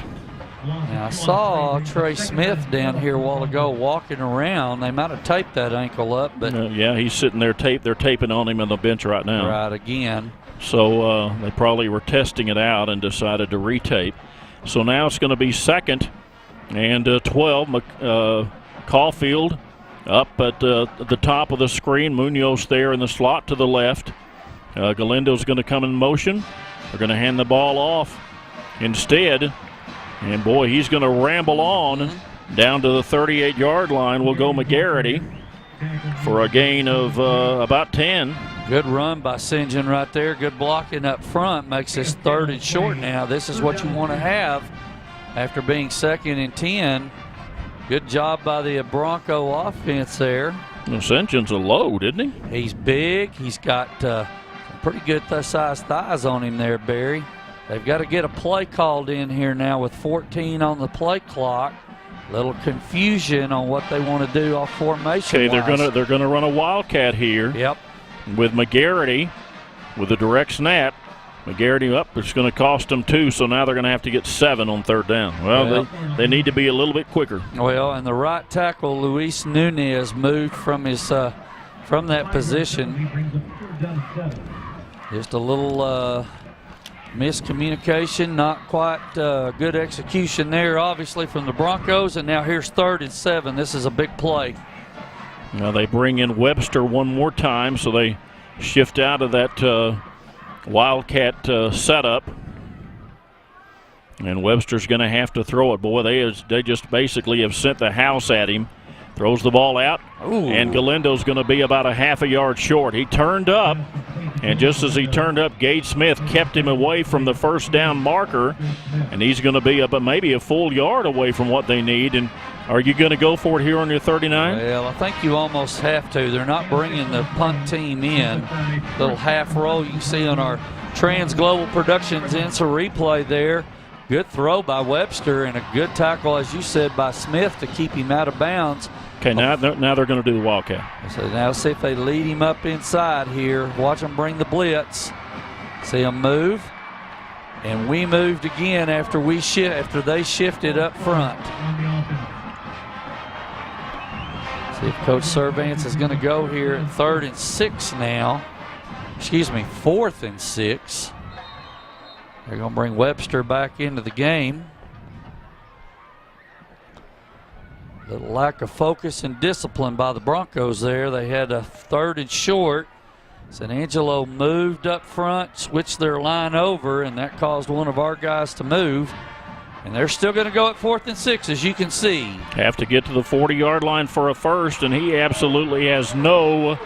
Now, I saw Trey Smith down here a while ago walking around. They might have taped that ankle up, but yeah, he's sitting there. They're taping on him on the bench right now. Right, again. So they probably were testing it out and decided to retape. So now it's going to be 2nd and 12. Caulfield up at the top of the screen. Munoz there in the slot to the left. Galindo's going to come in motion. They're going to hand the ball off instead. And boy, he's going to ramble on down to the 38-yard line. Will go McGarity for a gain of about 10. Good run by St. John right there. Good blocking up front. Makes this 3rd and short now. This is what you want to have after being 2nd and 10. Good job by the Bronco offense there. Well, St. John's a load, isn't he? He's big. He's got some pretty good sized thighs on him there, Barry. They've got to get a play called in here now with 14 on the play clock. Little confusion on what they want to do off formation. Okay, they're gonna run a wildcat here. Yep. With McGarity with a direct snap. McGarity up. It's going to cost them 2, so now they're going to have to get 7 on 3rd down. Well, they need to be a little bit quicker. Well, and the right tackle, Luis Nunez, moved from his from that position. Just a little miscommunication, not quite good execution there, obviously, from the Broncos. And now here's 3rd and 7. This is a big play. Now they bring in Webster one more time, so they shift out of that wildcat setup. And Webster's going to have to throw it. Boy, they just basically have sent the house at him. Throws the ball out, and Galindo's going to be about a half a yard short. He turned up, and just as he turned up, Gage Smith kept him away from the first down marker, and he's going to be maybe a full yard away from what they need. And are you going to go for it here on your 39? Well, I think you almost have to. They're not bringing the punt team in. Little half roll you can see on our Trans Global Productions ends a replay there. Good throw by Webster and a good tackle, as you said, by Smith to keep him out of bounds. Okay, now they're going to do the Wildcat. So now see if they lead him up inside here. Watch them bring the blitz. See them move. And we moved again after they shifted up front. See if Coach Servance is going to go here at 3rd and 6 now. Excuse me, 4th and 6. They're going to bring Webster back into the game. Little lack of focus and discipline by the Broncos there. They had a 3rd and short. So Angelo moved up front, switched their line over, and that caused one of our guys to move. And they're still going to go at 4th and 6, as you can see. Have to get to the 40-yard line for a first, and he absolutely has nowhere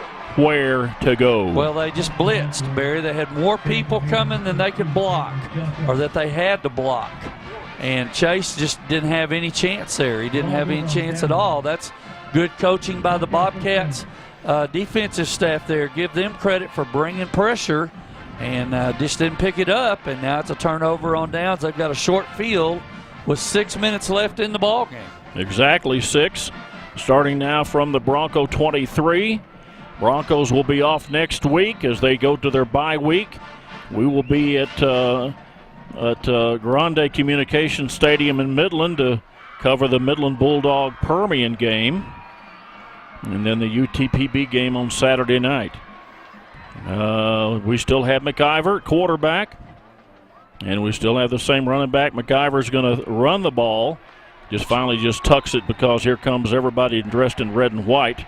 to go. Well, they just blitzed, Barry. They had more people coming than they could block, or that they had to block. And Chase just didn't have any chance there. He didn't have any chance at all. That's good coaching by the Bobcats defensive staff there. Give them credit for bringing pressure, and just didn't pick it up. And now it's a turnover on downs. They've got a short field with 6 minutes left in the ball game. Exactly 6. Starting now from the Bronco 23. Broncos will be off next week as they go to their bye week. We will be at Grande Communication Stadium in Midland to cover the Midland Bulldog Permian game, and then the UTPB game on Saturday night. We still have McIver at quarterback, and we still have the same running back. McIver's going to run the ball, finally tucks it because here comes everybody dressed in red and white,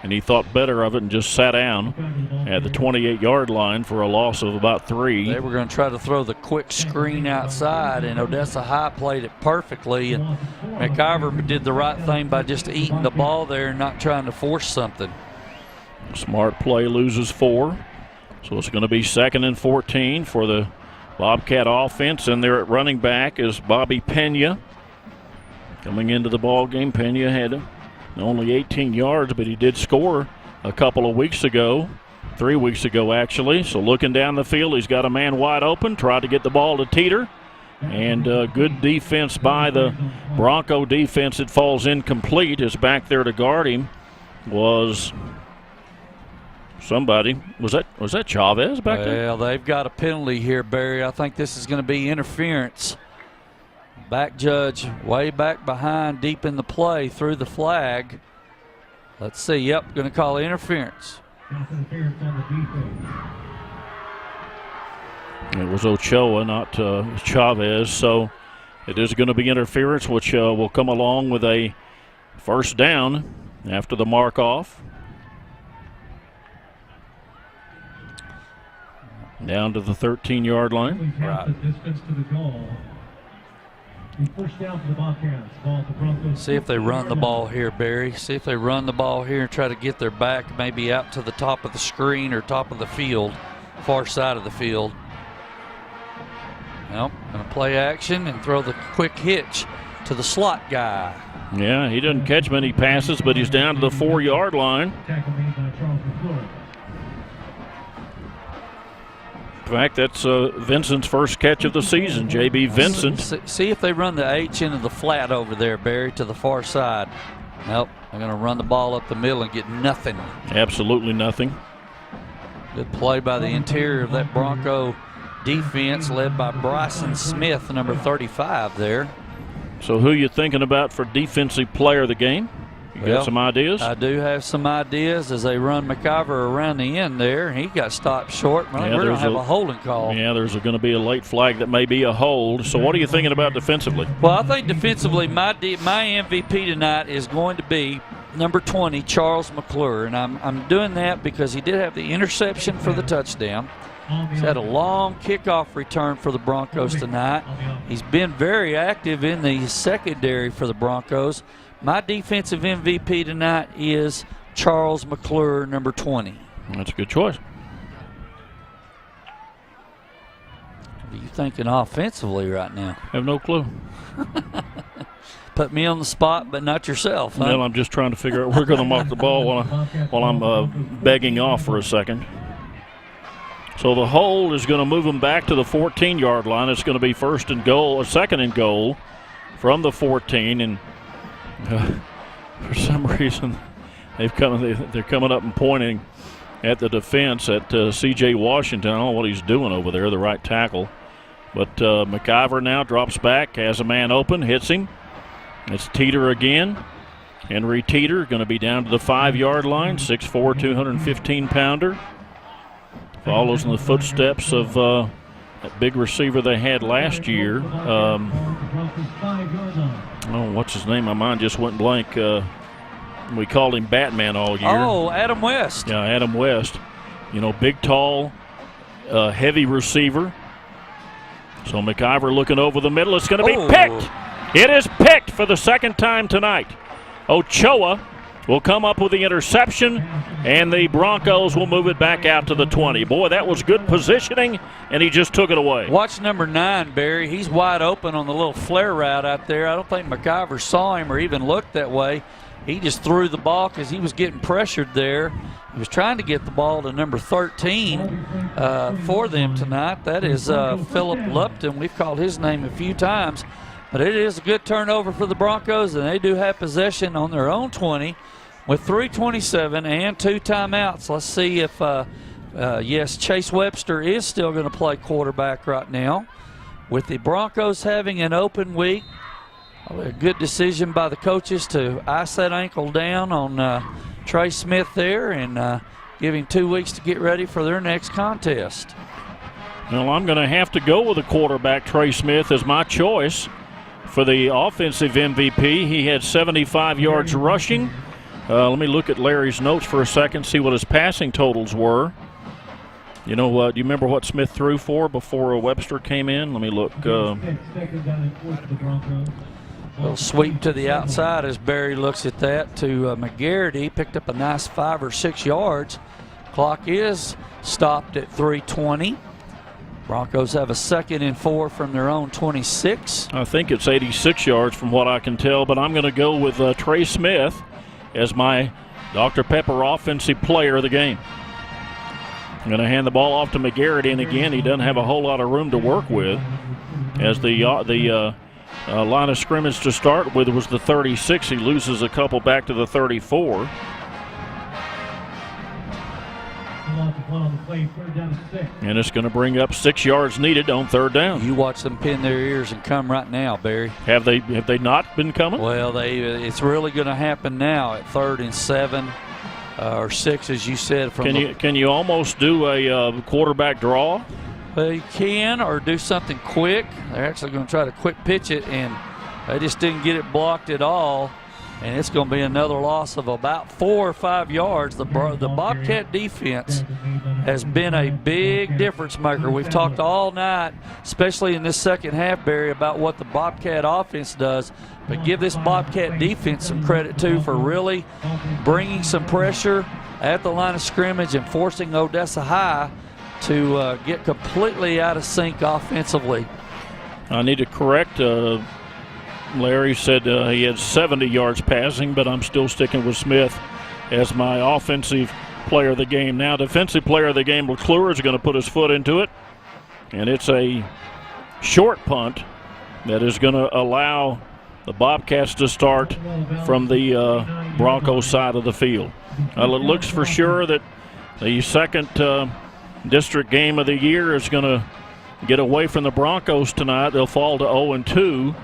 and he thought better of it and just sat down at the 28-yard line for a loss of about 3. They were going to try to throw the quick screen outside, and Odessa High played it perfectly, and McIver did the right thing by just eating the ball there and not trying to force something. Smart play, loses 4. So it's going to be 2nd and 14 for the Bobcat offense, and there at running back is Bobby Pena. Coming into the ball game, Pena had only 18 yards, but he did score a couple of weeks ago, 3 weeks ago actually. So looking down the field, he's got a man wide open, tried to get the ball to Teeter, and good defense by the Bronco defense. It falls incomplete. His back there to guard him was somebody. Was that Chavez back there? Well, they've got a penalty here, Barry. I think this is going to be interference. Back judge way back behind, deep in the play, threw the flag. Let's see. Yep, going to call interference. It was Ochoa, not Chavez. So it is going to be interference, which will come along with a first down after the mark off. Down to the 13-yard line. Right. See if they run the ball here, Barry. See if they run the ball here and try to get their back maybe out to the top of the screen or top of the field, far side of the field. Nope, going to play action and throw the quick hitch to the slot guy. Yeah, he doesn't catch many passes, but he's down to the 4-yard line. In fact, that's Vincent's first catch of the season, J.B. Vincent. See if they run the H into the flat over there, Barry, to the far side. Nope, they're going to run the ball up the middle and get nothing. Absolutely nothing. Good play by the interior of that Bronco defense led by Bryson Smith, number 35 there. So who you thinking about for defensive player of the game? You got some ideas? I do have some ideas as they run McIver around the end there. He got stopped short. We're going to have a holding call. Yeah, there's going to be a late flag that may be a hold. So what are you thinking about defensively? Well, I think defensively my MVP tonight is going to be number 20, Charles McClure. And I'm doing that because he did have the interception for the touchdown. He's had a long kickoff return for the Broncos tonight. He's been very active in the secondary for the Broncos. My defensive MVP tonight is Charles McClure, number 20. That's a good choice. What are you thinking offensively right now? I have no clue. Put me on the spot, but not yourself, huh? Well, I'm just trying to figure out we're going to mark the ball while I'm begging off for a second. So the hold is going to move them back to the 14-yard line. It's going to be second and goal from the 14. And for some reason, they're coming up and pointing at the defense at C.J. Washington. I don't know what he's doing over there, the right tackle. But McIver now drops back, has a man open, hits him. It's Teeter again. Henry Teeter going to be down to the 5-yard line, 6'4", 215-pounder. Follows in the footsteps of that big receiver they had last year. What's his name? My mind just went blank. We called him Batman all year. Oh, Adam West. Yeah, Adam West. Big, tall, heavy receiver. So McIver looking over the middle. It's going to be picked. It is picked for the second time tonight. Ochoa will come up with the interception, and the Broncos will move it back out to the 20. Boy, that was good positioning, and he just took it away. Watch number 9, Barry. He's wide open on the little flare route out there. I don't think McIver saw him or even looked that way. He just threw the ball because he was getting pressured there. He was trying to get the ball to number 13 for them tonight. That is Philip Lupton. We've called his name a few times. But it is a good turnover for the Broncos, and they do have possession on their own 20 with 3:27 and 2 timeouts. Let's see if, yes, Chase Webster is still going to play quarterback right now. With the Broncos having an open week, a good decision by the coaches to ice that ankle down on Trey Smith there and give him 2 weeks to get ready for their next contest. Well, I'm going to have to go with the quarterback, Trey Smith, as my choice for the offensive MVP. He had 75 yards rushing. Let me look at Larry's notes for a second, see what his passing totals were. Do you remember what Smith threw for before Webster came in? Let me look. Little sweep to the outside as Barry looks at that to McGarity. Picked up a nice 5 or 6 yards. Clock is stopped at 3:20. Broncos have a 2nd and 4 from their own 26. I think it's 86 yards from what I can tell, but I'm going to go with Trey Smith as my Dr. Pepper offensive player of the game. I'm going to hand the ball off to McGarity, and again, he doesn't have a whole lot of room to work with as the line of scrimmage to start with was the 36. He loses a couple back to the 34. And it's going to bring up 6 yards needed on 3rd down. You watch them pin their ears and come right now, Barry. Have they not been coming? Well, it's really going to happen now at 3rd and 7 or 6, as you said. Can you almost do a quarterback draw? Well, you can, or do something quick. They're actually going to try to quick pitch it, and they just didn't get it blocked at all. And it's going to be another loss of about 4 or 5 yards. The Bobcat defense has been a big difference maker. We've talked all night, especially in this second half, Barry, about what the Bobcat offense does. But give this Bobcat defense some credit, too, for really bringing some pressure at the line of scrimmage and forcing Odessa High to get completely out of sync offensively. I need to correct Larry said he had 70 yards passing, but I'm still sticking with Smith as my offensive player of the game. Now, defensive player of the game, McClure is going to put his foot into it, and it's a short punt that is going to allow the Bobcats to start from the Broncos side of the field. It looks for sure that the second district game of the year is going to get away from the Broncos tonight. They'll fall to 0-2.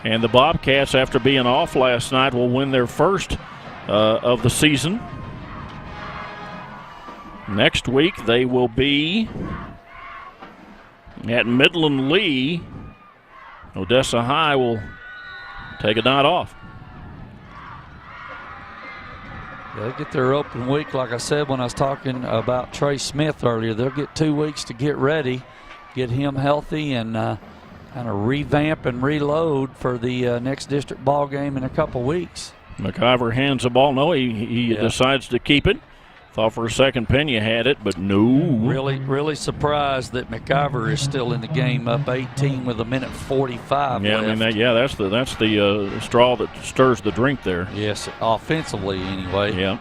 And the Bobcats, after being off last night, will win their first of the season. Next week, they will be at Midland Lee. Odessa High will take a night off. They'll get their open week, like I said when I was talking about Trey Smith earlier. They'll get 2 weeks to get ready, get him healthy, and kind of revamp and reload for the next district ball game in a couple weeks. McIver hands the ball. No, he decides to keep it. Thought for a second Pena had it, but no. Really surprised that McIver is still in the game, up 18 with 1:45 left. I mean, that's the straw that stirs the drink there. Yes, offensively anyway. Yeah.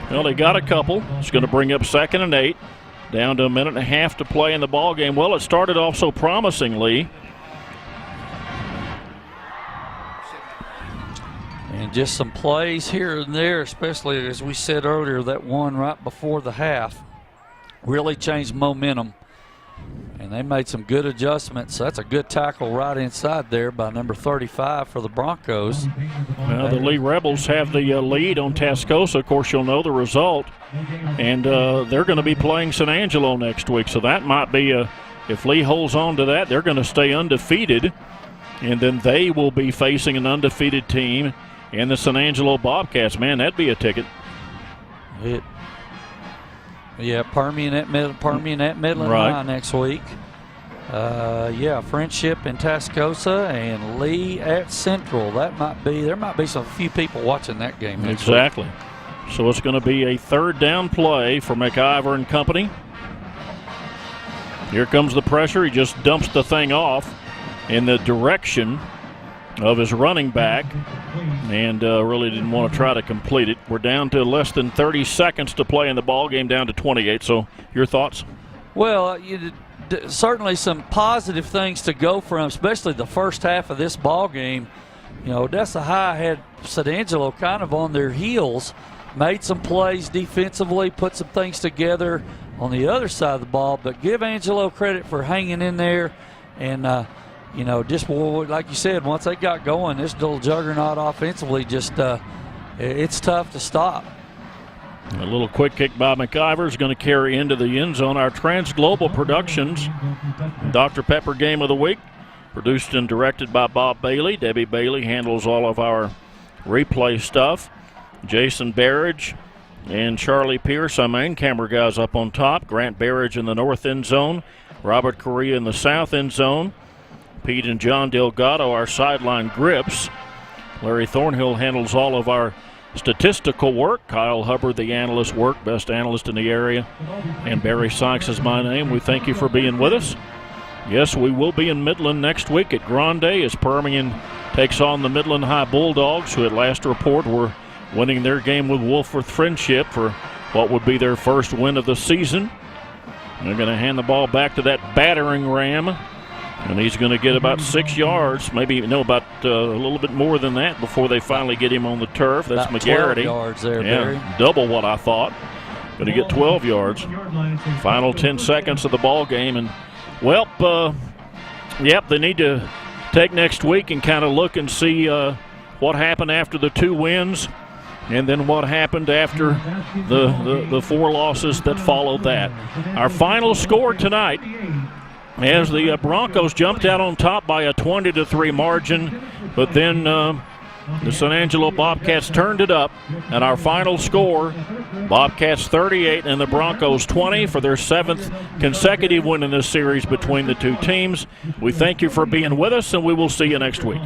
Well, they got a couple. It's going to bring up 2nd and 8. Down to a minute and a half to play in the ball game. Well, it started off so promisingly. And just some plays here and there, especially as we said earlier, that one right before the half really changed momentum. And they made some good adjustments. That's a good tackle right inside there by number 35 for the Broncos. Well, the Lee Rebels have the lead on Tascosa. Of course, you'll know the result. And they're going to be playing San Angelo next week. So that might be, if Lee holds on to that, they're going to stay undefeated. And then they will be facing an undefeated team in the San Angelo Bobcats. Man, that'd be a ticket. Yeah, Permian at Midland right. High next week. Friendship in Tascosa and Lee at Central. There might be some few people watching that game next exactly. week. So it's going to be a 3rd down play for McIver and company. Here comes the pressure. He just dumps the thing off in the direction of his running back and really didn't want to try to complete it. We're down to less than 30 seconds to play in the ball game, down to 28. So your thoughts? Well, certainly some positive things to go from, especially the first half of this ball game. You know, Odessa High had San Angelo kind of on their heels, made some plays defensively, put some things together on the other side of the ball, but give Angelo credit for hanging in there and just like you said, once they got going, this little juggernaut offensively it's tough to stop. A little quick kick by McIver is going to carry into the end zone. Our Trans-Global Productions Dr. Pepper Game of the Week, produced and directed by Bob Bailey. Debbie Bailey handles all of our replay stuff. Jason Barrage and Charlie Pierce, our main camera guys, up on top. Grant Barrage in the north end zone. Robert Correa in the south end zone. Pete and John Delgado, our sideline grips. Larry Thornhill handles all of our statistical work. Kyle Hubbard, the analyst work, best analyst in the area. And Barry Sykes is my name. We thank you for being with us. Yes, we will be in Midland next week at Grande as Permian takes on the Midland High Bulldogs, who at last report were winning their game with Wolfforth Friendship for what would be their first win of the season. They're going to hand the ball back to that battering ram. And he's going to get about 6 yards, about a little bit more than that before they finally get him on the turf. That's about McGarity. 12 yards there, Barry. Double what I thought. Going to get 12 yards. Final 10 seconds of the ball game. And, they need to take next week and kind of look and see what happened after the 2 wins and then what happened after the 4 losses that followed that. Our final score tonight, as the Broncos jumped out on top by a 20-3 margin, but then the San Angelo Bobcats turned it up, and our final score, Bobcats 38 and the Broncos 20 for their 7th consecutive win in this series between the two teams. We thank you for being with us, and we will see you next week.